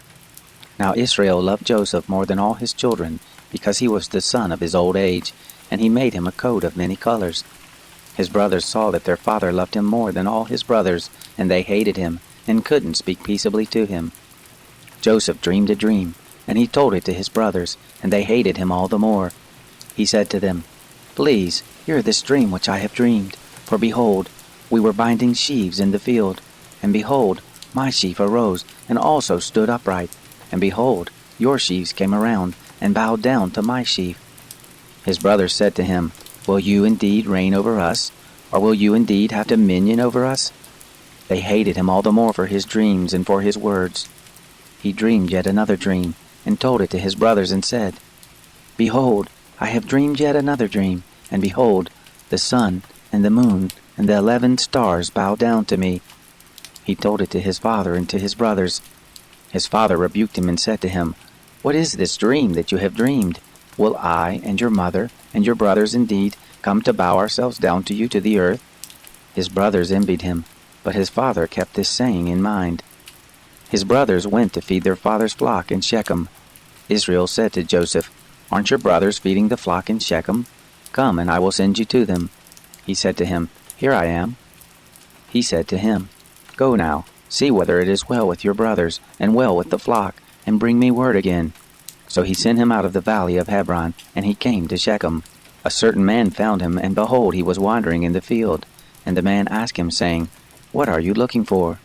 Now Israel loved Joseph more than all his children, because he was the son of his old age, and he made him a coat of many colors. His brothers saw that their father loved him more than all his brothers, and they hated him, and couldn't speak peaceably to him. Joseph dreamed a dream, and he told it to his brothers, and they hated him all the more. He said to them, "Please, hear this dream which I have dreamed. For behold, we were binding sheaves in the field, and behold, my sheaf arose, and also stood upright, and behold, your sheaves came around, and bowed down to my sheaf." His brothers said to him, "Will you indeed reign over us, or will you indeed have dominion over us?" They hated him all the more for his dreams and for his words. He dreamed yet another dream, and told it to his brothers, and said, "Behold, I have dreamed yet another dream, and behold, the sun and the moon and the 11 stars bow down to me." He told it to his father and to his brothers. His father rebuked him and said to him, "What is this dream that you have dreamed? Will I and your mother and your brothers indeed come to bow ourselves down to you to the earth?" His brothers envied him, but his father kept this saying in mind. His brothers went to feed their father's flock in Shechem. Israel said to Joseph, "Aren't your brothers feeding the flock in Shechem? Come, and I will send you to them." He said to him, "Here I am." He said to him, "Go now, see whether it is well with your brothers, and well with the flock, and bring me word again." So he sent him out of the valley of Hebron, and he came to Shechem. A certain man found him, and behold, he was wandering in the field. And the man asked him, saying, "What are you looking for?"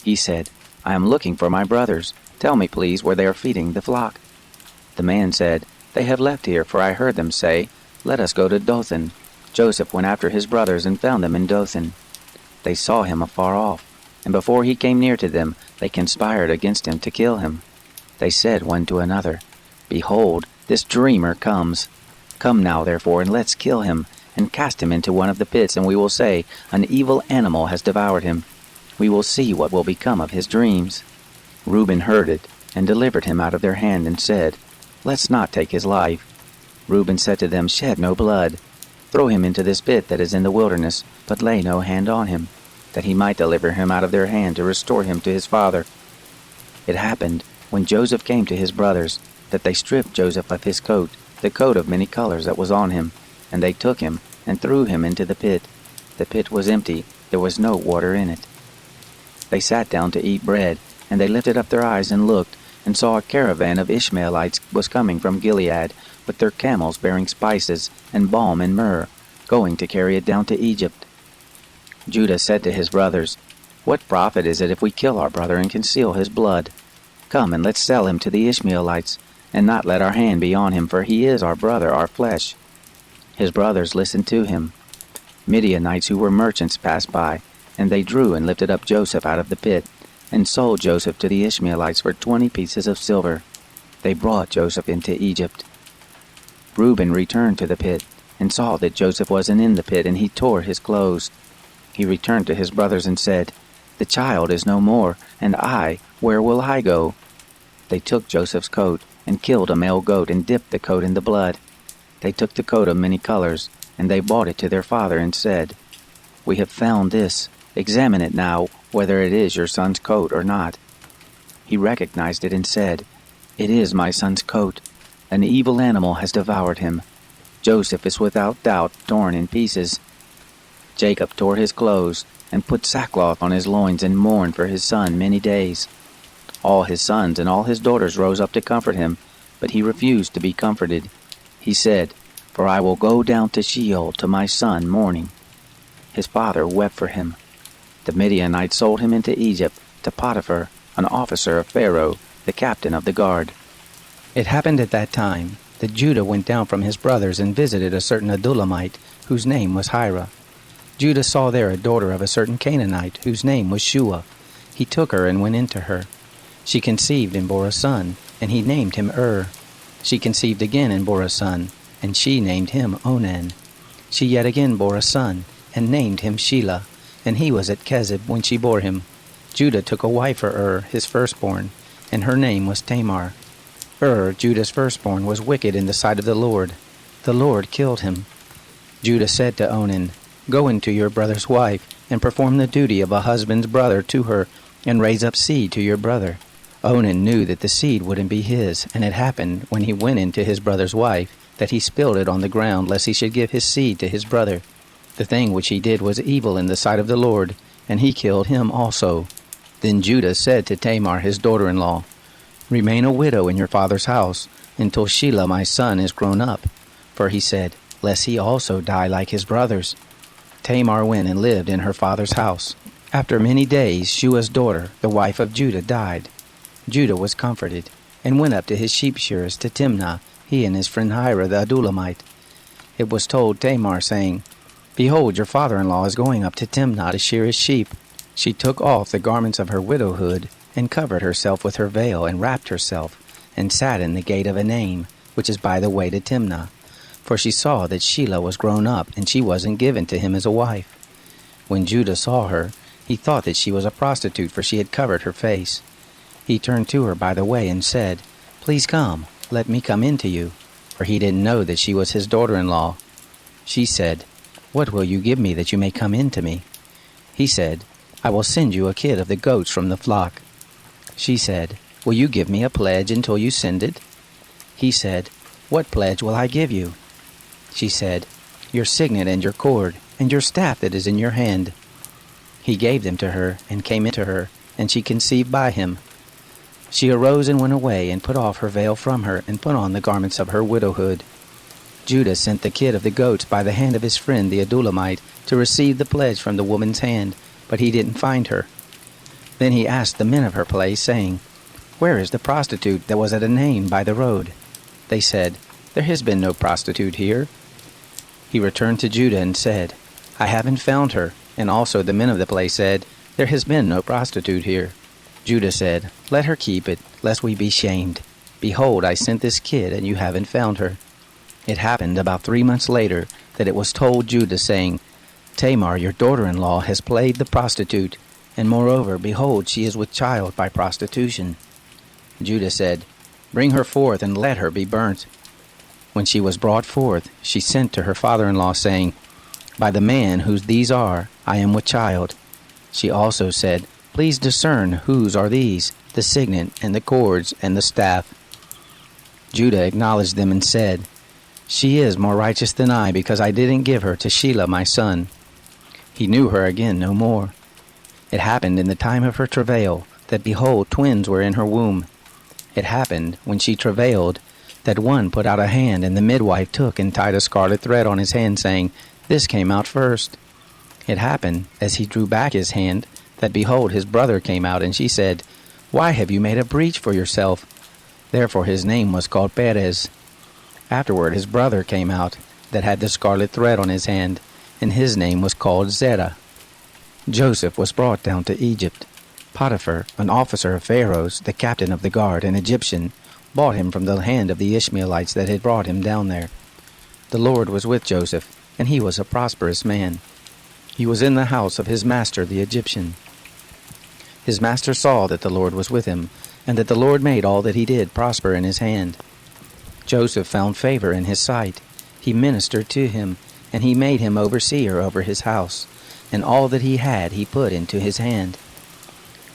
He said, "I am looking for my brothers. Tell me, please, where they are feeding the flock." The man said, "They have left here, for I heard them say, 'Let us go to Dothan.'" Joseph went after his brothers and found them in Dothan. They saw him afar off, and before he came near to them, they conspired against him to kill him. They said one to another, "Behold, this dreamer comes. Come now, therefore, and let's kill him, and cast him into one of the pits, and we will say, 'An evil animal has devoured him.' We will see what will become of his dreams." Reuben heard it, and delivered him out of their hand, and said, "Let's not take his life." Reuben said to them, "Shed no blood. Throw him into this pit that is in the wilderness, but lay no hand on him, that he might deliver him out of their hand to restore him to his father." It happened, when Joseph came to his brothers, that they stripped Joseph of his coat, the coat of many colors that was on him, and they took him, and threw him into the pit. The pit was empty, there was no water in it. They sat down to eat bread, and they lifted up their eyes and looked, and saw a caravan of Ishmaelites was coming from Gilead, with their camels bearing spices, and balm and myrrh, going to carry it down to Egypt. Judah said to his brothers, "What profit is it if we kill our brother and conceal his blood? Come and let's sell him to the Ishmaelites, and not let our hand be on him, for he is our brother, our flesh." His brothers listened to him. Midianites who were merchants passed by, and they drew and lifted up Joseph out of the pit, and sold Joseph to the Ishmaelites for 20 pieces of silver. They brought Joseph into Egypt. Reuben returned to the pit, and saw that Joseph wasn't in the pit, and he tore his clothes. He returned to his brothers and said, "The child is no more, and where will I go?" They took Joseph's coat, and killed a male goat, and dipped the coat in the blood. They took the coat of many colors, and they brought it to their father, and said, "We have found this. Examine it now, whether it is your son's coat or not." He recognized it and said, "It is my son's coat. An evil animal has devoured him. Joseph is without doubt torn in pieces." Jacob tore his clothes, and put sackcloth on his loins, and mourned for his son many days. All his sons and all his daughters rose up to comfort him, but he refused to be comforted. He said, "For I will go down to Sheol to my son mourning." His father wept for him. The Midianites sold him into Egypt to Potiphar, an officer of Pharaoh, the captain of the guard. It happened at that time that Judah went down from his brothers and visited a certain Adullamite, whose name was Hira. Judah saw there a daughter of a certain Canaanite, whose name was Shua. He took her and went into her. She conceived and bore a son, and he named him She conceived again and bore a son, and she named him Onan. She yet again bore a son, and named him Shelah, and he was at Kezib when she bore him. Judah took a wife for his firstborn, and her name was Tamar. Judah's firstborn, was wicked in the sight of the Lord. The Lord killed him. Judah said to Onan, "Go into your brother's wife, and perform the duty of a husband's brother to her, and raise up seed to your brother." Onan knew that the seed wouldn't be his, and it happened, when he went into his brother's wife, that he spilled it on the ground, lest he should give his seed to his brother. The thing which he did was evil in the sight of the Lord, and he killed him also. Then Judah said to Tamar his daughter-in-law, "Remain a widow in your father's house, until Shelah my son is grown up." For he said, "Lest he also die like his brothers." Tamar went and lived in her father's house. After many days Shua's daughter, the wife of Judah, died. Judah was comforted, and went up to his sheep shearers to Timnah, he and his friend Hira the Adullamite. It was told Tamar, saying, "Behold, your father-in-law is going up to Timnah to shear his sheep." She took off the garments of her widowhood, and covered herself with her veil, and wrapped herself, and sat in the gate of Enaim, which is by the way to Timnah. For she saw that Shelah was grown up, and she wasn't given to him as a wife. When Judah saw her, he thought that she was a prostitute, for she had covered her face. He turned to her by the way and said, "Please come, let me come in to you," for he didn't know that she was his daughter-in-law. She said, "What will you give me that you may come in to me?" He said, "I will send you a kid of the goats from the flock." She said, "Will you give me a pledge until you send it?" He said, "What pledge will I give you?" She said, "Your signet and your cord, and your staff that is in your hand." He gave them to her, and came into her, and she conceived by him. She arose and went away, and put off her veil from her, and put on the garments of her widowhood. Judah sent the kid of the goats by the hand of his friend the Adullamite to receive the pledge from the woman's hand, but he didn't find her. Then he asked the men of her place, saying, "Where is the prostitute that was at Enaim by the road?" They said, "There has been no prostitute here." He returned to Judah and said, "I haven't found her." And also the men of the place said, "There has been no prostitute here." Judah said, "Let her keep it, lest we be shamed. Behold, I sent this kid, and you haven't found her." It happened about 3 months later that it was told Judah, saying, "Tamar, your daughter-in-law, has played the prostitute, and moreover, behold, she is with child by prostitution." Judah said, "Bring her forth, and let her be burnt." When she was brought forth, she sent to her father-in-law, saying, "By the man whose these are, I am with child." She also said, "Please discern whose are these, the signet, and the cords, and the staff." Judah acknowledged them and said, "She is more righteous than I, because I didn't give her to Shelah my son." He knew her again no more. It happened in the time of her travail, that behold, twins were in her womb. It happened, when she travailed, that one put out a hand, and the midwife took and tied a scarlet thread on his hand, saying, This came out first. It happened, as he drew back his hand, that behold, his brother came out, and she said, Why have you made a breach for yourself? Therefore his name was called Perez. Afterward his brother came out, that had the scarlet thread on his hand, and his name was called Zerah. Joseph was brought down to Egypt. Potiphar, an officer of Pharaoh's, the captain of the guard, an Egyptian, bought him from the hand of the Ishmaelites that had brought him down there. The Lord was with Joseph, and he was a prosperous man. He was in the house of his master the Egyptian. His master saw that the Lord was with him, and that the Lord made all that he did prosper in his hand. Joseph found favor in his sight. He ministered to him, and he made him overseer over his house, and all that he had he put into his hand.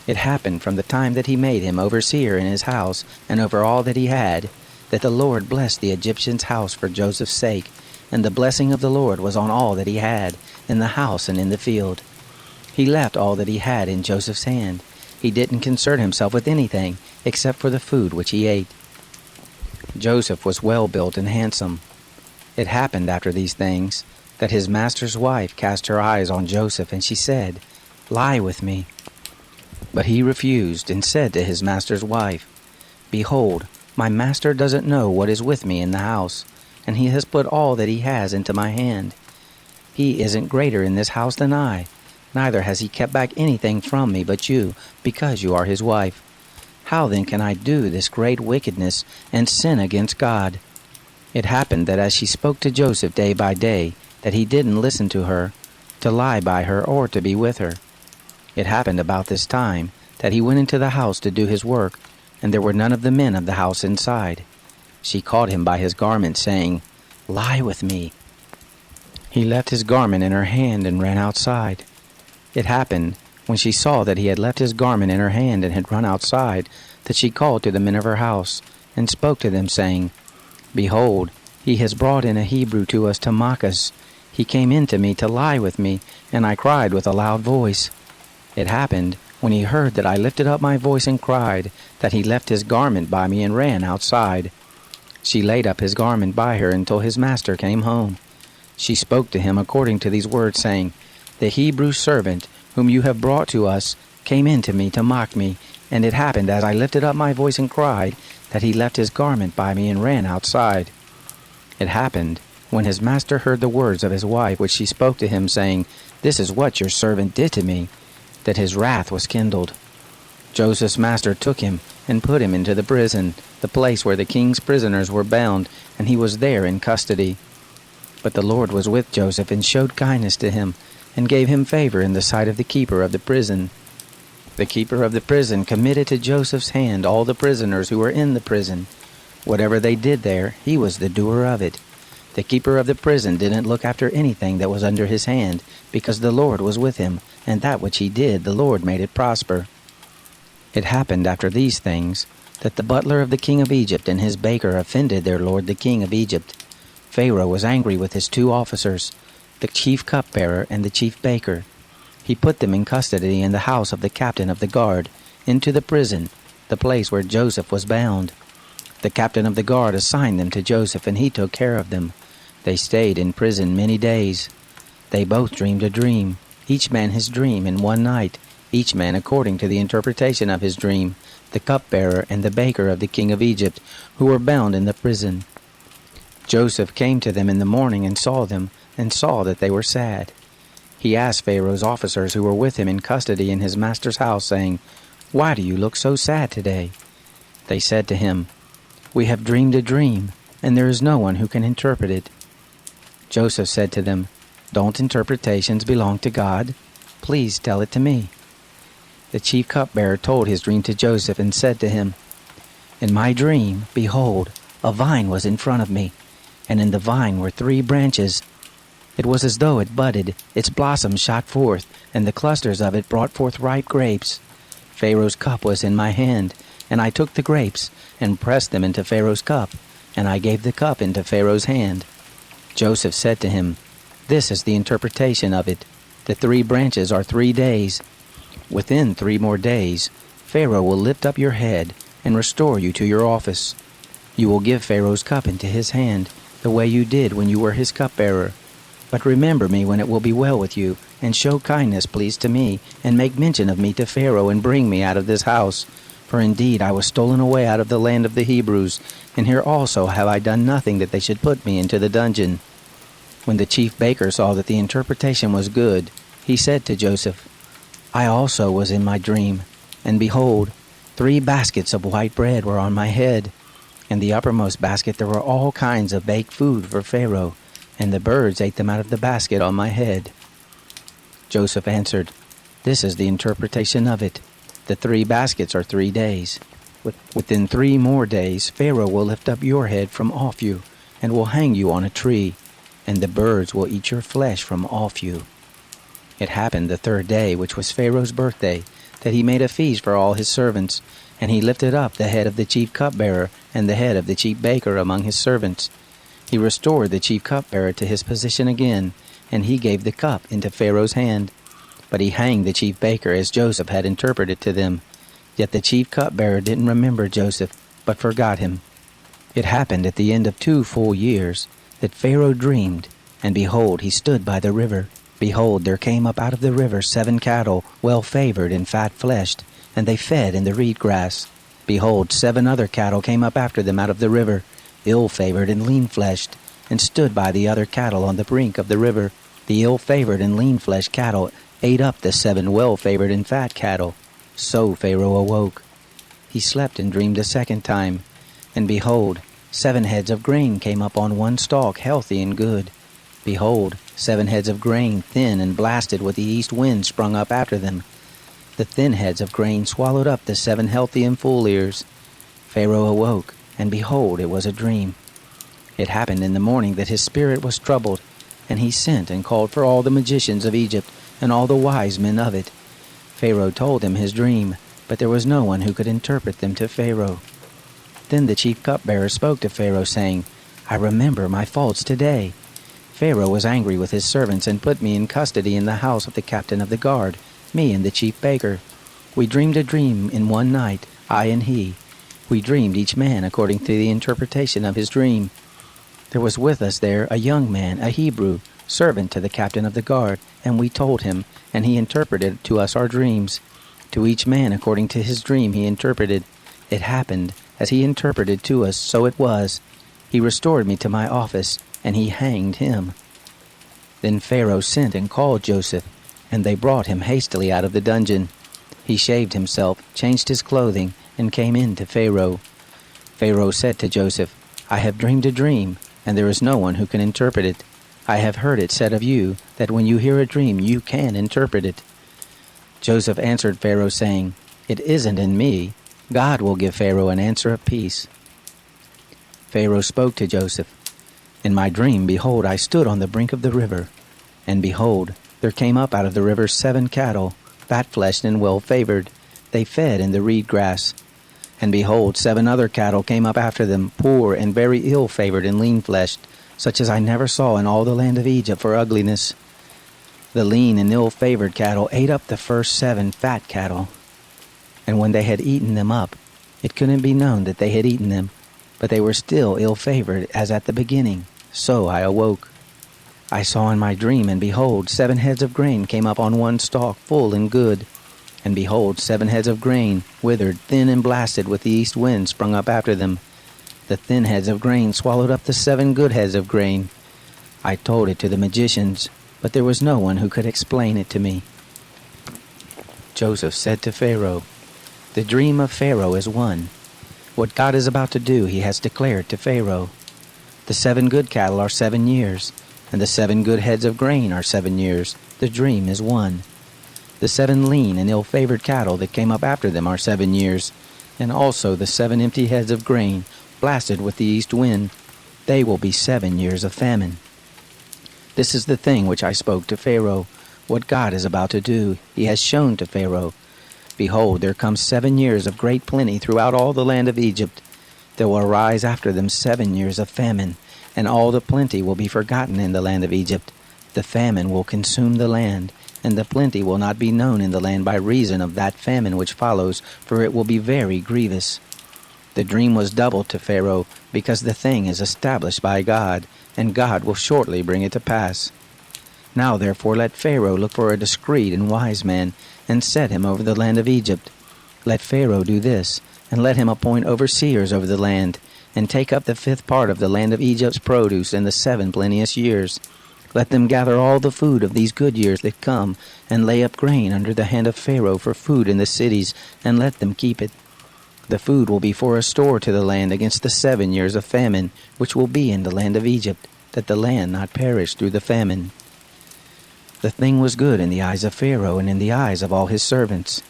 It happened from the time that he made him overseer in his house, and over all that he had, that the Lord blessed the Egyptian's house for Joseph's sake, and the blessing of the Lord was on all that he had, in the house and in the field. He left all that he had in Joseph's hand. He didn't concern himself with anything, except for the food which he ate. Joseph was well built and handsome. It happened after these things, that his master's wife cast her eyes on Joseph, and she said, Lie with me. But he refused, and said to his master's wife, Behold, my master doesn't know what is with me in the house, and he has put all that he has into my hand. He isn't greater in this house than I, neither has he kept back anything from me but you, because you are his wife. How then can I do this great wickedness and sin against God? It happened that as she spoke to Joseph day by day, that he didn't listen to her, to lie by her or to be with her. It happened about this time that he went into the house to do his work, and there were none of the men of the house inside. She caught him by his garment, saying, Lie with me. He left his garment in her hand and ran outside. It happened, when she saw that he had left his garment in her hand and had run outside, that she called to the men of her house, and spoke to them, saying, Behold, he has brought in a Hebrew to us to mock us. He came in to me to lie with me, and I cried with a loud voice. It happened, when he heard that I lifted up my voice and cried, that he left his garment by me and ran outside. She laid up his garment by her until his master came home. She spoke to him according to these words, saying, The Hebrew servant whom you have brought to us came in to me to mock me, and it happened as I lifted up my voice and cried, that he left his garment by me and ran outside. It happened, when his master heard the words of his wife which she spoke to him, saying, This is what your servant did to me, that his wrath was kindled. Joseph's master took him and put him into the prison, the place where the king's prisoners were bound, and he was there in custody. But the Lord was with Joseph and showed kindness to him, and gave him favor in the sight of the keeper of the prison. The keeper of the prison committed to Joseph's hand all the prisoners who were in the prison. Whatever they did there, he was the doer of it. The keeper of the prison didn't look after anything that was under his hand, because the Lord was with him, and that which he did, the Lord made it prosper. It happened after these things, that the butler of the king of Egypt and his baker offended their lord the king of Egypt. Pharaoh was angry with his 2 officers, the chief cupbearer and the chief baker. He put them in custody in the house of the captain of the guard, into the prison, the place where Joseph was bound. The captain of the guard assigned them to Joseph, and he took care of them. They stayed in prison many days. They both dreamed a dream, each man his dream in one night, each man according to the interpretation of his dream, the cupbearer and the baker of the king of Egypt, who were bound in the prison. Joseph came to them in the morning and saw them, and saw that they were sad. He asked Pharaoh's officers who were with him in custody in his master's house, saying, Why do you look so sad today? They said to him, We have dreamed a dream, and there is no one who can interpret it. Joseph said to them, Don't interpretations belong to God? Please tell it to me. The chief cupbearer told his dream to Joseph and said to him, In my dream, behold, a vine was in front of me, and in the vine were 3 branches. It was as though it budded, its blossoms shot forth, and the clusters of it brought forth ripe grapes. Pharaoh's cup was in my hand, and I took the grapes, and pressed them into Pharaoh's cup, and I gave the cup into Pharaoh's hand. Joseph said to him, This is the interpretation of it. The 3 branches are 3 days. Within 3 more days, Pharaoh will lift up your head, and restore you to your office. You will give Pharaoh's cup into his hand, the way you did when you were his cupbearer. But remember me when it will be well with you, and show kindness, please, to me, and make mention of me to Pharaoh, and bring me out of this house. For indeed I was stolen away out of the land of the Hebrews, and here also have I done nothing that they should put me into the dungeon." When the chief baker saw that the interpretation was good, he said to Joseph, "I also was in my dream, and behold, 3 baskets of white bread were on my head. In the uppermost basket there were all kinds of baked food for Pharaoh, and the birds ate them out of the basket on my head." Joseph answered, "This is the interpretation of it. The 3 baskets are 3 days. Within 3 more days Pharaoh will lift up your head from off you, and will hang you on a tree, and the birds will eat your flesh from off you." It happened the 3rd day, which was Pharaoh's birthday, that he made a feast for all his servants, and he lifted up the head of the chief cupbearer and the head of the chief baker among his servants. He restored the chief cupbearer to his position again, and he gave the cup into Pharaoh's hand. But he hanged the chief baker as Joseph had interpreted to them. Yet the chief cupbearer didn't remember Joseph, but forgot him. It happened at the end of 2 full years that Pharaoh dreamed, and behold, he stood by the river. Behold, there came up out of the river 7 cattle, well-favored and fat-fleshed, and they fed in the reed grass. Behold, 7 other cattle came up after them out of the river, ill-favored and lean-fleshed, and stood by the other cattle on the brink of the river. The ill-favored and lean-fleshed cattle ate up the 7 well-favored and fat cattle. So Pharaoh awoke. He slept and dreamed a 2nd time, and behold, 7 heads of grain came up on one stalk, healthy and good. Behold, 7 heads of grain, thin and blasted with the east wind, sprung up after them. The thin heads of grain swallowed up the 7 healthy and full ears. Pharaoh awoke, and behold, it was a dream. It happened in the morning that his spirit was troubled, and he sent and called for all the magicians of Egypt, and all the wise men of it. Pharaoh told him his dream, but there was no one who could interpret them to Pharaoh. Then the chief cupbearer spoke to Pharaoh, saying, "I remember my faults today. Pharaoh was angry with his servants, and put me in custody in the house of the captain of the guard, me and the chief baker. We dreamed a dream in one night, I and he. We dreamed each man according to the interpretation of his dream. There was with us there a young man, a Hebrew, servant to the captain of the guard, and we told him, and he interpreted to us our dreams. To each man according to his dream he interpreted. It happened, as he interpreted to us, so it was. He restored me to my office, and he hanged him." Then Pharaoh sent and called Joseph, and they brought him hastily out of the dungeon. He shaved himself, changed his clothing, and came in to Pharaoh. Pharaoh said to Joseph, "I have dreamed a dream, and there is no one who can interpret it. I have heard it said of you, that when you hear a dream you can interpret it." Joseph answered Pharaoh, saying, "It isn't in me. God will give Pharaoh an answer of peace." Pharaoh spoke to Joseph, "In my dream, behold, I stood on the brink of the river, and behold, there came up out of the river 7 cattle, fat-fleshed and well-favored. They fed in the reed grass. And behold, 7 other cattle came up after them, poor and very ill-favored and lean-fleshed, such as I never saw in all the land of Egypt for ugliness. The lean and ill-favored cattle ate up the first 7 fat cattle. And when they had eaten them up, it couldn't be known that they had eaten them, but they were still ill-favored as at the beginning. So I awoke. I saw in my dream, and behold, 7 heads of grain came up on one stalk, full and good. And behold, 7 heads of grain, withered, thin and blasted with the east wind, sprung up after them. The thin heads of grain swallowed up the 7 good heads of grain. I told it to the magicians, but there was no one who could explain it to me." Joseph said to Pharaoh, "The dream of Pharaoh is one. What God is about to do he has declared to Pharaoh. The 7 good cattle are 7 years, and the 7 good heads of grain are 7 years. The dream is one. The 7 lean and ill-favored cattle that came up after them are 7 years, and also the 7 empty heads of grain, blasted with the east wind. They will be 7 years of famine. This is the thing which I spoke to Pharaoh. What God is about to do, he has shown to Pharaoh. Behold, there come 7 years of great plenty throughout all the land of Egypt. There will arise after them 7 years of famine, and all the plenty will be forgotten in the land of Egypt. The famine will consume the land, and the plenty will not be known in the land by reason of that famine which follows, for it will be very grievous. The dream was doubled to Pharaoh, because the thing is established by God, and God will shortly bring it to pass. Now therefore let Pharaoh look for a discreet and wise man, and set him over the land of Egypt. Let Pharaoh do this, and let him appoint overseers over the land, and take up the 5th part of the land of Egypt's produce in the 7 plenteous years. Let them gather all the food of these good years that come, and lay up grain under the hand of Pharaoh for food in the cities, and let them keep it. The food will be for a store to the land against the 7 years of famine, which will be in the land of Egypt, that the land not perish through the famine. The thing was good in the eyes of Pharaoh and in the eyes of all his servants.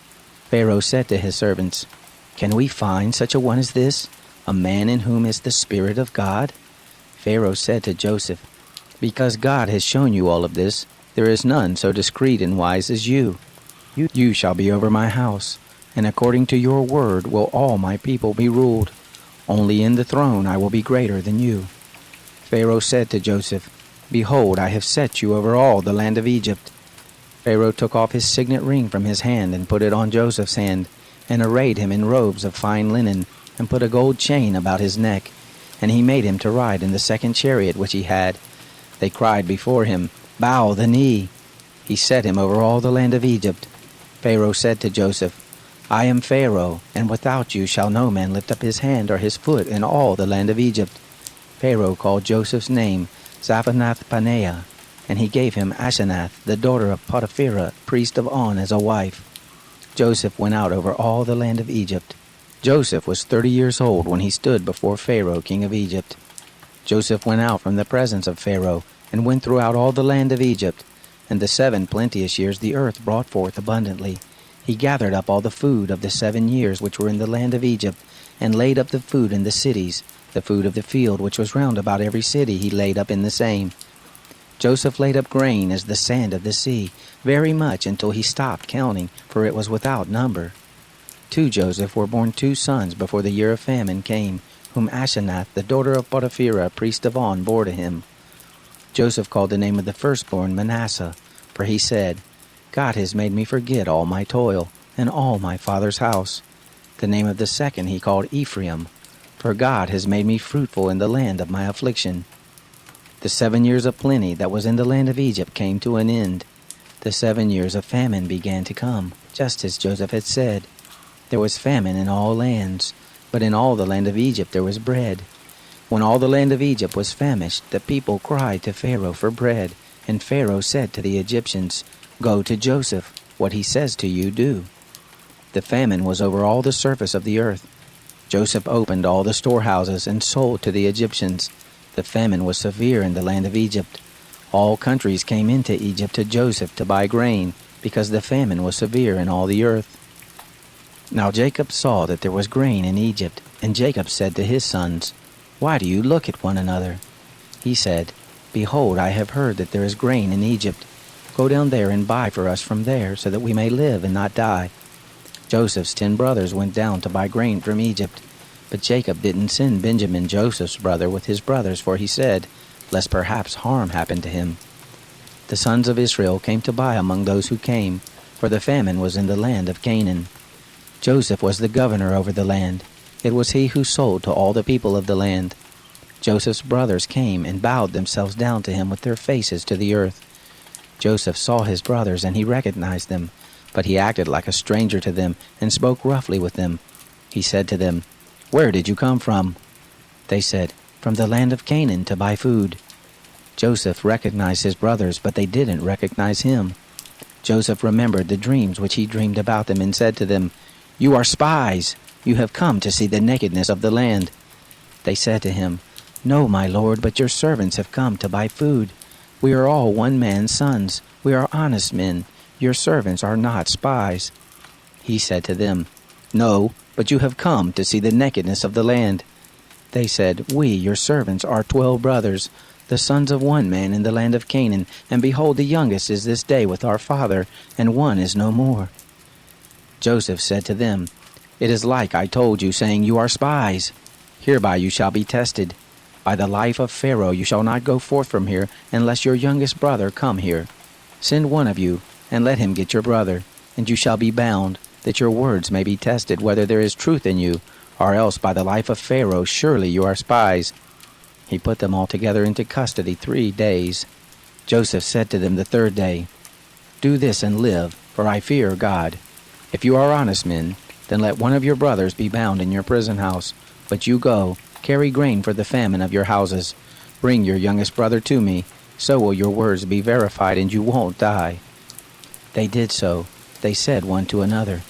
Pharaoh said to his servants, "Can we find such a one as this, a man in whom is the Spirit of God?" Pharaoh said to Joseph, "Because God has shown you all of this, there is none so discreet and wise as you. You shall be over my house, and according to your word will all my people be ruled. Only in the throne I will be greater than you." Pharaoh said to Joseph, "Behold, I have set you over all the land of Egypt." Pharaoh took off his signet ring from his hand and put it on Joseph's hand, and arrayed him in robes of fine linen, and put a gold chain about his neck. And he made him to ride in the 2nd chariot which he had. They cried before him, "Bow the knee." He set him over all the land of Egypt. Pharaoh said to Joseph, "I am Pharaoh, and without you shall no man lift up his hand or his foot in all the land of Egypt." Pharaoh called Joseph's name Zaphanath-Paneah, and he gave him Asenath, the daughter of Potiphera, priest of On, as a wife. Joseph went out over all the land of Egypt. Joseph was 30 years old when he stood before Pharaoh, king of Egypt. Joseph went out from the presence of Pharaoh, and went throughout all the land of Egypt. And the 7 plenteous years the earth brought forth abundantly. He gathered up all the food of the 7 years which were in the land of Egypt, and laid up the food in the cities. The food of the field which was round about every city he laid up in the same. Joseph laid up grain as the sand of the sea, very much until he stopped counting, for it was without number. To Joseph were born 2 sons before the year of famine came, whom Asenath, the daughter of Potiphera, priest of On, bore to him. Joseph called the name of the firstborn Manasseh, for he said, "God has made me forget all my toil, and all my father's house." The name of the second he called Ephraim, for God has made me fruitful in the land of my affliction. The 7 years of plenty that was in the land of Egypt came to an end. The 7 years of famine began to come, just as Joseph had said. There was famine in all lands, but in all the land of Egypt there was bread. When all the land of Egypt was famished, the people cried to Pharaoh for bread, and Pharaoh said to the Egyptians, "Go to Joseph, what he says to you do." The famine was over all the surface of the earth. Joseph opened all the storehouses and sold to the Egyptians. The famine was severe in the land of Egypt. All countries came into Egypt to Joseph to buy grain, because the famine was severe in all the earth. Now Jacob saw that there was grain in Egypt, and Jacob said to his sons, "Why do you look at one another?" He said, "Behold, I have heard that there is grain in Egypt. Go down there and buy for us from there, so that we may live and not die." Joseph's 10 brothers went down to buy grain from Egypt. But Jacob didn't send Benjamin, Joseph's brother, with his brothers, for he said, lest perhaps harm happen to him. The sons of Israel came to buy among those who came, for the famine was in the land of Canaan. Joseph was the governor over the land. It was he who sold to all the people of the land. Joseph's brothers came and bowed themselves down to him with their faces to the earth. Joseph saw his brothers, and he recognized them, but he acted like a stranger to them and spoke roughly with them. He said to them, "Where did you come from?" They said, "From the land of Canaan to buy food." Joseph recognized his brothers, but they didn't recognize him. Joseph remembered the dreams which he dreamed about them and said to them, "You are spies. You have come to see the nakedness of the land." They said to him, "No, my lord, but your servants have come to buy food. We are all one man's sons. We are honest men. Your servants are not spies." He said to them, "No, but you have come to see the nakedness of the land." They said, "We, your servants, are 12 brothers, the sons of one man in the land of Canaan, and behold, the youngest is this day with our father, and one is no more." Joseph said to them, "It is like I told you, saying, you are spies. Hereby you shall be tested. By the life of Pharaoh you shall not go forth from here, unless your youngest brother come here. Send one of you, and let him get your brother, and you shall be bound, that your words may be tested, whether there is truth in you, or else by the life of Pharaoh, surely you are spies." He put them all together into custody 3 days. Joseph said to them the 3rd day, "Do this and live, for I fear God. If you are honest men, then let one of your brothers be bound in your prison house. But you go, carry grain for the famine of your houses. Bring your youngest brother to me, so will your words be verified and you won't die." They did so. They said one to another,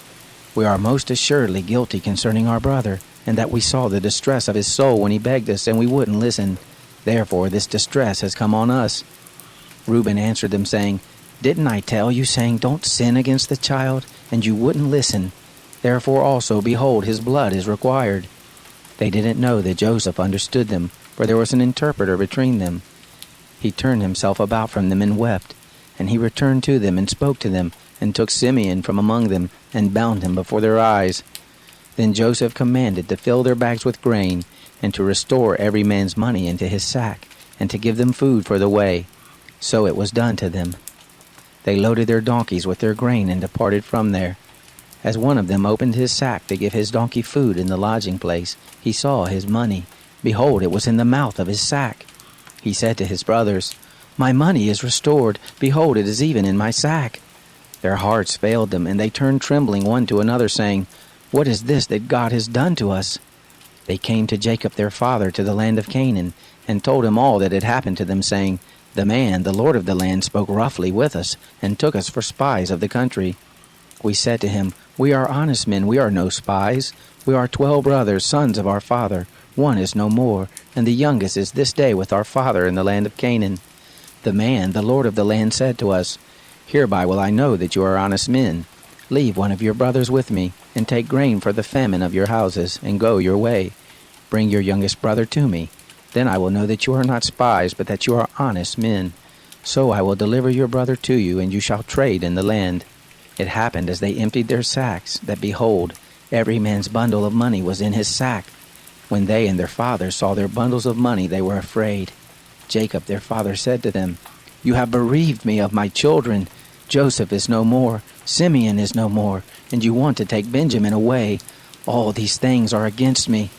"We are most assuredly guilty concerning our brother, and that we saw the distress of his soul when he begged us, and we wouldn't listen. Therefore this distress has come on us." Reuben answered them, saying, "Didn't I tell you, saying, 'Don't sin against the child,' and you wouldn't listen? Therefore also, behold, his blood is required." They didn't know that Joseph understood them, for there was an interpreter between them. He turned himself about from them and wept. And he returned to them and spoke to them, and took Simeon from among them, and bound him before their eyes. Then Joseph commanded to fill their bags with grain, and to restore every man's money into his sack, and to give them food for the way. So it was done to them. They loaded their donkeys with their grain and departed from there. As one of them opened his sack to give his donkey food in the lodging place, he saw his money. Behold, it was in the mouth of his sack. He said to his brothers, "My money is restored. Behold, it is even in my sack." Their hearts failed them, and they turned trembling one to another, saying, "What is this that God has done to us?" They came to Jacob their father to the land of Canaan, and told him all that had happened to them, saying, "The man, the Lord of the land, spoke roughly with us, and took us for spies of the country." We said to him, "We are honest men, we are no spies. We are 12 brothers, sons of our father. One is no more, and the youngest is this day with our father in the land of Canaan." The man, the Lord of the land, said to us, "Hereby will I know that you are honest men. Leave one of your brothers with me, and take grain for the famine of your houses, and go your way. Bring your youngest brother to me. Then I will know that you are not spies, but that you are honest men. So I will deliver your brother to you, and you shall trade in the land." It happened as they emptied their sacks, that behold, every man's bundle of money was in his sack. When they and their father saw their bundles of money, they were afraid. Jacob their father said to them, "You have bereaved me of my children. Joseph is no more, Simeon is no more, and you want to take Benjamin away. All these things are against me."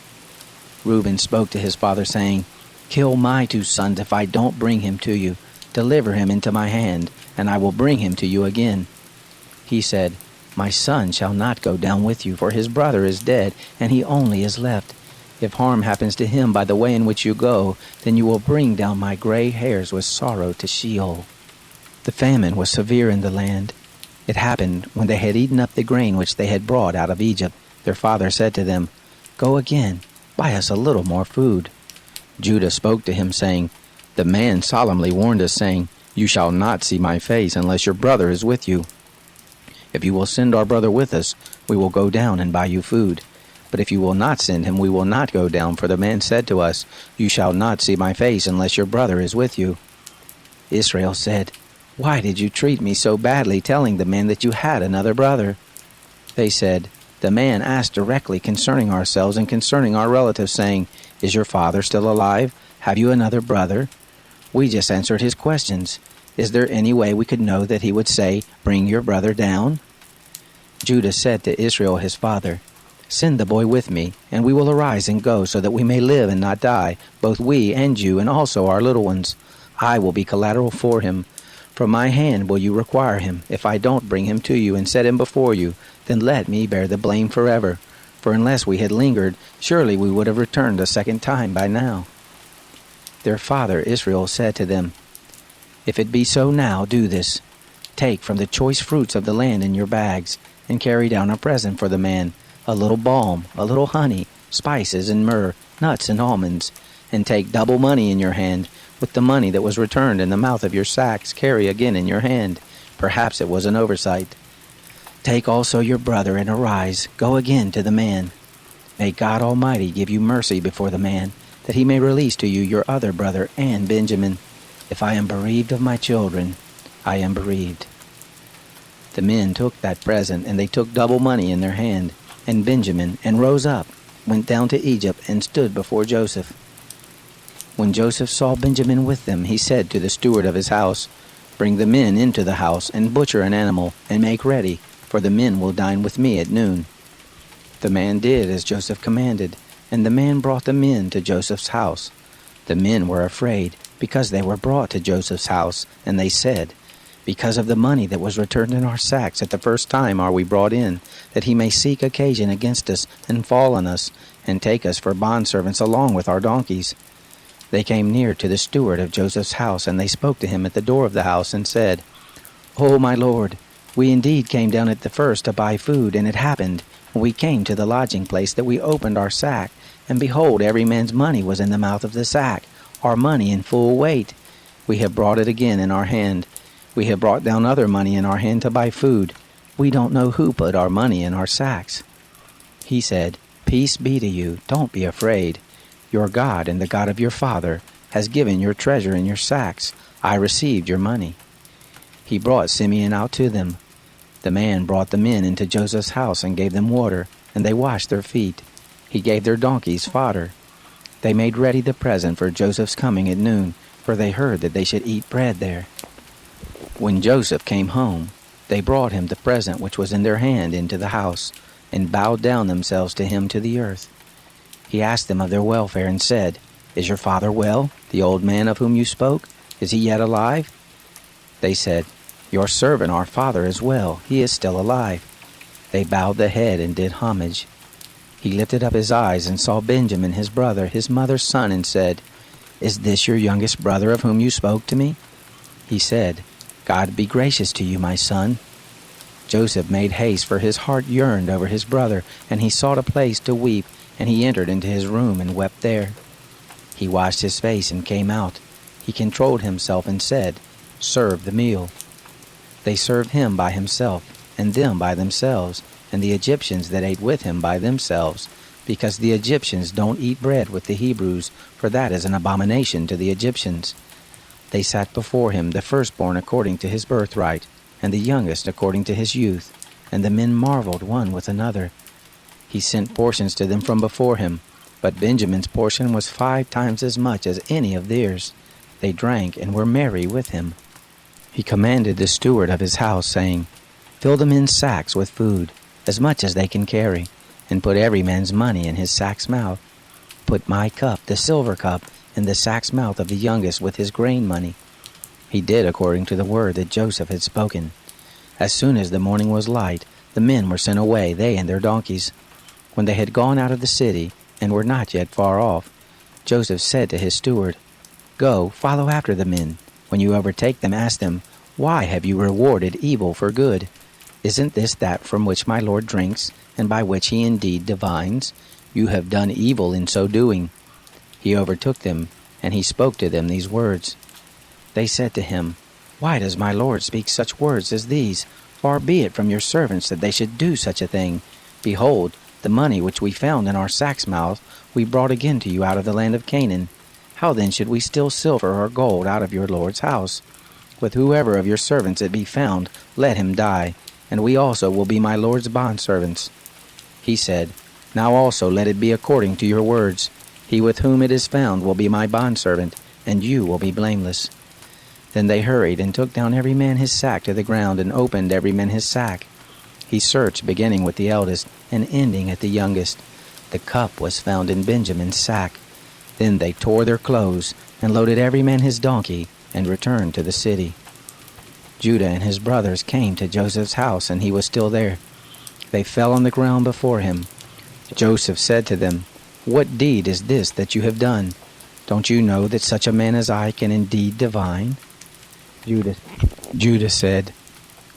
Reuben spoke to his father, saying, "Kill my 2 sons if I don't bring him to you. Deliver him into my hand, and I will bring him to you again." He said, "My son shall not go down with you, for his brother is dead, and he only is left. If harm happens to him by the way in which you go, then you will bring down my gray hairs with sorrow to Sheol." The famine was severe in the land. It happened, when they had eaten up the grain which they had brought out of Egypt, their father said to them, "Go again, buy us a little more food." Judah spoke to him, saying, "The man solemnly warned us, saying, 'You shall not see my face unless your brother is with you.' If you will send our brother with us, we will go down and buy you food. But if you will not send him, we will not go down, for the man said to us, 'You shall not see my face unless your brother is with you.'" Israel said, "Why did you treat me so badly, telling the man that you had another brother?" They said, "The man asked directly concerning ourselves and concerning our relatives, saying, 'Is your father still alive? Have you another brother?' We just answered his questions. Is there any way we could know that he would say, 'Bring your brother down'?" Judah said to Israel his father, "Send the boy with me, and we will arise and go, so that we may live and not die, both we and you, and also our little ones. I will be collateral for him. From my hand will you require him. If I don't bring him to you and set him before you, then let me bear the blame forever. For unless we had lingered, surely we would have returned a second time by now." Their father Israel said to them, "If it be so now, do this. Take from the choice fruits of the land in your bags, and carry down a present for the man, a little balm, a little honey, spices and myrrh, nuts and almonds. And take double money in your hand. With the money that was returned in the mouth of your sacks, carry again in your hand. Perhaps it was an oversight. Take also your brother, and arise, go again to the man. May God Almighty give you mercy before the man, that he may release to you your other brother and Benjamin. If I am bereaved of my children, I am bereaved." The men took that present, and they took double money in their hand, and Benjamin, and rose up, went down to Egypt, and stood before Joseph. When Joseph saw Benjamin with them, he said to the steward of his house, "Bring the men into the house, and butcher an animal, and make ready, for the men will dine with me at noon." The man did as Joseph commanded, and the man brought the men to Joseph's house. The men were afraid, because they were brought to Joseph's house, and they said, "Because of the money that was returned in our sacks at the first time are we brought in, that he may seek occasion against us, and fall on us, and take us for bondservants along with our donkeys." They came near to the steward of Joseph's house, and they spoke to him at the door of the house, and said, "O my lord, we indeed came down at the first to buy food, and it happened, when we came to the lodging place, that we opened our sack, and behold, every man's money was in the mouth of the sack, our money in full weight. We have brought it again in our hand. We have brought down other money in our hand to buy food. We don't know who put our money in our sacks." He said, "Peace be to you, don't be afraid. Your God and the God of your father has given your treasure in your sacks. I received your money." He brought Simeon out to them. The man brought the men into Joseph's house and gave them water, and they washed their feet. He gave their donkeys fodder. They made ready the present for Joseph's coming at noon, for they heard that they should eat bread there. When Joseph came home, they brought him the present which was in their hand into the house, and bowed down themselves to him to the earth. He asked them of their welfare, and said, "Is your father well, the old man of whom you spoke? Is he yet alive?" They said, "Your servant our father is well, he is still alive." They bowed the head and did homage. He lifted up his eyes and saw Benjamin his brother, his mother's son, and said, "Is this your youngest brother of whom you spoke to me?" He said, "God be gracious to you, my son." Joseph made haste, for his heart yearned over his brother, and he sought a place to weep, and he entered into his room and wept there. He washed his face and came out. He controlled himself and said, "Serve the meal." They served him by himself, and them by themselves, and the Egyptians that ate with him by themselves, because the Egyptians don't eat bread with the Hebrews, for that is an abomination to the Egyptians. They sat before him, the firstborn according to his birthright, and the youngest according to his youth, and the men marveled one with another. He sent portions to them from before him, but Benjamin's portion was 5 times as much as any of theirs. They drank and were merry with him. He commanded the steward of his house, saying, "Fill the men's sacks with food, as much as they can carry, and put every man's money in his sack's mouth. Put my cup, the silver cup, in the sack's mouth of the youngest with his grain money." He did according to the word that Joseph had spoken. As soon as the morning was light, the men were sent away, they and their donkeys. When they had gone out of the city, and were not yet far off, Joseph said to his steward, "Go, follow after the men. When you overtake them, ask them, 'Why have you rewarded evil for good? Isn't this that from which my Lord drinks, and by which he indeed divines? You have done evil in so doing.'" He overtook them, and he spoke to them these words. They said to him, "Why does my Lord speak such words as these? Far be it from your servants that they should do such a thing. Behold, the money which we found in our sack's mouth we brought again to you out of the land of Canaan. How then should we steal silver or gold out of your Lord's house? With whoever of your servants it be found, let him die, and we also will be my Lord's bondservants." He said, "Now also let it be according to your words. He with whom it is found will be my bondservant, and you will be blameless." Then they hurried and took down every man his sack to the ground, and opened every man his sack. He searched, beginning with the eldest, and ending at the youngest. The cup was found in Benjamin's sack. Then they tore their clothes, and loaded every man his donkey, and returned to the city. Judah and his brothers came to Joseph's house, and he was still there. They fell on the ground before him. Joseph said to them, "What deed is this that you have done? Don't you know that such a man as I can indeed divine?" Judah said,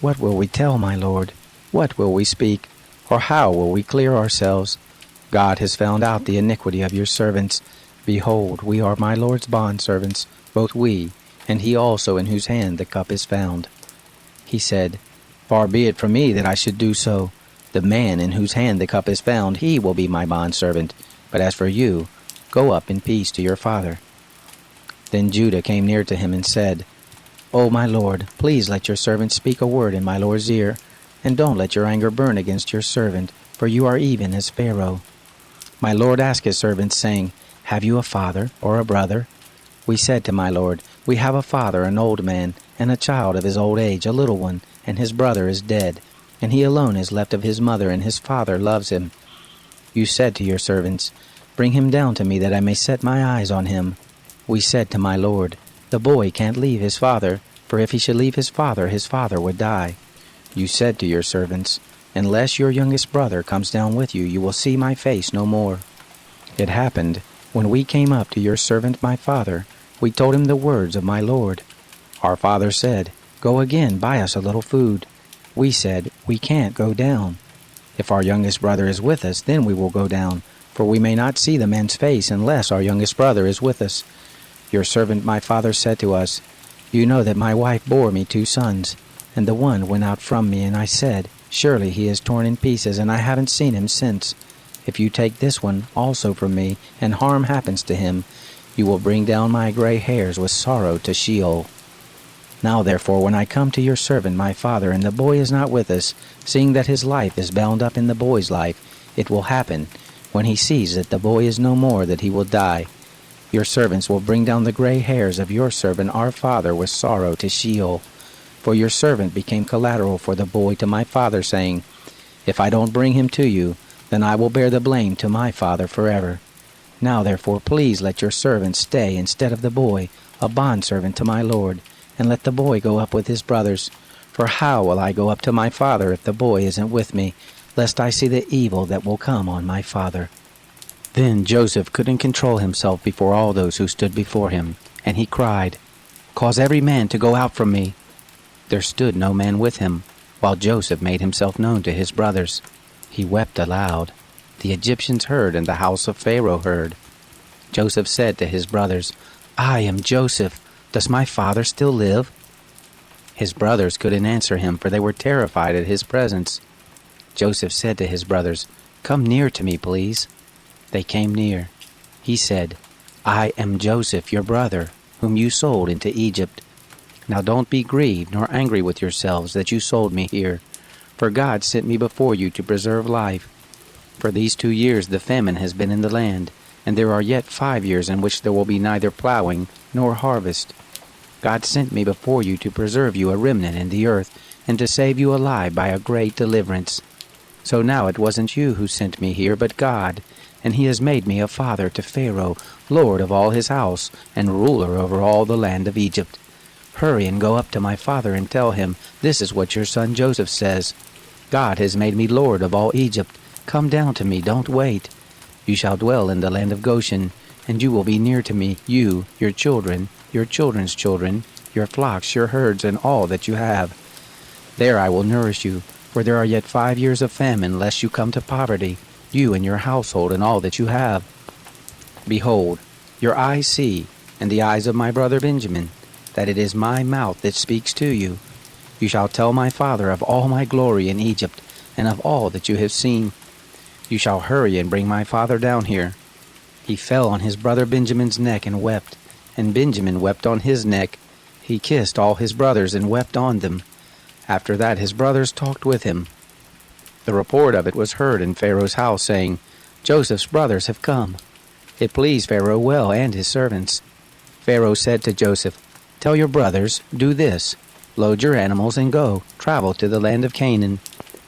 "What will we tell my lord? What will we speak? Or how will we clear ourselves? God has found out the iniquity of your servants. Behold, we are my Lord's bondservants, both we, and he also in whose hand the cup is found." He said, "Far be it from me that I should do so. The man in whose hand the cup is found, he will be my bondservant. But as for you, go up in peace to your father." Then Judah came near to him and said, "O my lord, please let your servant speak a word in my lord's ear, and don't let your anger burn against your servant, for you are even as Pharaoh. My lord asked his servants, saying, 'Have you a father or a brother?' We said to my lord, 'We have a father, an old man, and a child of his old age, a little one, and his brother is dead, and he alone is left of his mother, and his father loves him.' You said to your servants, Bring him down to me that I may set my eyes on him. We said to my Lord, The boy can't leave his father, for if he should leave his father would die. You said to your servants, Unless your youngest brother comes down with you, you will see my face no more. It happened, when we came up to your servant my father, we told him the words of my Lord. Our father said, Go again, buy us a little food. We said, We can't go down. If our youngest brother is with us, then we will go down, for we may not see the man's face unless our youngest brother is with us. Your servant my father said to us, You know that my wife bore me 2 sons, and the one went out from me, and I said, Surely he is torn in pieces, and I haven't seen him since. If you take this one also from me, and harm happens to him, you will bring down my gray hairs with sorrow to Sheol. Now therefore, when I come to your servant my father, and the boy is not with us, seeing that his life is bound up in the boy's life, it will happen, when he sees that the boy is no more, that he will die. Your servants will bring down the gray hairs of your servant our father with sorrow to Sheol. For your servant became collateral for the boy to my father, saying, If I don't bring him to you, then I will bear the blame to my father forever. Now therefore please let your servant stay instead of the boy, a bondservant to my Lord, and let the boy go up with his brothers. For how will I go up to my father if the boy isn't with me, lest I see the evil that will come on my father? Then Joseph couldn't control himself before all those who stood before him, and he cried, Cause every man to go out from me. There stood no man with him, while Joseph made himself known to his brothers. He wept aloud. The Egyptians heard, and the house of Pharaoh heard. Joseph said to his brothers, I am Joseph. Does my father still live? His brothers couldn't answer him, for they were terrified at his presence. Joseph said to his brothers, Come near to me, please. They came near. He said, I am Joseph, your brother, whom you sold into Egypt. Now don't be grieved nor angry with yourselves that you sold me here, for God sent me before you to preserve life. For these 2 years the famine has been in the land, and there are yet 5 years in which there will be neither plowing nor harvest. God sent me before you to preserve you a remnant in the earth, and to save you alive by a great deliverance. So now it wasn't you who sent me here, but God, and he has made me a father to Pharaoh, lord of all his house, and ruler over all the land of Egypt. Hurry and go up to my father and tell him, This is what your son Joseph says. God has made me lord of all Egypt. Come down to me, don't wait. You shall dwell in the land of Goshen, and you will be near to me, you, your children, your children's children, your flocks, your herds, and all that you have. There I will nourish you, for there are yet 5 years of famine, lest you come to poverty, you and your household and all that you have. Behold, your eyes see, and the eyes of my brother Benjamin, that it is my mouth that speaks to you. You shall tell my father of all my glory in Egypt, and of all that you have seen. You shall hurry and bring my father down here. He fell on his brother Benjamin's neck and wept, and Benjamin wept on his neck. He kissed all his brothers and wept on them. After that his brothers talked with him. The report of it was heard in Pharaoh's house, saying, Joseph's brothers have come. It pleased Pharaoh well and his servants. Pharaoh said to Joseph, Tell your brothers, do this. Load your animals and go, travel to the land of Canaan.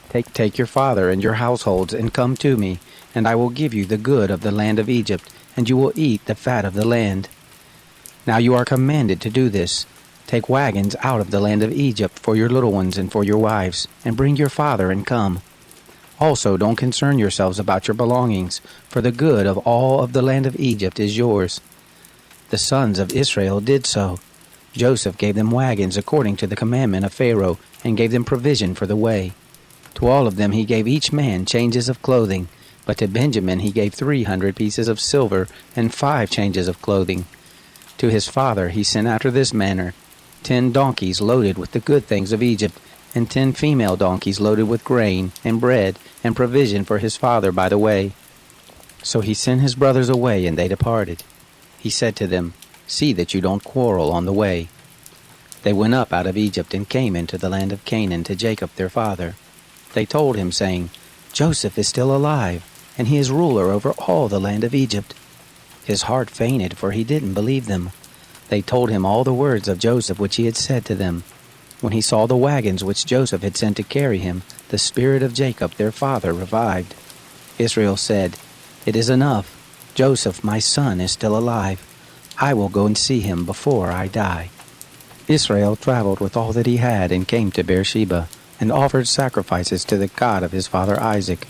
Take your father and your households and come to me, and I will give you the good of the land of Egypt, and you will eat the fat of the land. Now you are commanded to do this. Take wagons out of the land of Egypt for your little ones and for your wives, and bring your father and come. Also don't concern yourselves about your belongings, for the good of all of the land of Egypt is yours. The sons of Israel did so. Joseph gave them wagons according to the commandment of Pharaoh, and gave them provision for the way. To all of them he gave each man changes of clothing, but to Benjamin he gave 300 pieces of silver and 5 changes of clothing. To his father he sent after this manner, 10 donkeys loaded with the good things of Egypt, and 10 female donkeys loaded with grain and bread and provision for his father by the way. So he sent his brothers away, and they departed. He said to them, See that you don't quarrel on the way. They went up out of Egypt and came into the land of Canaan to Jacob their father. They told him, saying, Joseph is still alive, and he is ruler over all the land of Egypt. His heart fainted, for he didn't believe them. They told him all the words of Joseph which he had said to them. When he saw the wagons which Joseph had sent to carry him, the spirit of Jacob their father revived. Israel said, "It is enough. Joseph, my son, is still alive. I will go and see him before I die." Israel traveled with all that he had and came to Beersheba, and offered sacrifices to the God of his father Isaac.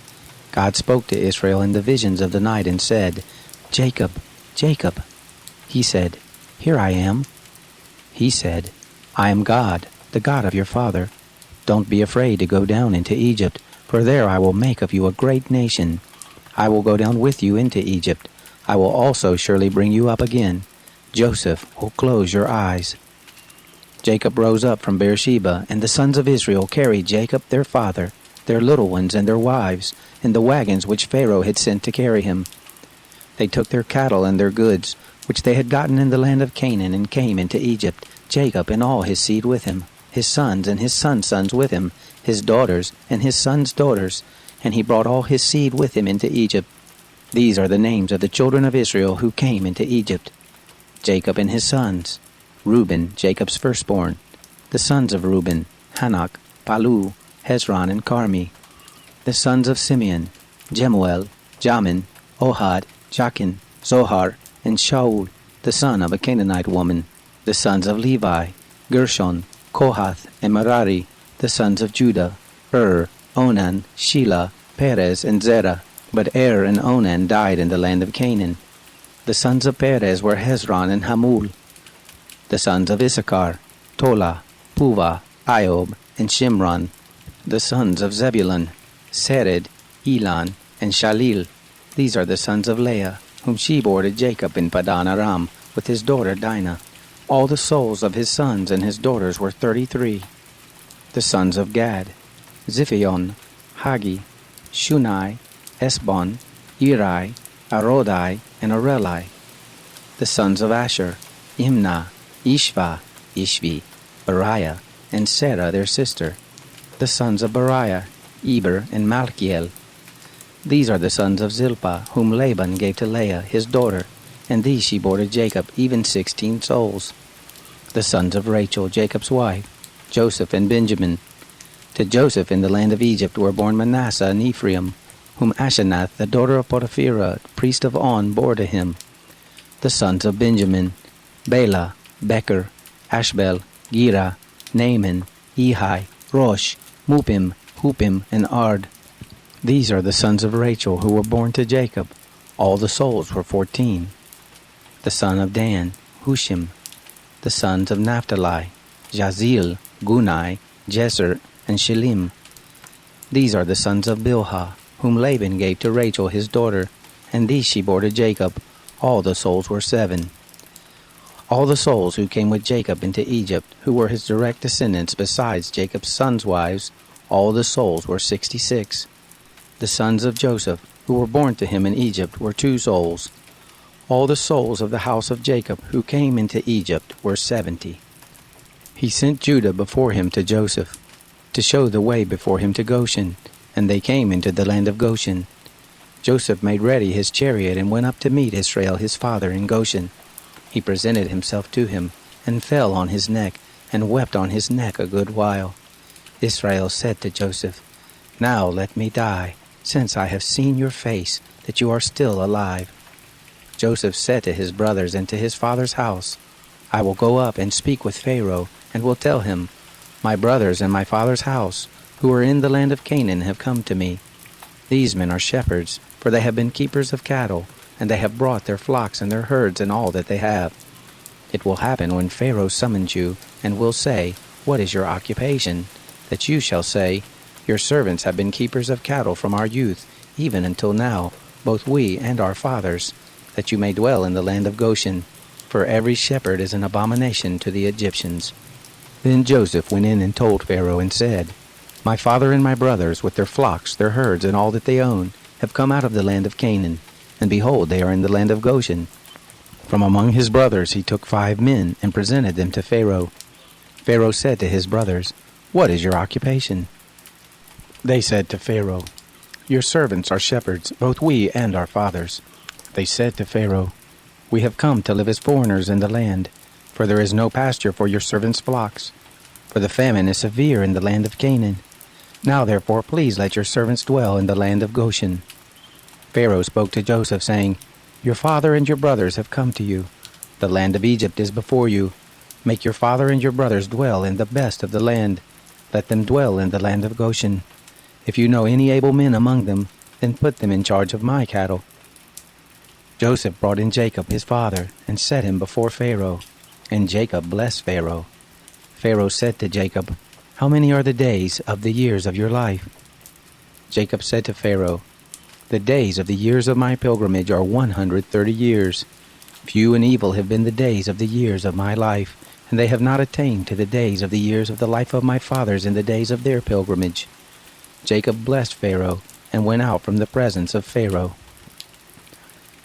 God spoke to Israel in the visions of the night and said, "Jacob, Jacob." He said, "Here I am." He said, "I am God, the God of your father. Don't be afraid to go down into Egypt, for there I will make of you a great nation. I will go down with you into Egypt. I will also surely bring you up again. Joseph will close your eyes." Jacob rose up from Beersheba, and the sons of Israel carried Jacob their father, their little ones and their wives, in the wagons which Pharaoh had sent to carry him. They took their cattle and their goods, which they had gotten in the land of Canaan, and came into Egypt, Jacob and all his seed with him, his sons and his sons' sons with him, his daughters and his sons' daughters, and he brought all his seed with him into Egypt. These are the names of the children of Israel who came into Egypt. Jacob and his sons: Reuben, Jacob's firstborn. The sons of Reuben: Hanok, Palu, Hezron, and Carmi. The sons of Simeon: Jemuel, Jamin, Ohad, Jachin, Zohar, and Shaul, the son of a Canaanite woman. The sons of Levi: Gershon, Kohath, and Merari. The sons of Judah: Onan, Shelah, Perez, and Zerah. But and Onan died in the land of Canaan. The sons of Perez were Hezron and Hamul. The sons of Issachar: Tola, Puvah, Iob, and Shimron. The sons of Zebulun: Sered, Elon, and Shalil. These are the sons of Leah, whom she bore to Jacob in Padan Aram, with his daughter Dinah. All the souls of his sons and his daughters were 33. The sons of Gad: Ziphion, Hagi, Shunai, Esbon, Eri, Arodai, and Areli. The sons of Asher: Imnah, Ishva, Ishvi, Beriah, and Sarah their sister. The sons of Beriah: Eber and Malchiel. These are the sons of Zilpah, whom Laban gave to Leah his daughter, and these she bore to Jacob, even 16 souls. The sons of Rachel, Jacob's wife: Joseph and Benjamin. To Joseph in the land of Egypt were born Manasseh and Ephraim, whom Asenath, the daughter of Potipherah, priest of On, bore to him. The sons of Benjamin: Bela, Becher, Ashbel, Gera, Naaman, Ehi, Rosh, Mupim, Hupim, and Ard. These are the sons of Rachel who were born to Jacob. All the souls were 14. The son of Dan: Hushim. The sons of Naphtali: Jazil, Gunai, Jeser, and Shilim. These are the sons of Bilhah, whom Laban gave to Rachel his daughter, and these she bore to Jacob. All the souls were 7. All the souls who came with Jacob into Egypt, who were his direct descendants besides Jacob's sons' wives, all the souls were 66. The sons of Joseph, who were born to him in Egypt, were 2 souls. All the souls of the house of Jacob who came into Egypt were 70. He sent Judah before him to Joseph, to show the way before him to Goshen, and they came into the land of Goshen. Joseph made ready his chariot and went up to meet Israel his father in Goshen. He presented himself to him, and fell on his neck, and wept on his neck a good while. Israel said to Joseph, "Now let me die, since I have seen your face, that you are still alive." Joseph said to his brothers and to his father's house, "I will go up and speak with Pharaoh, and will tell him, my brothers and my father's house, who are in the land of Canaan, have come to me. These men are shepherds, for they have been keepers of cattle, and they have brought their flocks and their herds and all that they have. It will happen when Pharaoh summons you, and will say, 'What is your occupation?' that you shall say, 'Your servants have been keepers of cattle from our youth, even until now, both we and our fathers, that you may dwell in the land of Goshen, for every shepherd is an abomination to the Egyptians.'" Then Joseph went in and told Pharaoh and said, "My father and my brothers, with their flocks, their herds, and all that they own, have come out of the land of Canaan, and behold, they are in the land of Goshen." From among his brothers he took 5 men, and presented them to Pharaoh. Pharaoh said to his brothers, "What is your occupation?" They said to Pharaoh, "Your servants are shepherds, both we and our fathers." They said to Pharaoh, "We have come to live as foreigners in the land, for there is no pasture for your servants' flocks, for the famine is severe in the land of Canaan. Now therefore please let your servants dwell in the land of Goshen." Pharaoh spoke to Joseph, saying, "Your father and your brothers have come to you. The land of Egypt is before you. Make your father and your brothers dwell in the best of the land. Let them dwell in the land of Goshen. If you know any able men among them, then put them in charge of my cattle." Joseph brought in Jacob his father, and set him before Pharaoh. And Jacob blessed Pharaoh. Pharaoh said to Jacob, "How many are the days of the years of your life?" Jacob said to Pharaoh, "The days of the years of my pilgrimage are 130 years. Few and evil have been the days of the years of my life, and they have not attained to the days of the years of the life of my fathers in the days of their pilgrimage." Jacob blessed Pharaoh, and went out from the presence of Pharaoh.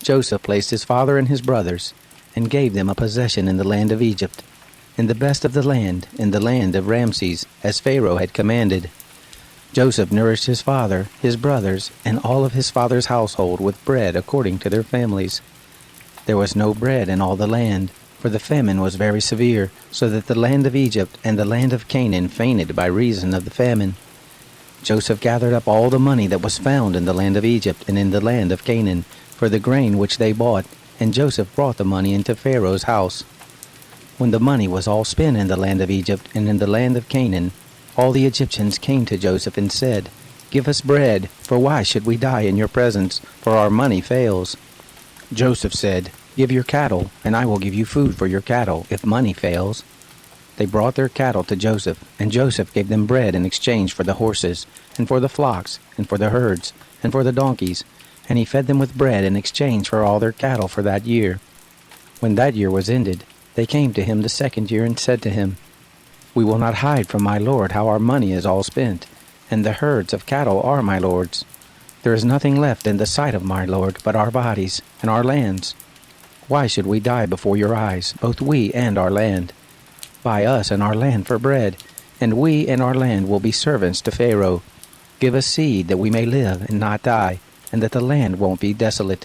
Joseph placed his father and his brothers, and gave them a possession in the land of Egypt, in the best of the land, in the land of Ramses, as Pharaoh had commanded. Joseph nourished his father, his brothers, and all of his father's household with bread according to their families. There was no bread in all the land, for the famine was very severe, so that the land of Egypt and the land of Canaan fainted by reason of the famine. Joseph gathered up all the money that was found in the land of Egypt and in the land of Canaan, for the grain which they bought, and Joseph brought the money into Pharaoh's house. When the money was all spent in the land of Egypt and in the land of Canaan, all the Egyptians came to Joseph and said, "Give us bread, for why should we die in your presence? For our money fails." Joseph said, "Give your cattle, and I will give you food for your cattle, if money fails." They brought their cattle to Joseph, and Joseph gave them bread in exchange for the horses, and for the flocks, and for the herds, and for the donkeys, and he fed them with bread in exchange for all their cattle for that year. When that year was ended, they came to him the second year and said to him, "We will not hide from my lord how our money is all spent, and the herds of cattle are my lord's. There is nothing left in the sight of my lord but our bodies and our lands. Why should we die before your eyes, both we and our land? Buy us and our land for bread, and we and our land will be servants to Pharaoh. Give us seed that we may live and not die, and that the land won't be desolate."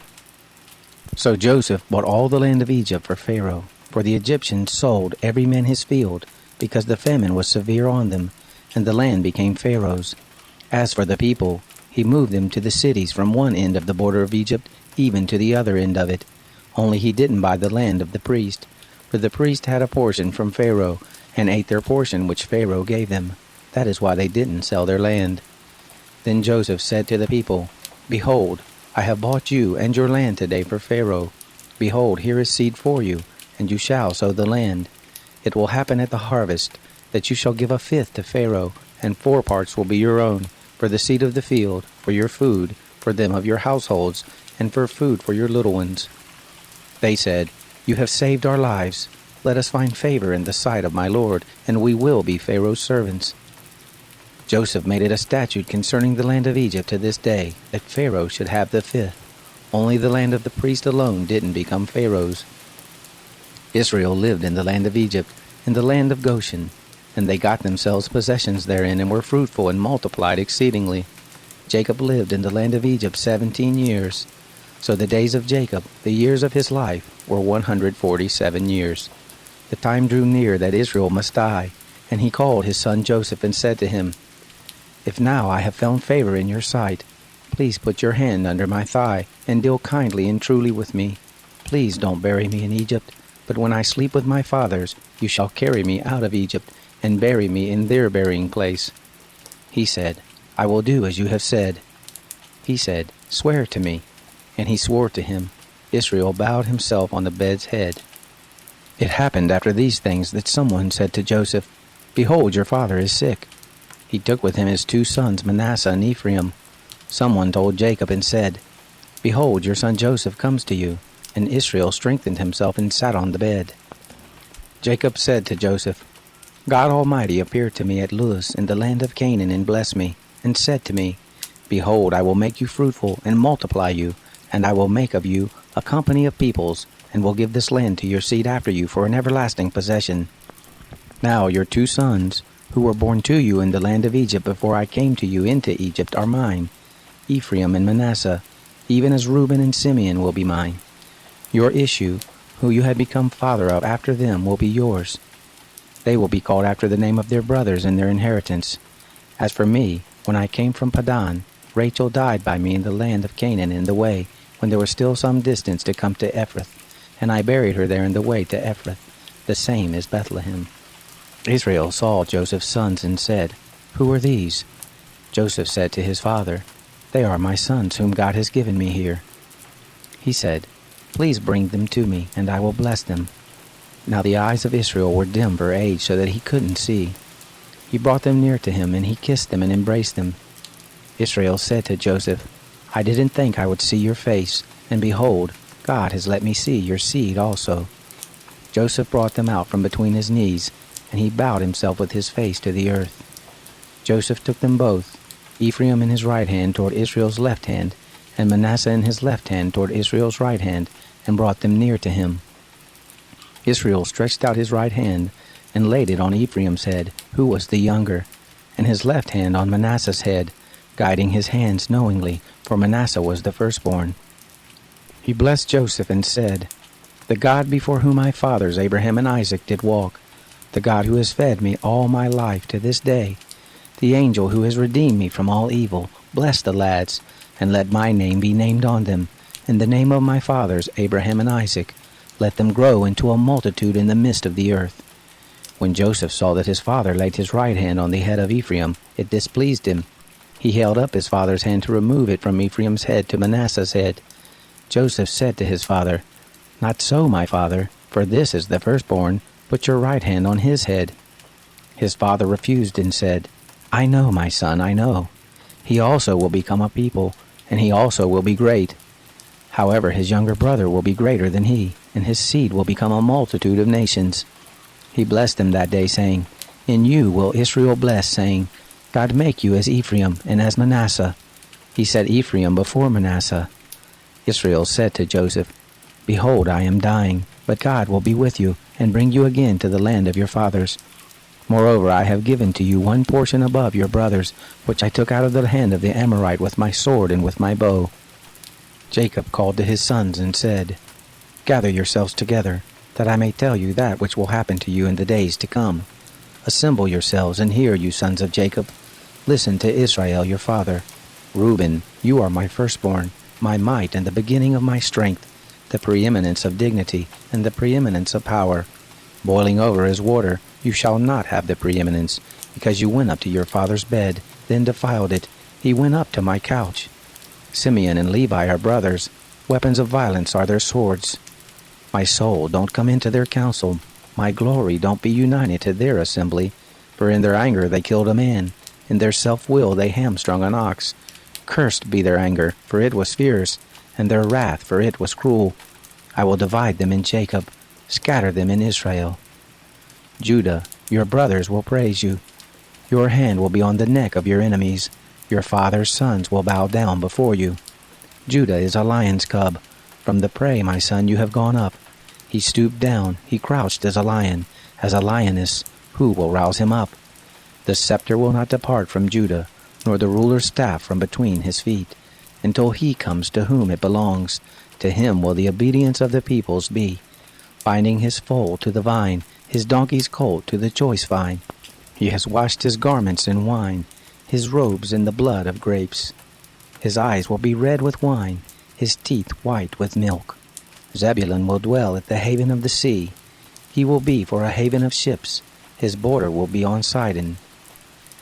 So Joseph bought all the land of Egypt for Pharaoh, for the Egyptians sold every man his field, because the famine was severe on them, and the land became Pharaoh's. As for the people, he moved them to the cities from one end of the border of Egypt even to the other end of it. Only he didn't buy the land of the priest, for the priest had a portion from Pharaoh, and ate their portion which Pharaoh gave them. That is why they didn't sell their land. Then Joseph said to the people, "Behold, I have bought you and your land today for Pharaoh. Behold, here is seed for you, and you shall sow the land. It will happen at the harvest, that you shall give a fifth to Pharaoh, and 4 parts will be your own, for the seed of the field, for your food, for them of your households, and for food for your little ones." They said, "You have saved our lives. Let us find favor in the sight of my lord, and we will be Pharaoh's servants." Joseph made it a statute concerning the land of Egypt to this day, that Pharaoh should have the fifth. Only the land of the priest alone didn't become Pharaoh's. Israel lived in the land of Egypt, in the land of Goshen, and they got themselves possessions therein, and were fruitful and multiplied exceedingly. Jacob lived in the land of Egypt 17 years. So the days of Jacob, the years of his life, were 147 years. The time drew near that Israel must die, and he called his son Joseph and said to him, "If now I have found favor in your sight, please put your hand under my thigh, and deal kindly and truly with me. Please don't bury me in Egypt, but when I sleep with my fathers, you shall carry me out of Egypt, and bury me in their burying place." He said, "I will do as you have said." He said, "Swear to me." And he swore to him. Israel bowed himself on the bed's head. It happened after these things that someone said to Joseph, "Behold, your father is sick." He took with him his 2 sons, Manasseh and Ephraim. Someone told Jacob and said, "Behold, your son Joseph comes to you." And Israel strengthened himself and sat on the bed. Jacob said to Joseph, "God Almighty appeared to me at Luz in the land of Canaan and blessed me, and said to me, Behold, I will make you fruitful and multiply you, and I will make of you a company of peoples, and will give this land to your seed after you for an everlasting possession. Now your 2 sons, who were born to you in the land of Egypt before I came to you into Egypt, are mine, Ephraim and Manasseh, even as Reuben and Simeon will be mine. Your issue, who you have become father of after them, will be yours. They will be called after the name of their brothers in their inheritance. As for me, when I came from Padan, Rachel died by me in the land of Canaan in the way, when there was still some distance to come to Ephrath, and I buried her there in the way to Ephrath. The same is Bethlehem. Israel saw Joseph's sons and said, Who are these? Joseph said to his father, They are my sons whom God has given me here. He said, Please bring them to me, and I will bless them. Now the eyes of Israel were dim for age, so that he couldn't see. He brought them near to him, and he kissed them and embraced them. Israel said to Joseph, I didn't think I would see your face, and behold, God has let me see your seed also. Joseph brought them out from between his knees, and he bowed himself with his face to the earth. Joseph took them both, Ephraim in his right hand toward Israel's left hand, and Manasseh in his left hand toward Israel's right hand, and brought them near to him. Israel stretched out his right hand, and laid it on Ephraim's head, who was the younger, and his left hand on Manasseh's head, guiding his hands knowingly, for Manasseh was the firstborn. He blessed Joseph and said, The God before whom my fathers Abraham and Isaac did walk, the God who has fed me all my life to this day, the angel who has redeemed me from all evil, bless the lads, and let my name be named on them, and the name of my fathers Abraham and Isaac. Let them grow into a multitude in the midst of the earth. When Joseph saw that his father laid his right hand on the head of Ephraim, it displeased him. He held up his father's hand to remove it from Ephraim's head to Manasseh's head. Joseph said to his father, Not so, my father, for this is the firstborn. Put your right hand on his head. His father refused and said, I know, my son, I know. He also will become a people, and he also will be great. However, his younger brother will be greater than he, and his seed will become a multitude of nations. He blessed them that day, saying, In you will Israel bless, saying, God make you as Ephraim and as Manasseh. He set Ephraim before Manasseh. Israel said to Joseph, Behold, I am dying, but God will be with you, and bring you again to the land of your fathers. Moreover, I have given to you one portion above your brothers, which I took out of the hand of the Amorite with my sword and with my bow. Jacob called to his sons and said, Gather yourselves together, that I may tell you that which will happen to you in the days to come. Assemble yourselves and hear, you sons of Jacob. Listen to Israel your father. Reuben, you are my firstborn, my might and the beginning of my strength, the preeminence of dignity and the preeminence of power. Boiling over as water, you shall not have the preeminence, because you went up to your father's bed, then defiled it. He went up to my couch. Simeon and Levi are brothers. Weapons of violence are their swords. My soul, don't come into their council. My glory, don't be united to their assembly. For in their anger they killed a man. In their self-will they hamstrung an ox. Cursed be their anger, for it was fierce, and their wrath, for it was cruel. I will divide them in Jacob, scatter them in Israel. Judah, your brothers will praise you. Your hand will be on the neck of your enemies. Your father's sons will bow down before you. Judah is a lion's cub. From the prey, my son, you have gone up. He stooped down, he crouched as a lion, as a lioness. Who will rouse him up? The scepter will not depart from Judah, nor the ruler's staff from between his feet, until he comes to whom it belongs. To him will the obedience of the peoples be, binding his foal to the vine, his donkey's colt to the choice vine. He has washed his garments in wine, his robes in the blood of grapes. His eyes will be red with wine, his teeth white with milk. Zebulun will dwell at the haven of the sea. He will be for a haven of ships. His border will be on Sidon.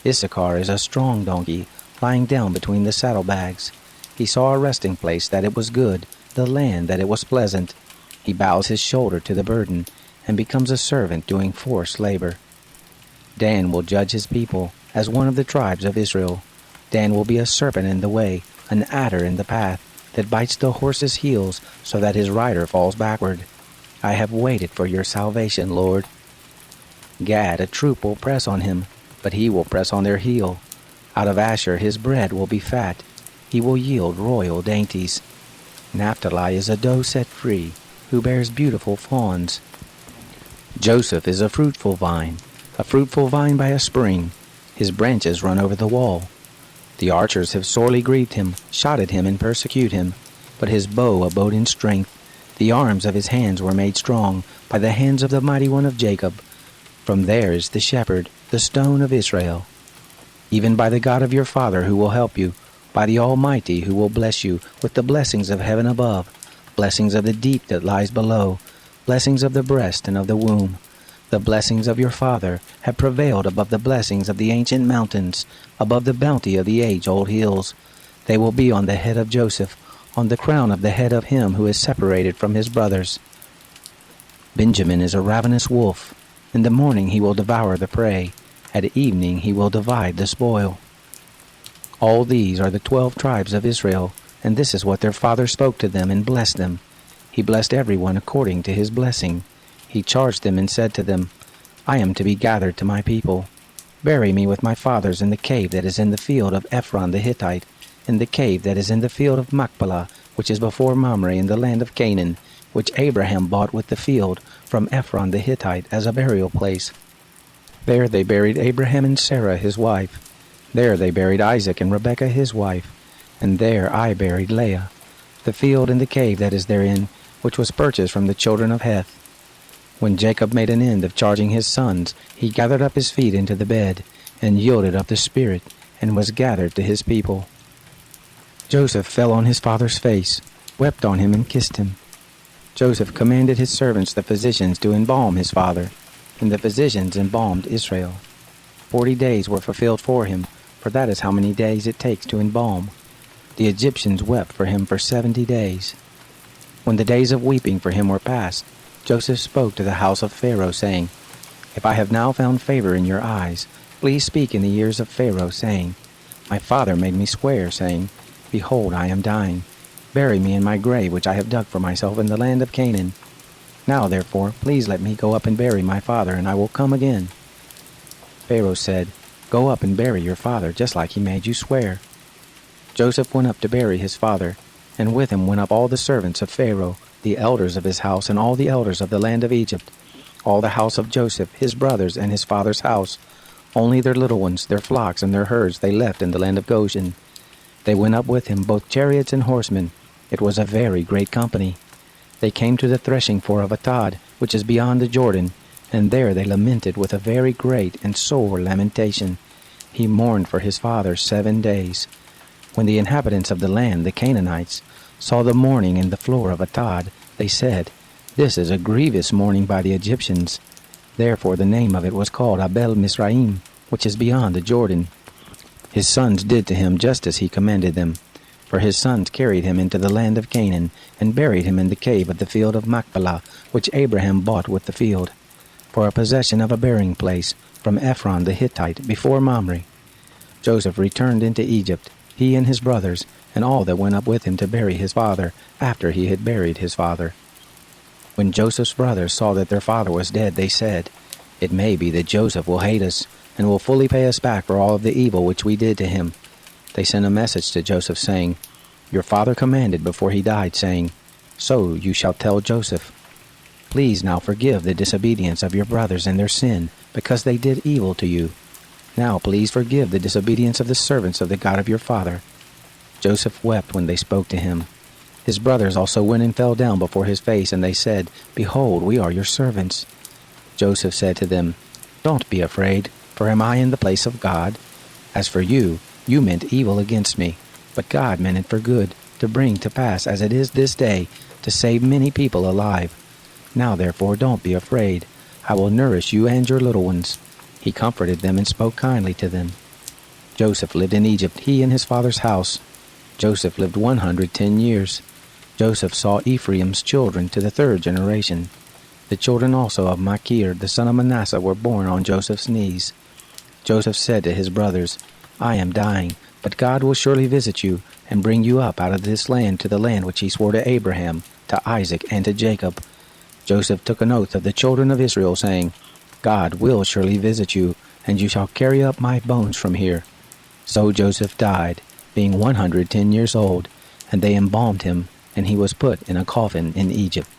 Issachar is a strong donkey, lying down between the saddlebags. He saw a resting place that it was good, the land that it was pleasant. He bows his shoulder to the burden, and becomes a servant doing forced labor. Dan will judge his people, as one of the tribes of Israel. Dan will be a serpent in the way, an adder in the path, that bites the horse's heels, so that his rider falls backward. I have waited for your salvation, Lord. Gad, a troop will press on him, but he will press on their heel. Out of Asher his bread will be fat. He will yield royal dainties. Naphtali is a doe set free, who bears beautiful fawns. Joseph is a fruitful vine by a spring. His branches run over the wall. The archers have sorely grieved him, shot at him and persecute him. But his bow abode in strength. The arms of his hands were made strong by the hands of the mighty one of Jacob. From there is the shepherd, the stone of Israel. Even by the God of your father who will help you, by the Almighty, who will bless you with the blessings of heaven above, blessings of the deep that lies below, blessings of the breast and of the womb. The blessings of your father have prevailed above the blessings of the ancient mountains, above the bounty of the age-old hills. They will be on the head of Joseph, on the crown of the head of him who is separated from his brothers. Benjamin is a ravenous wolf. In the morning he will devour the prey. At evening he will divide the spoil. All these are the 12 tribes of Israel, and this is what their father spoke to them and blessed them. He blessed everyone according to his blessing. He charged them and said to them, I am to be gathered to my people. Bury me with my fathers in the cave that is in the field of Ephron the Hittite, in the cave that is in the field of Machpelah, which is before Mamre in the land of Canaan, which Abraham bought with the field from Ephron the Hittite as a burial place. There they buried Abraham and Sarah his wife. There they buried Isaac and Rebekah his wife. And there I buried Leah. The field and the cave that is therein, which was purchased from the children of Heth. When Jacob made an end of charging his sons, he gathered up his feet into the bed, and yielded up the spirit, and was gathered to his people. Joseph fell on his father's face, wept on him, and kissed him. Joseph commanded his servants the physicians to embalm his father, and the physicians embalmed Israel. 40 days were fulfilled for him, for that is how many days it takes to embalm. The Egyptians wept for him for 70 days. When the days of weeping for him were past, Joseph spoke to the house of Pharaoh, saying, If I have now found favor in your eyes, please speak in the ears of Pharaoh, saying, My father made me swear, saying, Behold, I am dying. Bury me in my grave which I have dug for myself in the land of Canaan. Now, therefore, please let me go up and bury my father, and I will come again. Pharaoh said, Go up and bury your father, just like he made you swear. Joseph went up to bury his father, and with him went up all the servants of Pharaoh, the elders of his house, and all the elders of the land of Egypt, all the house of Joseph, his brothers, and his father's house. Only their little ones, their flocks, and their herds they left in the land of Goshen. They went up with him, both chariots and horsemen. It was a very great company. They came to the threshing floor of Atad, which is beyond the Jordan, and there they lamented with a very great and sore lamentation. He mourned for his father 7 days. When the inhabitants of the land, the Canaanites, saw the mourning in the floor of Atad, they said, This is a grievous mourning by the Egyptians. Therefore the name of it was called Abel Mizraim, which is beyond the Jordan. His sons did to him just as he commanded them. For his sons carried him into the land of Canaan, and buried him in the cave of the field of Machpelah, which Abraham bought with the field, for a possession of a burying place, from Ephron the Hittite, before Mamre. Joseph returned into Egypt, he and his brothers, and all that went up with him to bury his father, after he had buried his father. When Joseph's brothers saw that their father was dead, they said, It may be that Joseph will hate us, and will fully pay us back for all of the evil which we did to him. They sent a message to Joseph, saying, Your father commanded before he died, saying, So you shall tell Joseph, Please now forgive the disobedience of your brothers and their sin, because they did evil to you. Now please forgive the disobedience of the servants of the God of your father. Joseph wept when they spoke to him. His brothers also went and fell down before his face, and they said, Behold, we are your servants. Joseph said to them, Don't be afraid, for am I in the place of God? As for you, you meant evil against me, but God meant it for good, to bring to pass as it is this day, to save many people alive. Now therefore don't be afraid. I will nourish you and your little ones. He comforted them and spoke kindly to them. Joseph lived in Egypt, he and his father's house. Joseph lived 110 years. Joseph saw Ephraim's children to the 3rd generation. The children also of Machir, the son of Manasseh, were born on Joseph's knees. Joseph said to his brothers, I am dying, but God will surely visit you, and bring you up out of this land to the land which he swore to Abraham, to Isaac, and to Jacob. Joseph took an oath of the children of Israel, saying, God will surely visit you, and you shall carry up my bones from here. So Joseph died, being 110 years old, and they embalmed him, and he was put in a coffin in Egypt.